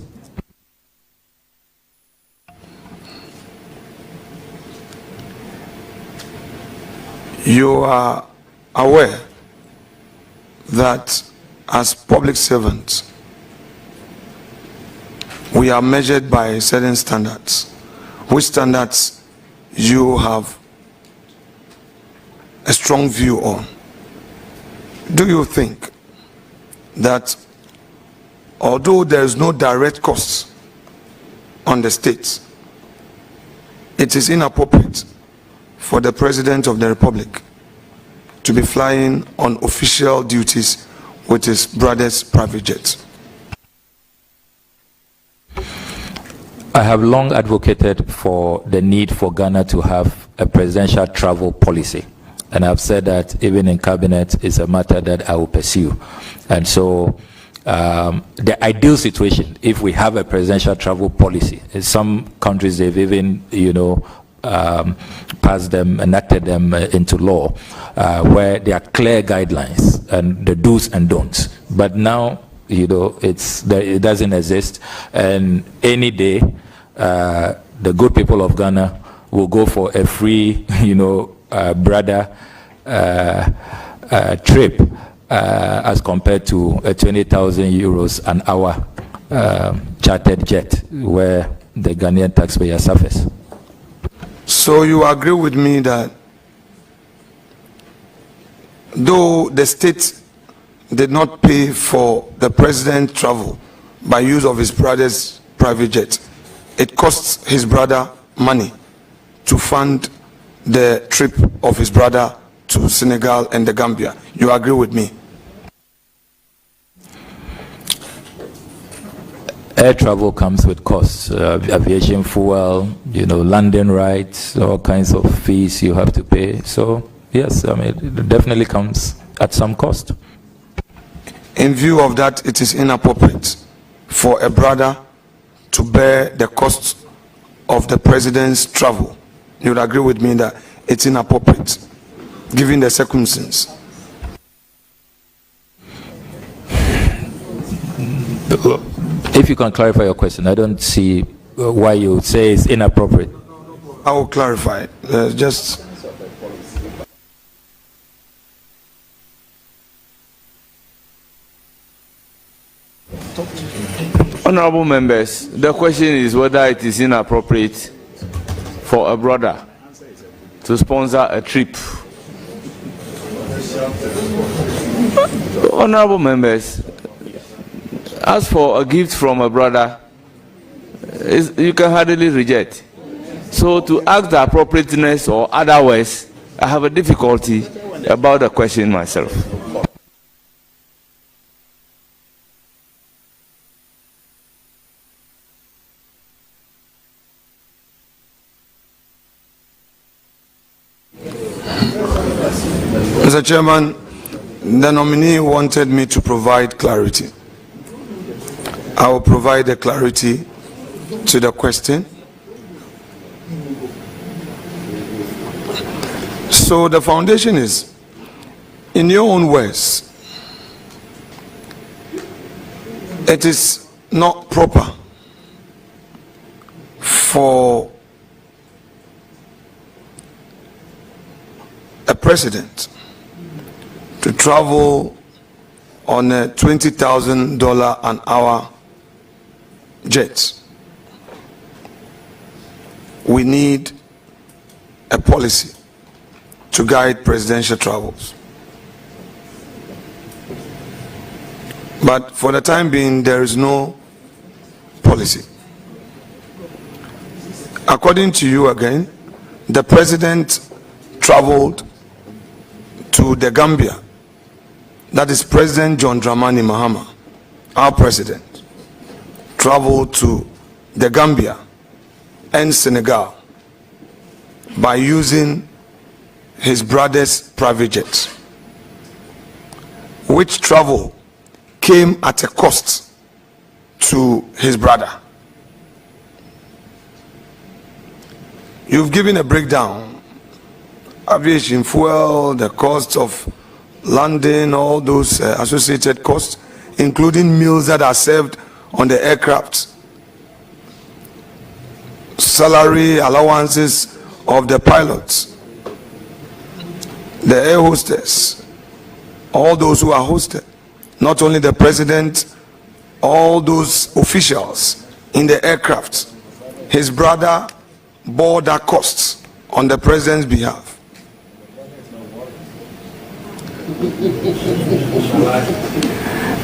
You are aware that as public servants, we are measured by certain standards. Which standards you have a strong view on? Do you think that although there is no direct cost on the states, it is inappropriate for the President of the Republic to be flying on official duties with his brother's private jets? I have long advocated for the need for Ghana to have a presidential travel policy. And I've said that even in cabinet is a matter that I will pursue. And so the ideal situation, if we have a presidential travel policy, in some countries they've even, passed them, enacted them into law, where there are clear guidelines and the do's and don'ts. But now, it doesn't exist, and any day, the good people of Ghana will go for a free, brother trip as compared to a 20,000 euros an hour chartered jet where the Ghanaian taxpayer suffers. So you agree with me that though the state did not pay for the president's travel by use of his brother's private jet, it costs his brother money to fund the trip of his brother to Senegal and the Gambia? You agree with me? Air travel comes with costs, aviation fuel, landing rights, all kinds of fees you have to pay. So yes, it definitely comes at some cost. In view of that, it is inappropriate for a brother to bear the cost of the president's travel. You would agree with me that it's inappropriate, given the circumstances. If you can clarify your question, I don't see why you would say it's inappropriate. I will clarify. Just Honorable members, the question is whether it is inappropriate for a brother to sponsor a trip. Honorable members, as for a gift from a brother, you can hardly reject. So to ask the appropriateness or otherwise, I have a difficulty about the question myself. Mr. Chairman, the nominee wanted me to provide clarity. I will provide the clarity to the question. So the foundation is, in your own words, it is not proper for a president to travel on a $20,000 an hour jet. We need a policy to guide presidential travels. But for the time being, there is no policy. According to you again, the president traveled to the Gambia. That is President John Dramani Mahama, our president, traveled to the Gambia and Senegal by using his brother's private jet, which travel came at a cost to his brother. You've given a breakdown aviation fuel, the cost of landing, all those associated costs, including meals that are served on the aircraft, salary allowances of the pilots, the air hostess, all those who are hosted, not only the president, all those officials in the aircraft. His brother bore that costs on the president's behalf.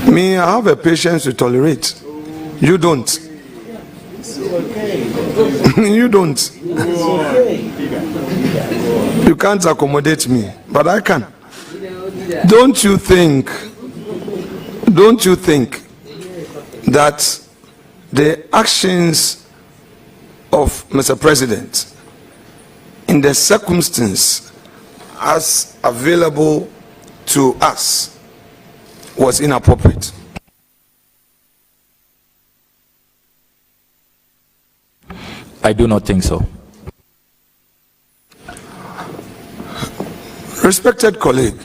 Me, I have a patience to tolerate. You don't. You don't. You can't accommodate me, but I can. Don't you think that the actions of Mr. President in the circumstance as available to us was inappropriate? I do not think so. Respected colleague,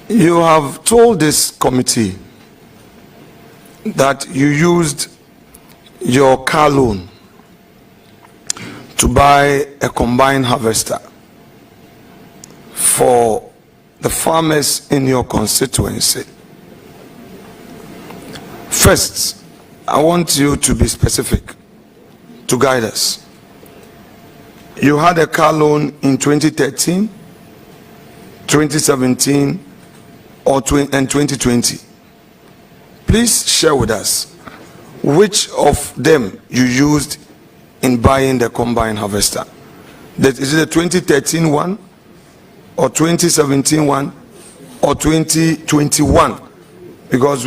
you have told this committee that you used your car loan to buy a combined harvester for the farmers in your constituency. First, I want you to be specific to guide us. You had a car loan in 2013, 2017, and 2020. Please share with us which of them you used in buying the combine harvester. Is it the 2013 one, or 2017 one, or 2021? Because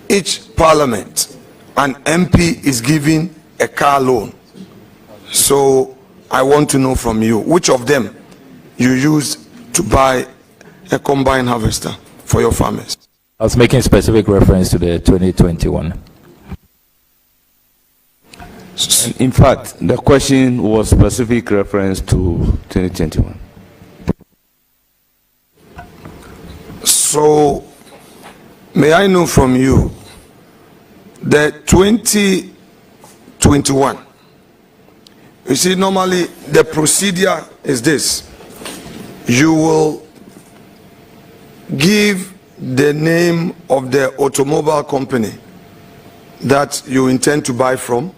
each parliament, an MP is giving a car loan. So I want to know from you which of them you used to buy a combine harvester for your farmers. I was making specific reference to the 2021. In fact, the question was specific reference to 2021. So, may I know from you, the 2021, you see, normally the procedure is this: you will give the name of the automobile company that you intend to buy from.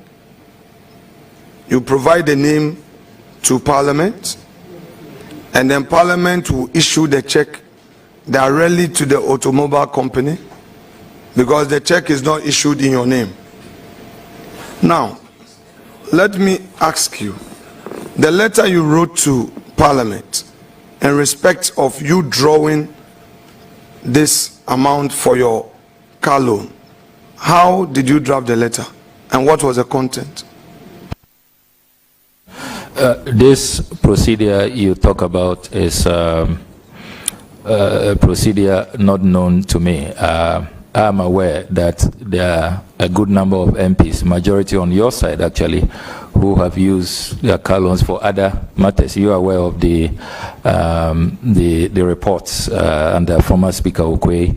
You provide the name to Parliament, and then Parliament will issue the check directly to the automobile company, because the check is not issued in your name. Now, let me ask you, the letter you wrote to Parliament in respect of you drawing this amount for your car loan, how did you draft the letter, and what was the content? This procedure you talk about is a procedure not known to me. I'm aware that there are a good number of MPs, majority on your side actually, who have used their car loans for other matters. You are aware of the reports under former Speaker Okwe,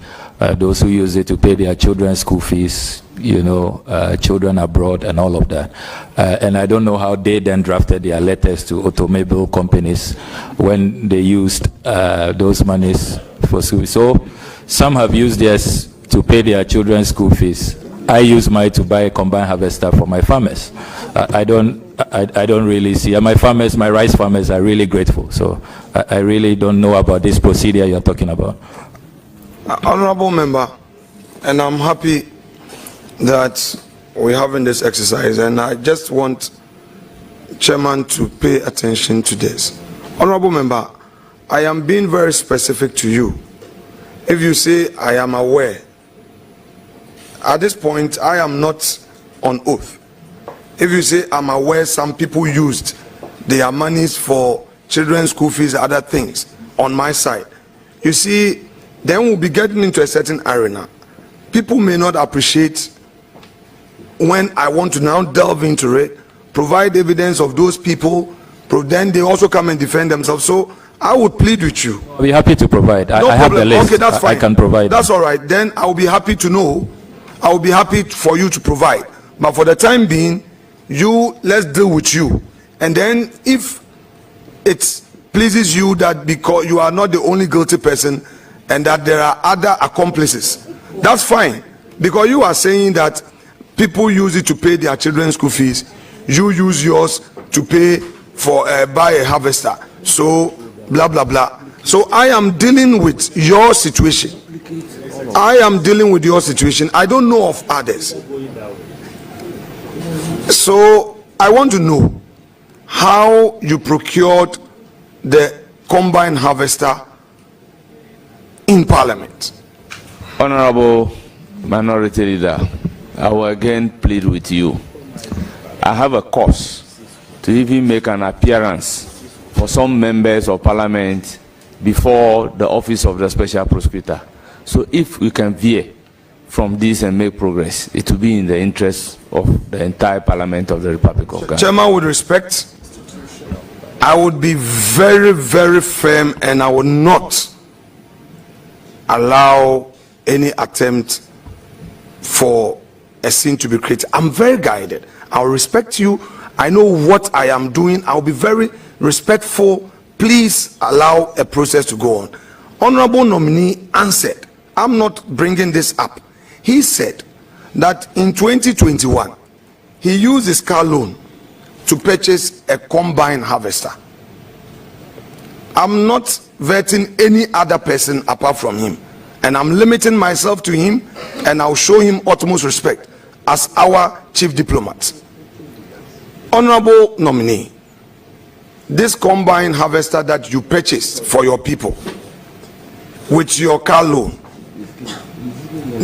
those who use it to pay their children's school fees, children abroad and all of that. And I don't know how they then drafted their letters to automobile companies when they used those monies for school. So some have used theirs to pay their children's school fees. I use mine to buy a combined harvester for my farmers. I don't really see, and my farmers, my rice farmers are really grateful. So I really don't know about this procedure you're talking about. Honorable member, and I'm happy that we're having this exercise, and I just want Chairman to pay attention to this. Honorable member, I am being very specific to you. If you say I am aware, at this point I am not on oath. If you say I'm aware some people used their monies for children's school fees, other things on my side, you see, then we'll be getting into a certain arena. People may not appreciate when I want to now delve into it, provide evidence of those people then they also come and defend themselves. So I would plead with you. I'll be happy to provide. I have the list. Okay, that's fine. I can provide. That's all right. Then I will be happy to know. I will be happy for you to provide. But for the time being, let's deal with you. And then if it pleases you that because you are not the only guilty person and that there are other accomplices, that's fine. Because you are saying that people use it to pay their children's school fees. You use yours to pay for buy a harvester. So blah blah blah. So I am dealing with your situation. I am dealing with your situation. I don't know of others. So I want to know how you procured the combine harvester in Parliament. Honorable Minority Leader, I will again plead with you. I have a cause to even make an appearance for some members of Parliament before the office of the Special Prosecutor. So if we can veer from this and make progress, it will be in the interest of the entire Parliament of the Republic of Ghana. Chairman, with respect, I would be very, very firm and I would not allow any attempt for a scene to be created. I'm very guided. I'll respect you. I know what I am doing. I'll be very respectful. Please allow a process to go on. Honorable nominee answered. I'm not bringing this up. He said that in 2021, he used his car loan to purchase a combine harvester. I'm not vetting any other person apart from him. And I'm limiting myself to him, and I'll show him utmost respect as our chief diplomat. Honorable nominee, this combine harvester that you purchased for your people with your car loan,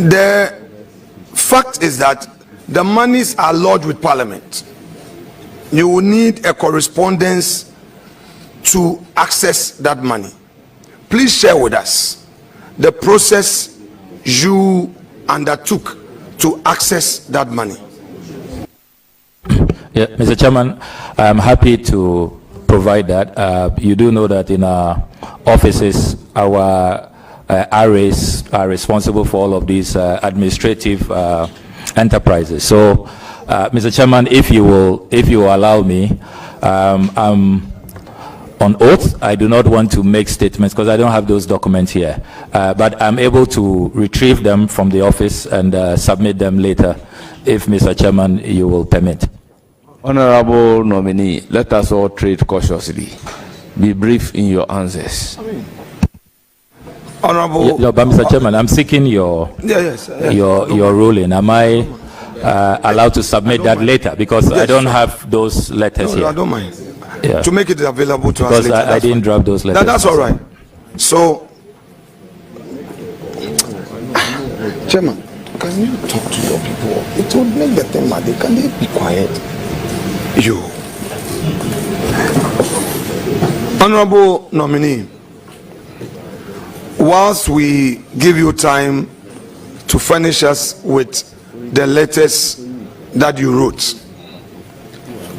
the fact is that the monies are lodged with Parliament. You will need a correspondence to access that money. Please share with us the process you undertook to access that money. Yeah, Mr. Chairman, I'm happy to provide that. You do know that in our offices, our RAs are responsible for all of these administrative enterprises. So, Mr. Chairman, if you will allow me, I'm on oath. I do not want to make statements because I don't have those documents here. But I'm able to retrieve them from the office and submit them later, if Mr. Chairman, you will permit. Honorable nominee, let us all tread cautiously. Be brief in your answers. Honorable, but Mr. Chairman, I'm seeking your ruling. Am I allowed to submit that later? Because I don't have those letters here. I don't mind. Yeah. To make it available to us later. Because I didn't draft those letters. That's all right. So, Chairman, can you talk to your people? It would make the thing mad. Can they be quiet? You. Honorable nominee, whilst we give you time to furnish us with the letters that you wrote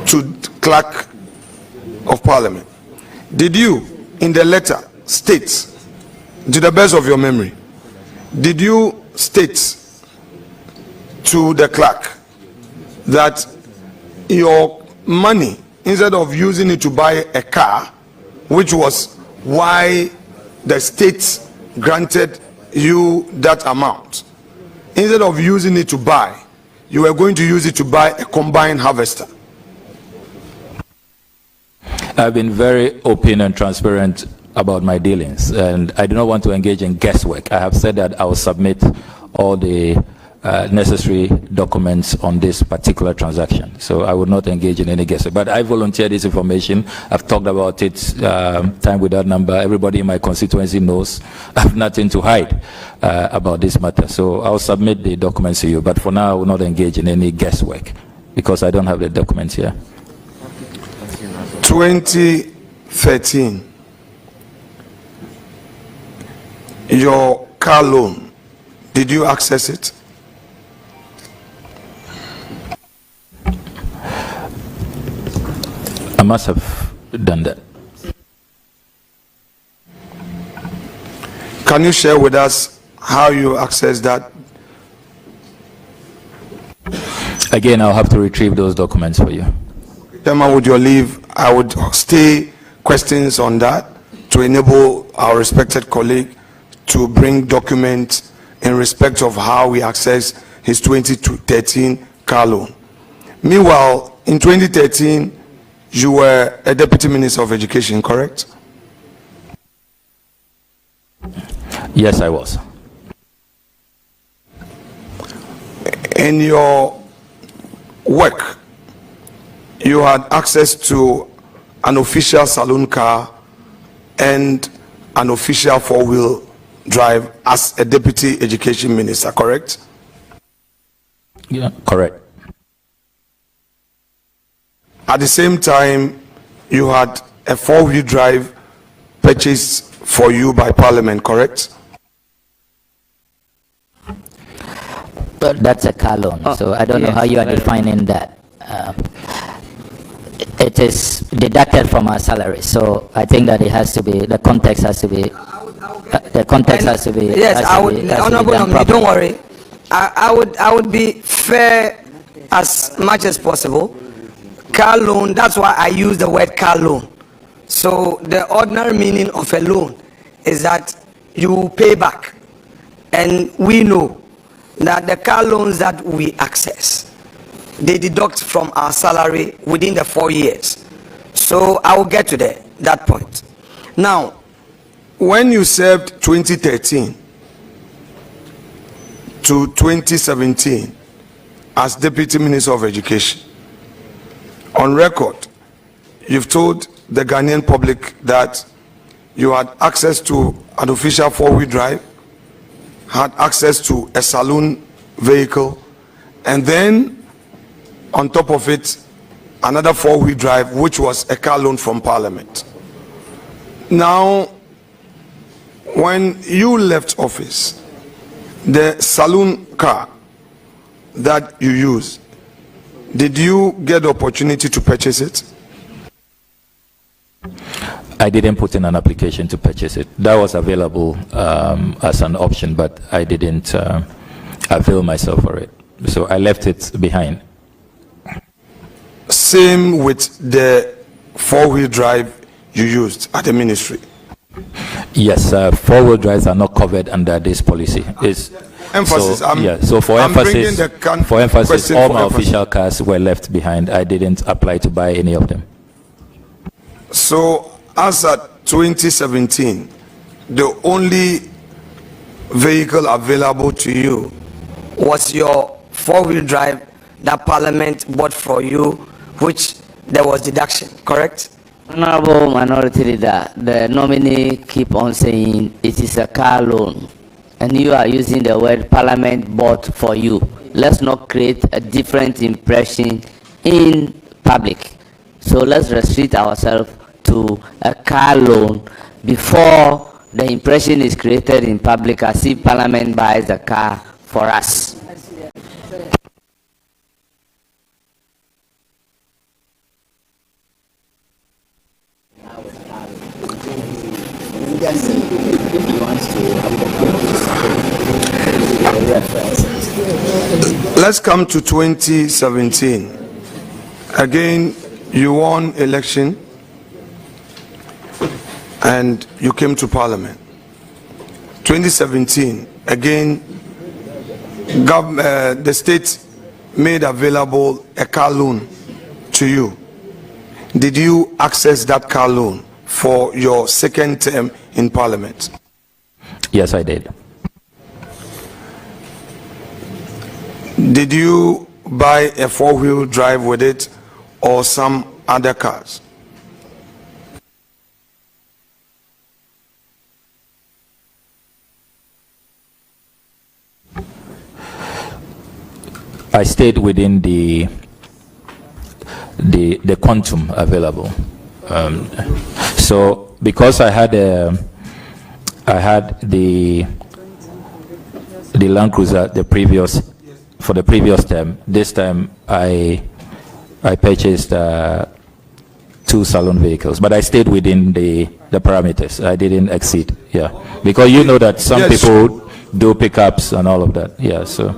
to the clerk of Parliament, did you in the letter state, to the best of your memory, did you state to the clerk that your money, instead of using it to buy a car, which was why the state granted you that amount, instead of using it to buy, you were going to use it to buy a combine harvester? I've been very open and transparent about my dealings, and I do not want to engage in guesswork. I have said that I will submit all the necessary documents on this particular transaction. So I would not engage in any guesswork. But I volunteer this information. I've talked about it time without number. Everybody in my constituency knows I have nothing to hide about this matter. So I'll submit the documents to you. But for now, I will not engage in any guesswork because I don't have the documents here. 2013, your car loan, did you access it? I must have done that. Can you share with us how you access that? Again, I'll have to retrieve those documents for you. Chairman, with your leave, I would stay questions on that to enable our respected colleague to bring documents in respect of how we access his 2013 car loan. Meanwhile, in 2013, you were a Deputy Minister of Education, correct? Yes, I was. In your work, you had access to an official saloon car and an official four-wheel drive as a Deputy Education Minister, correct? Yeah, correct. At the same time, you had a four-wheel drive purchased for you by Parliament, correct? But that's a car loan, so I don't know how you are defining that. It is deducted from our salary, so I think that it has to be, the context has to be, the context has to be. Yes, I would, Honorable Nominee, don't worry. I would be fair as much as possible. Car loan, that's why I use the word car loan. So the ordinary meaning of a loan is that you pay back. And we know that the car loans that we access, they deduct from our salary within the 4 years. So I will get to that point. Now, when you served 2013 to 2017 as Deputy Minister of Education, on record, you've told the Ghanaian public that you had access to an official four-wheel drive, had access to a saloon vehicle, and then on top of it, another four-wheel drive, which was a car loan from Parliament. Now, when you left office, the saloon car that you used, did you get the opportunity to purchase it? I didn't put in an application to purchase it. That was available as an option, but I didn't avail myself for it. So I left it behind. Same with the four-wheel drive you used at the ministry? Yes, four-wheel drives are not covered under this policy. Emphasis. So for emphasis, all my official cars were left behind. I didn't apply to buy any of them. So as at 2017, the only vehicle available to you was your four-wheel drive that Parliament bought for you, which there was deduction, correct? Honorable Minority Leader, the nominee keep on saying it is a car loan, and you are using the word Parliament bought for you. Let's not create a different impression in public. So let's restrict ourselves to a car loan before the impression is created in public as if Parliament buys a car for us. Let's come to 2017. Again, you won election and you came to Parliament. 2017, again, the state made available a car loan to you. Did you access that car loan for your second term in Parliament? Yes, I did. Did you buy a four-wheel drive with it or some other cars? I stayed within the quantum available. So because I had the Land Cruiser for the previous term. This time I purchased a 2 saloon vehicles, but I stayed within the parameters. I didn't exceed, yeah. Because you know that some people do pickups and all of that, yeah, so.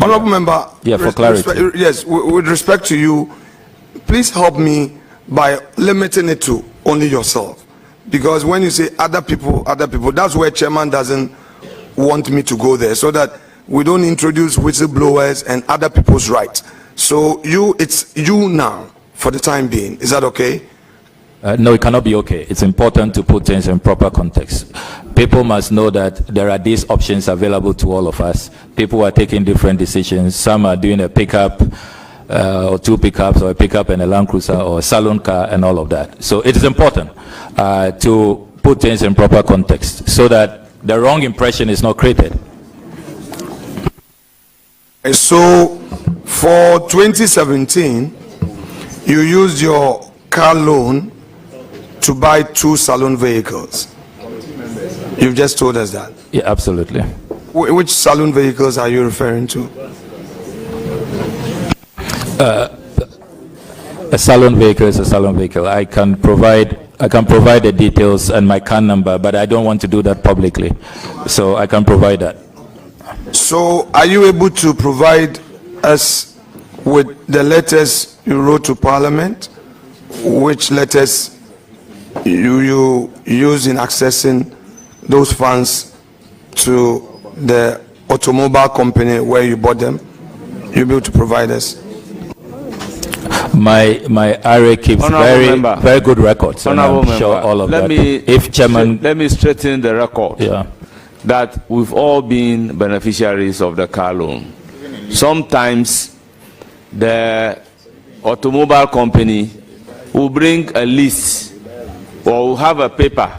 Honorable Member, yeah, for clarity. Yes, with respect to you, please help me by limiting it to only yourself. Because when you say other people, that's where chairman doesn't want me to go there, so that we don't introduce whistleblowers and other people's rights. So it's you now for the time being. Is that okay? No, it cannot be okay. It's important to put things in proper context. People must know that there are these options available to all of us. People are taking different decisions. Some are doing a pickup or 2 pickups, or a pickup and a Land Cruiser, or a saloon car, and all of that. So it is important to put things in proper context so that the wrong impression is not created. So for 2017, you used your car loan to buy 2 saloon vehicles. You've just told us that. Yeah, absolutely. Which saloon vehicles are you referring to? A saloon vehicle is a saloon vehicle. I can provide the details and my CAN number, but I don't want to do that publicly. So I can provide that. So are you able to provide us with the letters you wrote to Parliament? Which letters you use in accessing those funds to the automobile company where you bought them? You'll be able to provide us? My RA keeps very good records, and I'm sure all of that. If chairman, let me straighten the record. Yeah. That we've all been beneficiaries of the car loan. Sometimes the automobile company will bring a list or will have a paper,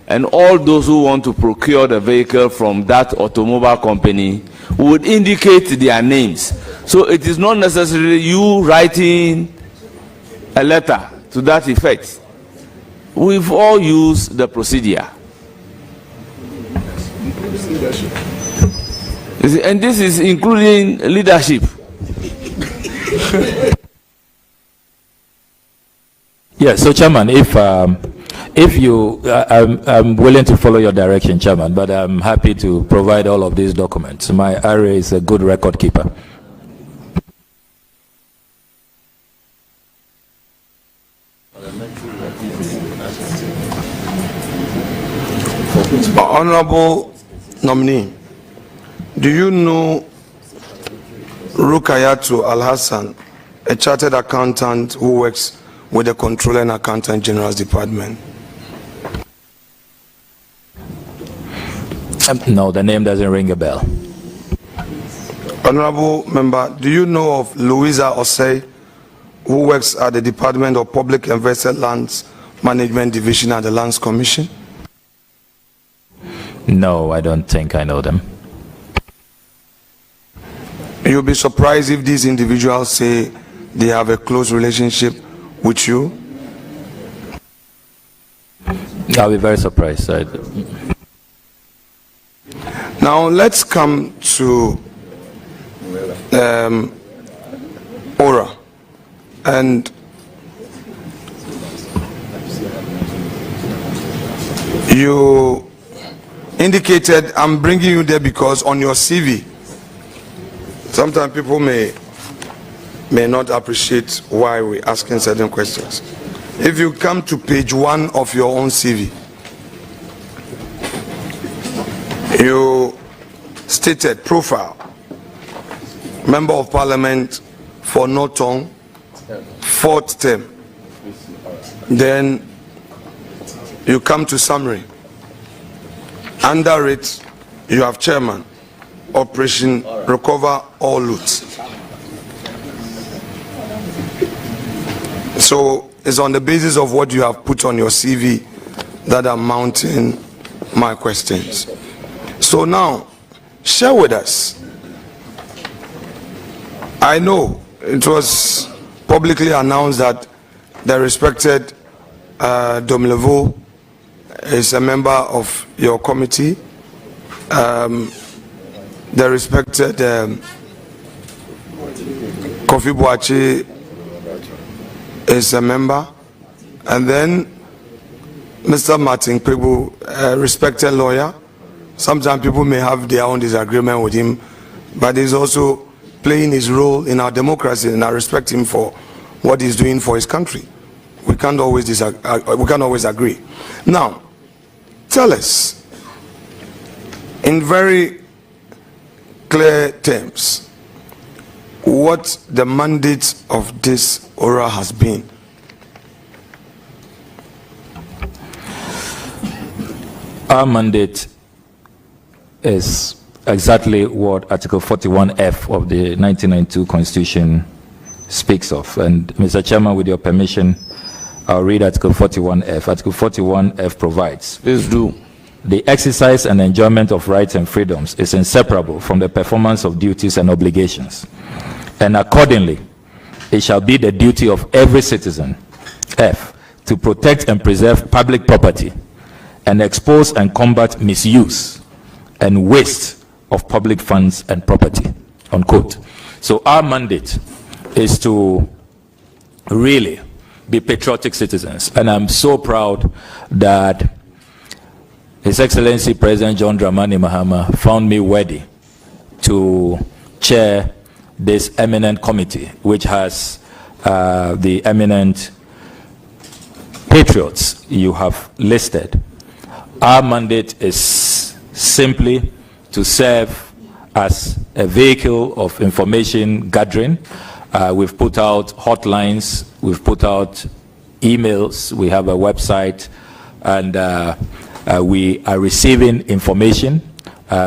and all those who want to procure the vehicle from that automobile company would indicate their names. So it is not necessarily you writing a letter to that effect. We've all used the procedure. And this is including leadership. Yeah, so Chairman, if you, I'm willing to follow your direction, Chairman, but I'm happy to provide all of these documents. My RA is a good record keeper. Honorable nominee, do you know Rukayatu Al-Hassan, a chartered accountant who works with the Controller and Accountant General's Department? No, the name doesn't ring a bell. Honorable member, do you know of Louisa Osei, who works at the Department of Public Invested Lands Management Division at the Lands Commission? No, I don't think I know them. You'll be surprised if these individuals say they have a close relationship with you. I'll be very surprised. Now let's come to Ora. And you indicated, I'm bringing you there because on your CV, sometimes people may not appreciate why we're asking certain questions. If you come to page 1 of your own CV, you stated profile, Member of Parliament for Norton, 4th term. Then you come to summary. Under it, you have chairman, Operation Recover All Loot. So it's on the basis of what you have put on your CV that I'm mounting my questions. So now, share with us. I know it was publicly announced that the respected Domlevo is a member of your committee. The respected Kofi Boachi is a member. And then Mr. Martin Kpebu, a respected lawyer, sometimes people may have their own disagreement with him, but he's also playing his role in our democracy, and I respect him for what he's doing for his country. We can't always agree. Now, tell us, in very clear terms, what the mandate of this oral has been. Our mandate is exactly what Article 41F of the 1992 Constitution speaks of. And Mr. Chairman, with your permission, I'll read Article 41F. Article 41F provides, please do. The exercise and enjoyment of rights and freedoms is inseparable from the performance of duties and obligations. And accordingly, it shall be the duty of every citizen, F, to protect and preserve public property and expose and combat misuse and waste of public funds and property, unquote. So our mandate is to really be patriotic citizens. And I'm so proud that His Excellency President John Dramani Mahama found me worthy to chair this eminent committee, which has the eminent patriots you have listed. Our mandate is simply to serve as a vehicle of information gathering. We've put out hotlines, we've put out emails, we have a website, and we are receiving information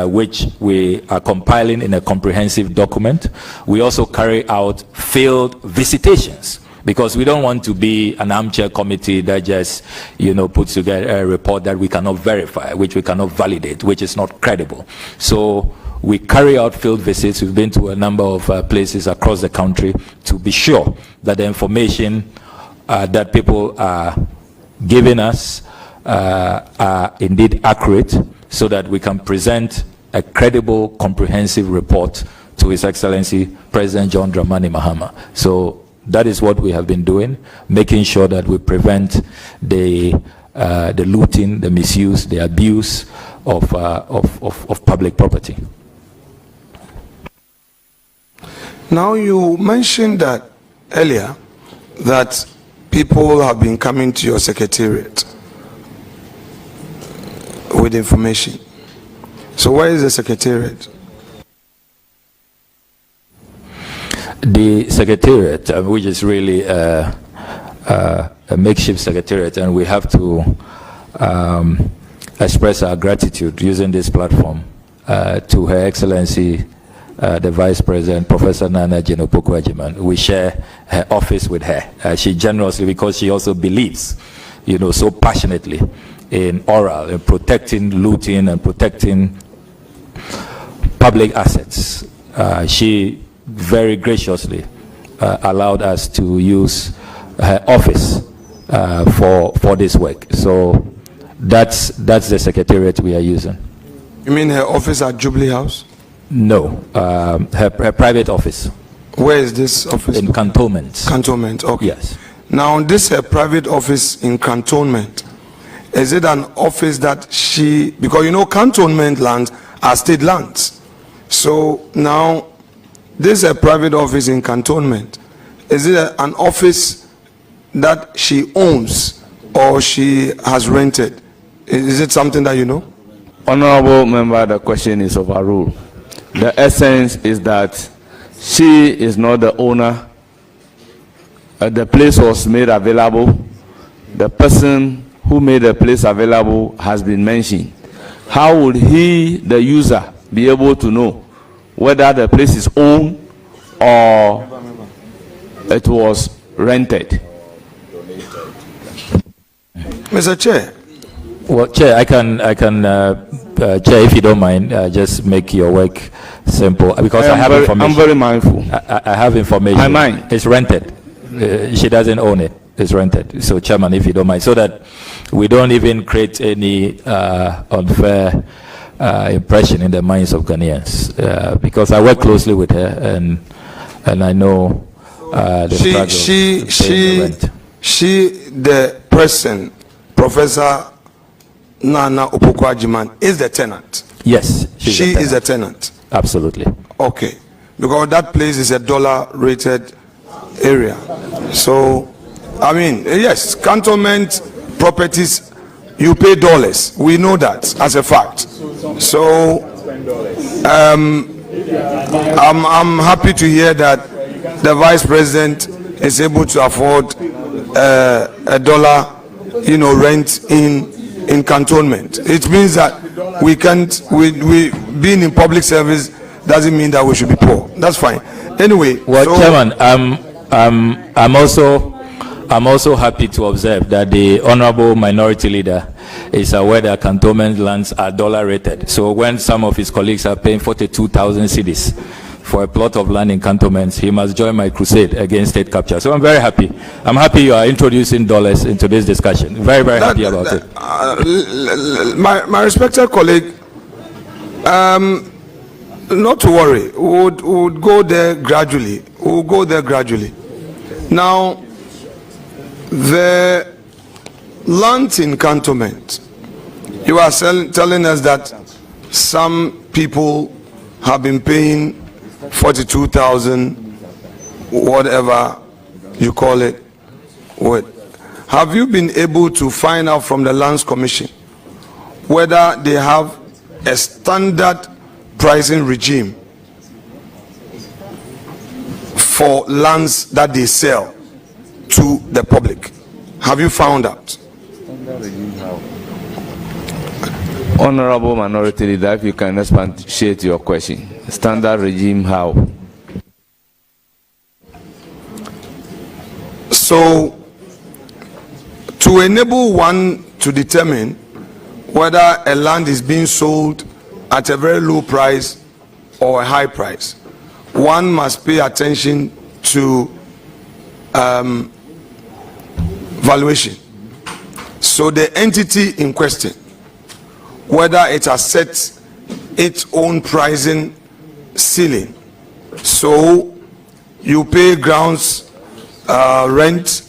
which we are compiling in a comprehensive document. We also carry out field visitations, because we don't want to be an armchair committee that just, puts together a report that we cannot verify, which we cannot validate, which is not credible. So we carry out field visits. We've been to a number of places across the country to be sure that the information that people are giving us are indeed accurate, so that we can present a credible, comprehensive report to His Excellency President John Dramani Mahama. So that is what we have been doing, making sure that we prevent the looting, the misuse, the abuse of public property. Now, you mentioned that earlier, that people have been coming to your secretariat with information. So where is the secretariat? The secretariat, which is really a makeshift secretariat, and we have to express our gratitude using this platform to Her Excellency the Vice President, Professor Nana Jenopoku-Agyemang. We share her office with her. She generously, because she also believes, so passionately in oral, in protecting looting and protecting public assets. She very graciously allowed us to use her office for this work. So that's the secretariat we are using. You mean her office at Jubilee House? No, her private office. Where is this office? In Cantonment. Cantonment, okay. Yes. Now, this her private office in Cantonment, is it an office that she, because cantonment lands are state lands. So now, this is a private office in Cantonment. Is it an office that she owns or she has rented? Is it something that you know? Honorable member, the question is overruled. The essence is that she is not the owner. The place was made available. The person who made the place available has been mentioned. How would he, the user, be able to know whether the place is owned or it was rented? Mr. Chair. Well, Chair, I can Chair, if you don't mind, just make your work simple, because I have information. I'm very mindful. I have information. I mind. It's rented. She doesn't own it. It's rented. So, Chairman, if you don't mind, so that we don't even create any unfair impression in the minds of Ghanaians, because I work closely with her, and I know the struggle. the person, Professor Nana Opokwajiman, is the tenant? Yes. She is a tenant. Absolutely. Okay. Because that place is a dollar-rated area. So, I mean, yes, cantonment properties, you pay dollars. We know that as a fact. So, I'm happy to hear that the Vice President is able to afford a dollar, rent in cantonment. It means that we can't, we being in public service doesn't mean that we should be poor. That's fine. Anyway. Well, so, Chairman, I'm also happy to observe that the Honorable Minority Leader is aware that cantonment lands are dollar rated. So when some of his colleagues are paying 42,000 cedis for a plot of land in cantonments, he must join my crusade against state capture. So I'm very happy. I'm happy you are introducing dollars into this discussion. Very, very happy about it. My respected colleague, not to worry, would go there gradually. We'll go there gradually. Now, the land in cantonment, you are telling us that some people have been paying 42,000, whatever you call it. Have you been able to find out from the Lands Commission whether they have a standard pricing regime for lands that they sell to the public? Have you found out? Honorable Minority Leader, if you can expatiate your question. Standard regime how? So, to enable one to determine whether a land is being sold at a very low price or a high price, one must pay attention to valuation. So the entity in question, whether it has set its own pricing ceiling, so you pay grounds rent,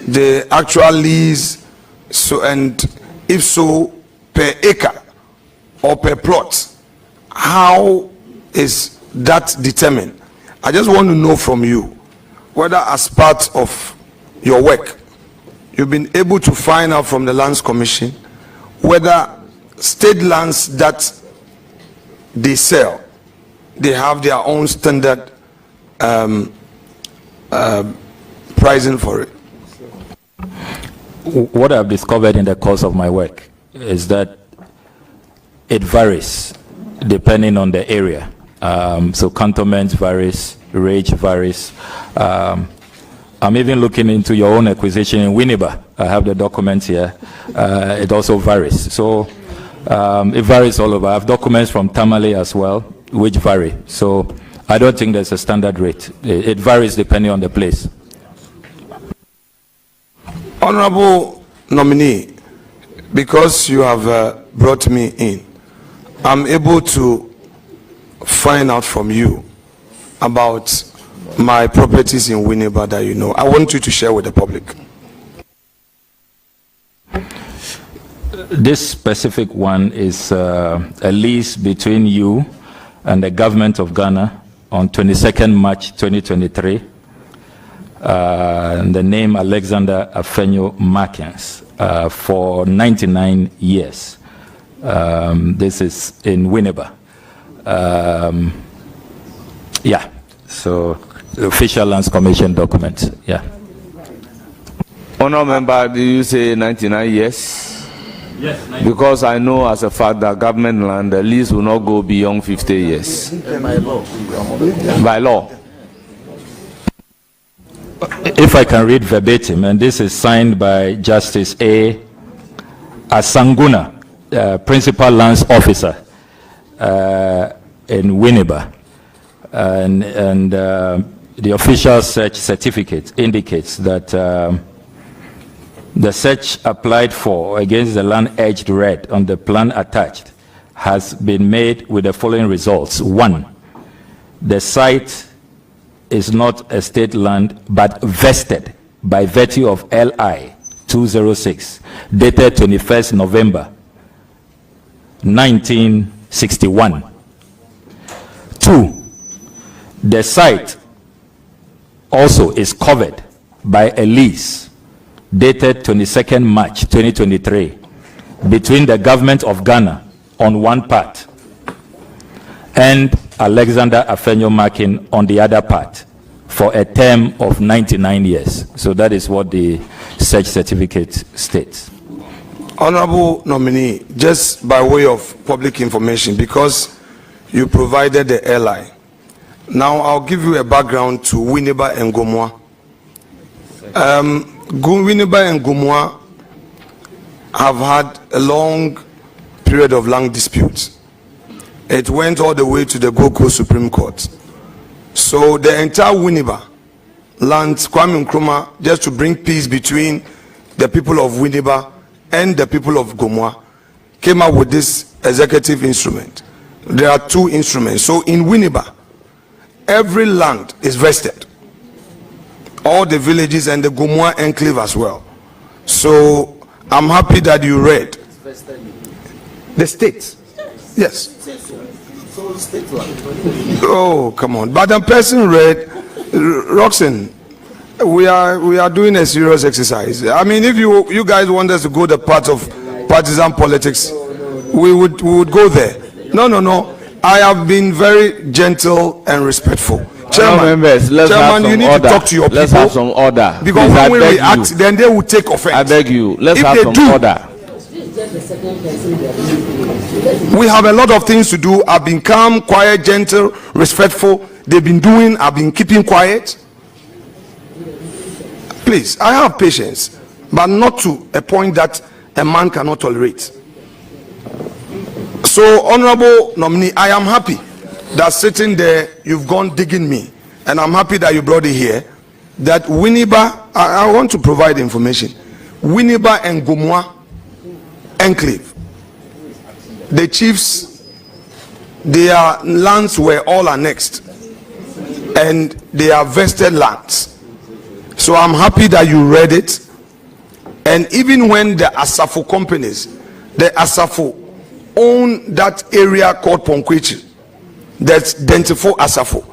the actual lease, so, and if so, per acre or per plot, how is that determined? I just want to know from you whether as part of your work you've been able to find out from the Lands Commission whether state lands that they sell, they have their own standard pricing for it. What I've discovered in the course of my work is that it varies depending on the area. So cantonment varies, range varies. I'm even looking into your own acquisition in Winneba. I have the documents here. It also varies. So it varies all over. I have documents from Tamale as well, which vary. So I don't think there's a standard rate. It varies depending on the place. Honorable nominee, because you have brought me in, I'm able to find out from you about my properties in Winneba that you know. I want you to share with the public. This specific one is a lease between you and the government of Ghana on 22nd March 2023. The name Alexander Afenyo Markins for 99 years. This is in Winneba. Yeah, so the official Lands Commission document. Yeah. Honourable Member, do you say 99 years? Yes. Because I know as a fact that government land, the lease will not go beyond 50 years. By law. By law. If I can read verbatim, and this is signed by Justice A. Asanguna, Principal Lands Officer in Winneba, and the official search certificate indicates that the search applied for against the land edged red on the plan attached has been made with the following results. 1, the site is not a state land but vested by virtue of LI 206, dated 21st November 1961. 2. The site also is covered by a lease dated 22nd March 2023 between the government of Ghana on one part and Alexander Afenyo Makin on the other part for a term of 99 years. So that is what the search certificate states. Honorable nominee, just by way of public information, because you provided the LI, now I'll give you a background to Winneba and Gomwa. Winneba and Gomwa have had a long period of land disputes. It went all the way to the Gold Coast Supreme Court. So the entire Winneba land, Kwame Nkrumah, just to bring peace between the people of Winneba and the people of Gomwa, came up with this executive instrument. There are two instruments. So in Winneba, every land is vested. All the villages and the Gomwa enclave as well. So I'm happy that you read. The states. Yes. Oh, come on. But the person read, Roxanne, we are doing a serious exercise. I mean, if you guys want us to go the path of partisan politics, we would go there. No. I have been very gentle and respectful. Chairman, Chairman, you need to talk to your people. Let's have some order. Because when we react, then they will take offense. I beg you. Let's have some order. We have a lot of things to do. I've been calm, quiet, gentle, respectful. They've been doing, I've been keeping quiet. Please, I have patience, but not to a point that a man cannot tolerate. So, honorable nominee, I am happy that sitting there, you've gone digging me, and I'm happy that you brought it here. That Winneba, I want to provide information. Winneba and Gomwa enclave, the chiefs, their lands were all annexed, and they are vested lands. So I'm happy that you read it. And even when the Asafo companies, the Asafo own that area called Ponkwechi, that's Dentifo Asafo,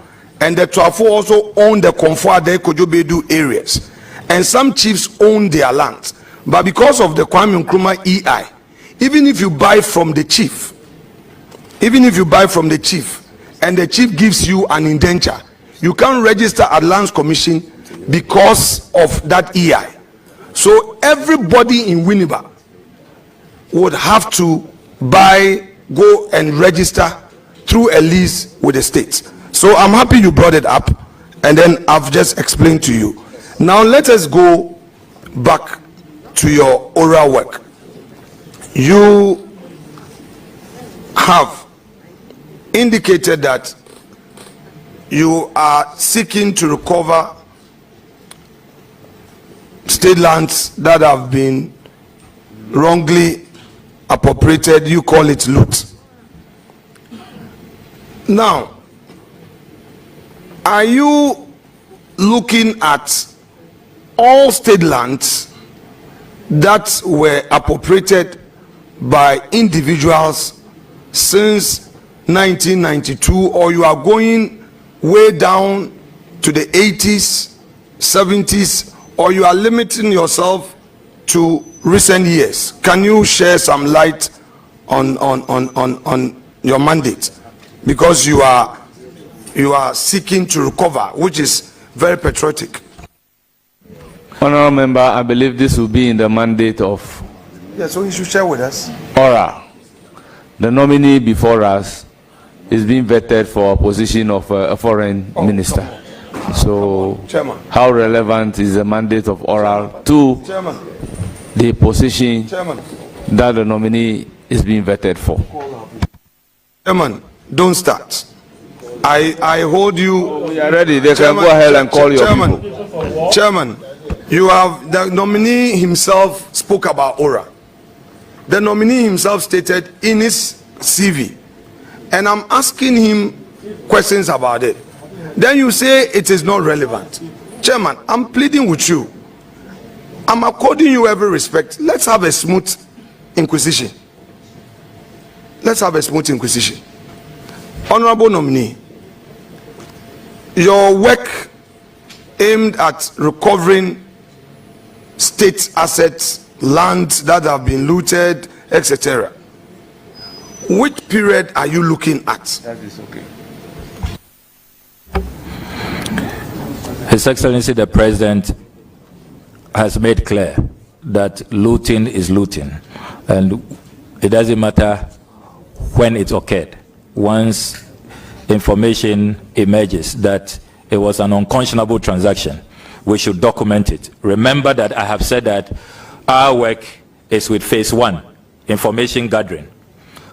and the Twafo also own the Komfade Kojobedu areas, and some chiefs own their lands. But because of the Kwame Nkrumah EI, even if you buy from the chief, and the chief gives you an indenture, you can't register at Lands Commission because of that EI. So everybody in Winneba would have to go and register through a lease with the state. So I'm happy you brought it up, and then I've just explained to you. Now let us go back to your oral work. You have indicated that you are seeking to recover state lands that have been wrongly appropriated. You call it loot. Now, are you looking at all state lands that were appropriated by individuals since 1992, or you are going way down to the 80s, 70s, or you are limiting yourself to recent years? Can you share some light on your mandate? Because you are seeking to recover, which is very patriotic. Honourable Member, I believe this will be in the mandate of... Yes, so you should share with us. Ora. The nominee before us is being vetted for a position of a foreign minister. So, Chairman, how relevant is the mandate of oral to the position that the nominee is being vetted for? Chairman, don't start. I hold you. We are ready. They can go ahead and call your people. Chairman, you have, the nominee himself spoke about ORA. The nominee himself stated in his CV, and I'm asking him questions about it. Then you say it is not relevant. Chairman, I'm pleading with you I'm according you every respect. Let's have a smooth inquisition. Let's have a smooth inquisition. Honorable nominee, your work aimed at recovering state assets, lands that have been looted, etc. Which period are you looking at? That is okay. His Excellency the President has made clear that looting is looting, and it doesn't matter when it occurred. Once information emerges that it was an unconscionable transaction, we should document it. Remember that I have said that our work is with phase 1, information gathering.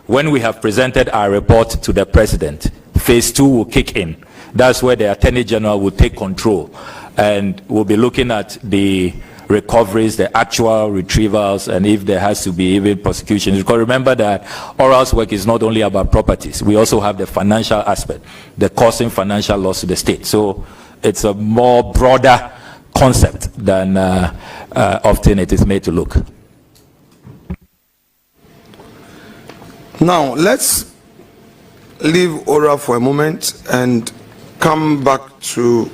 When we have presented our report to the President, phase 2 will kick in. That's where the Attorney General will take control, and we'll be looking at the recoveries, the actual retrievals, and if there has to be even prosecutions. Because remember that Oral's work is not only about properties. We also have the financial aspect, the causing financial loss to the state. So it's a more broader concept than often it is made to look. Now, let's leave Oral for a moment and come back to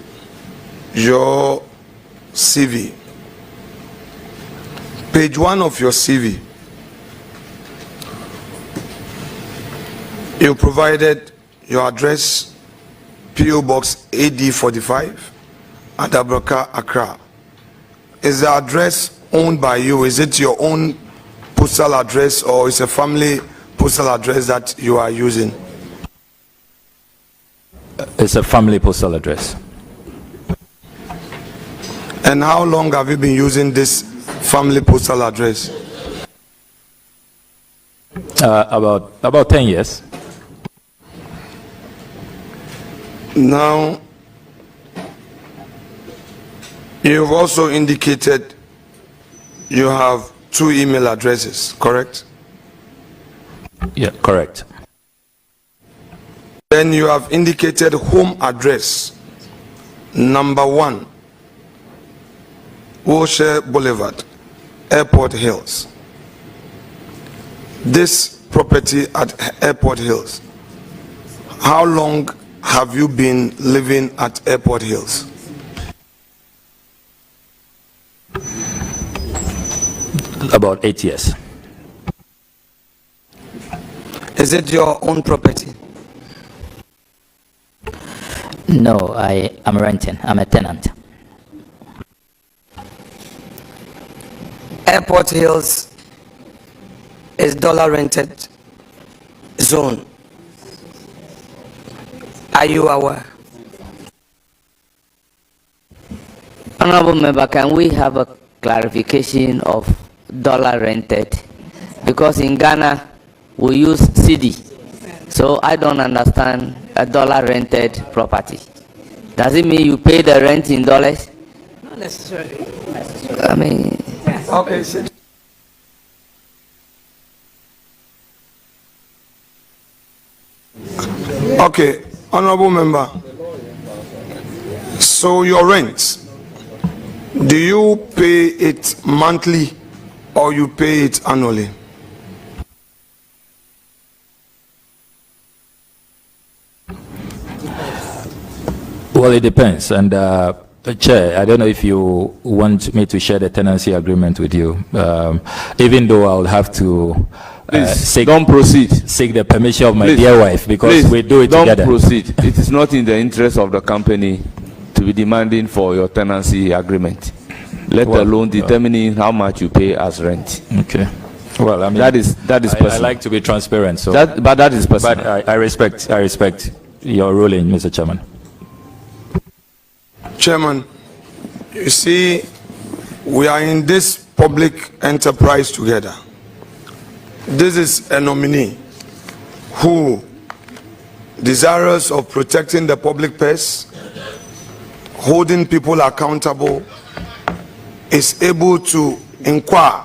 your CV. Page 1 of your CV, you provided your address, PO Box AD45 at Ablakwa, Accra. Is the address owned by you? Is it your own postal address, or is a family postal address that you are using? It's a family postal address. And how long have you been using this family postal address? About 10 years. Now, you've also indicated you have 2 email addresses, correct? Yeah, correct. Then you have indicated home address, number 1, Wilshire Boulevard, Airport Hills. This property at Airport Hills, how long have you been living at Airport Hills? About 8 years. Is it your own property? No, I am renting. I'm a tenant. Airport Hills is dollar rented zone. Are you aware? Honorable Member, can we have a clarification of dollar rented? Because in Ghana, we use CD. So I don't understand a dollar rented property. Does it mean you pay the rent in dollars? Not necessarily. I mean... Okay. Okay, honorable member. So your rent, do you pay it monthly or you pay it annually? Well, it depends. And Chair, I don't know if you want me to share the tenancy agreement with you, even though I'll have to don't proceed. Seek the permission of my dear wife, because we do it together. Don't proceed. It is not in the interest of the company to be demanding for your tenancy agreement, let alone determining how much you pay as rent. Okay. Well, I mean, that is personal. I like to be transparent, so but that is personal. But I respect your ruling, Mr. Chairman. Chairman, you see, we are in this public enterprise together. This is a nominee who, desirous of protecting the public purse, holding people accountable, is able to inquire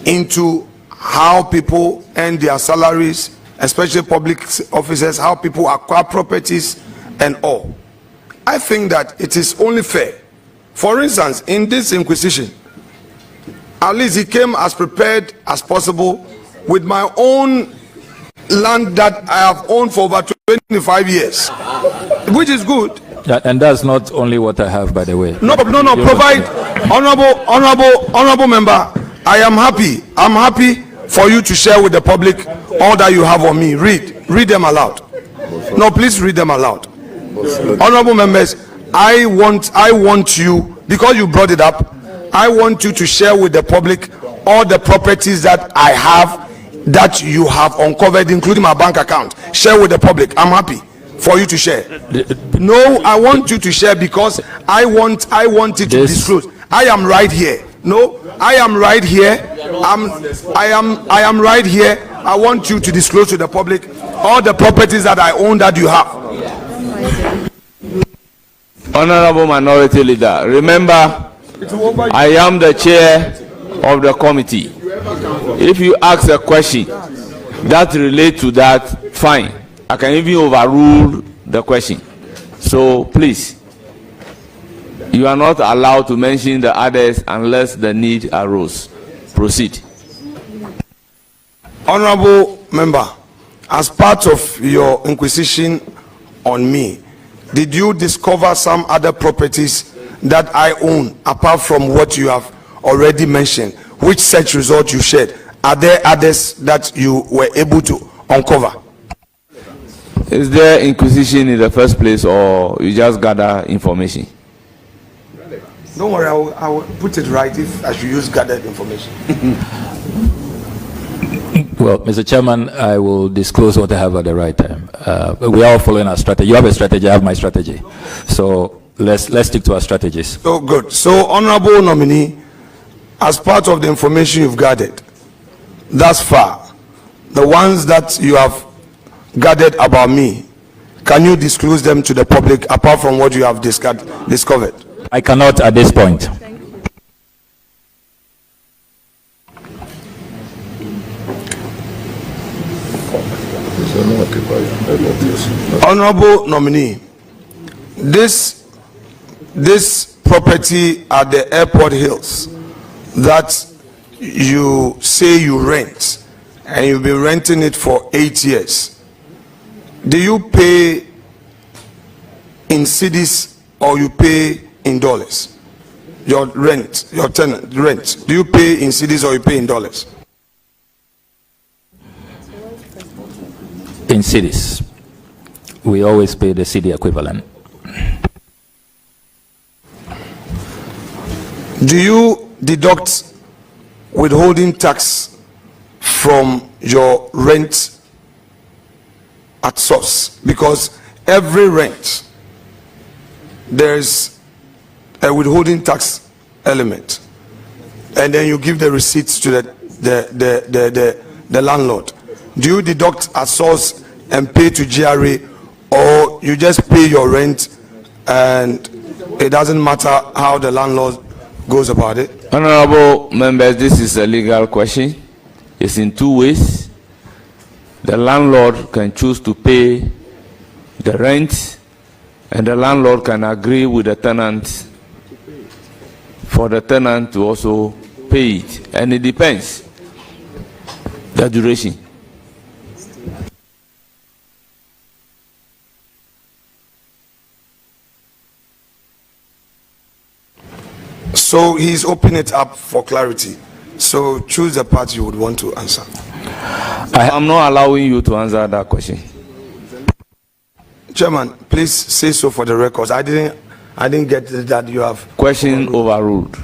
into how people earn their salaries, especially public officers, how people acquire properties and all. I think that it is only fair. For instance, in this inquisition, At least he came as prepared as possible with my own land that I have owned for over 25 years, which is good. Yeah, and that's not only what I have, by the way. No, provide, honorable member, I am happy. I'm happy for you to share with the public all that you have on me. Read them aloud. No, please read them aloud. Honorable members, I want you, because you brought it up, I want you to share with the public all the properties that I have that you have uncovered, including my bank account. Share with the public. I'm happy for you to share. No, I want you to share because I want it to disclose. I am right here. No, I am right here. I am right here. I want you to disclose to the public all the properties that I own that you have. Honorable Minority Leader, remember, I am the chair of the committee. If you ask a question that relates to that, fine. I can even overrule the question. So please, you are not allowed to mention the others unless the need arose. Proceed. Honorable member, as part of your inquisition on me, did you discover some other properties that I own apart from what you have already mentioned? Which search result you shared? Are there others that you were able to uncover? Is there inquisition in the first place, or you just gather information? Don't worry, I will put it right if I should use gathered information. Well, Mr. Chairman, I will disclose what I have at the right time. We are all following our strategy. You have a strategy, I have my strategy. So let's stick to our strategies. So good. So, honorable nominee, as part of the information you've gathered thus far, the ones that you have gathered about me, can you disclose them to the public apart from what you have discovered? I cannot at this point. Honorable nominee, this property at the Airport Hills that you say you rent, and you've been renting it for 8 years, do you pay in cedis or you pay in dollars? Your rent, your tenant rent, do you pay in cedis or you pay in dollars? In cities, we always pay the city equivalent. Do you deduct withholding tax from your rent at source? Because every rent, there's a withholding tax element, and then you give the receipts to the landlord. Do you deduct at source and pay to GRA, or you just pay your rent and it doesn't matter how the landlord goes about it? Honorable members, this is a legal question. It's in two ways. The landlord can choose to pay the rent, and the landlord can agree with the tenant for the tenant to also pay it, and it depends the duration. So he's opening it up for clarity. So choose the part you would want to answer. I'm not allowing you to answer that question. Chairman, please say so for the records. I didn't get that you have question overruled.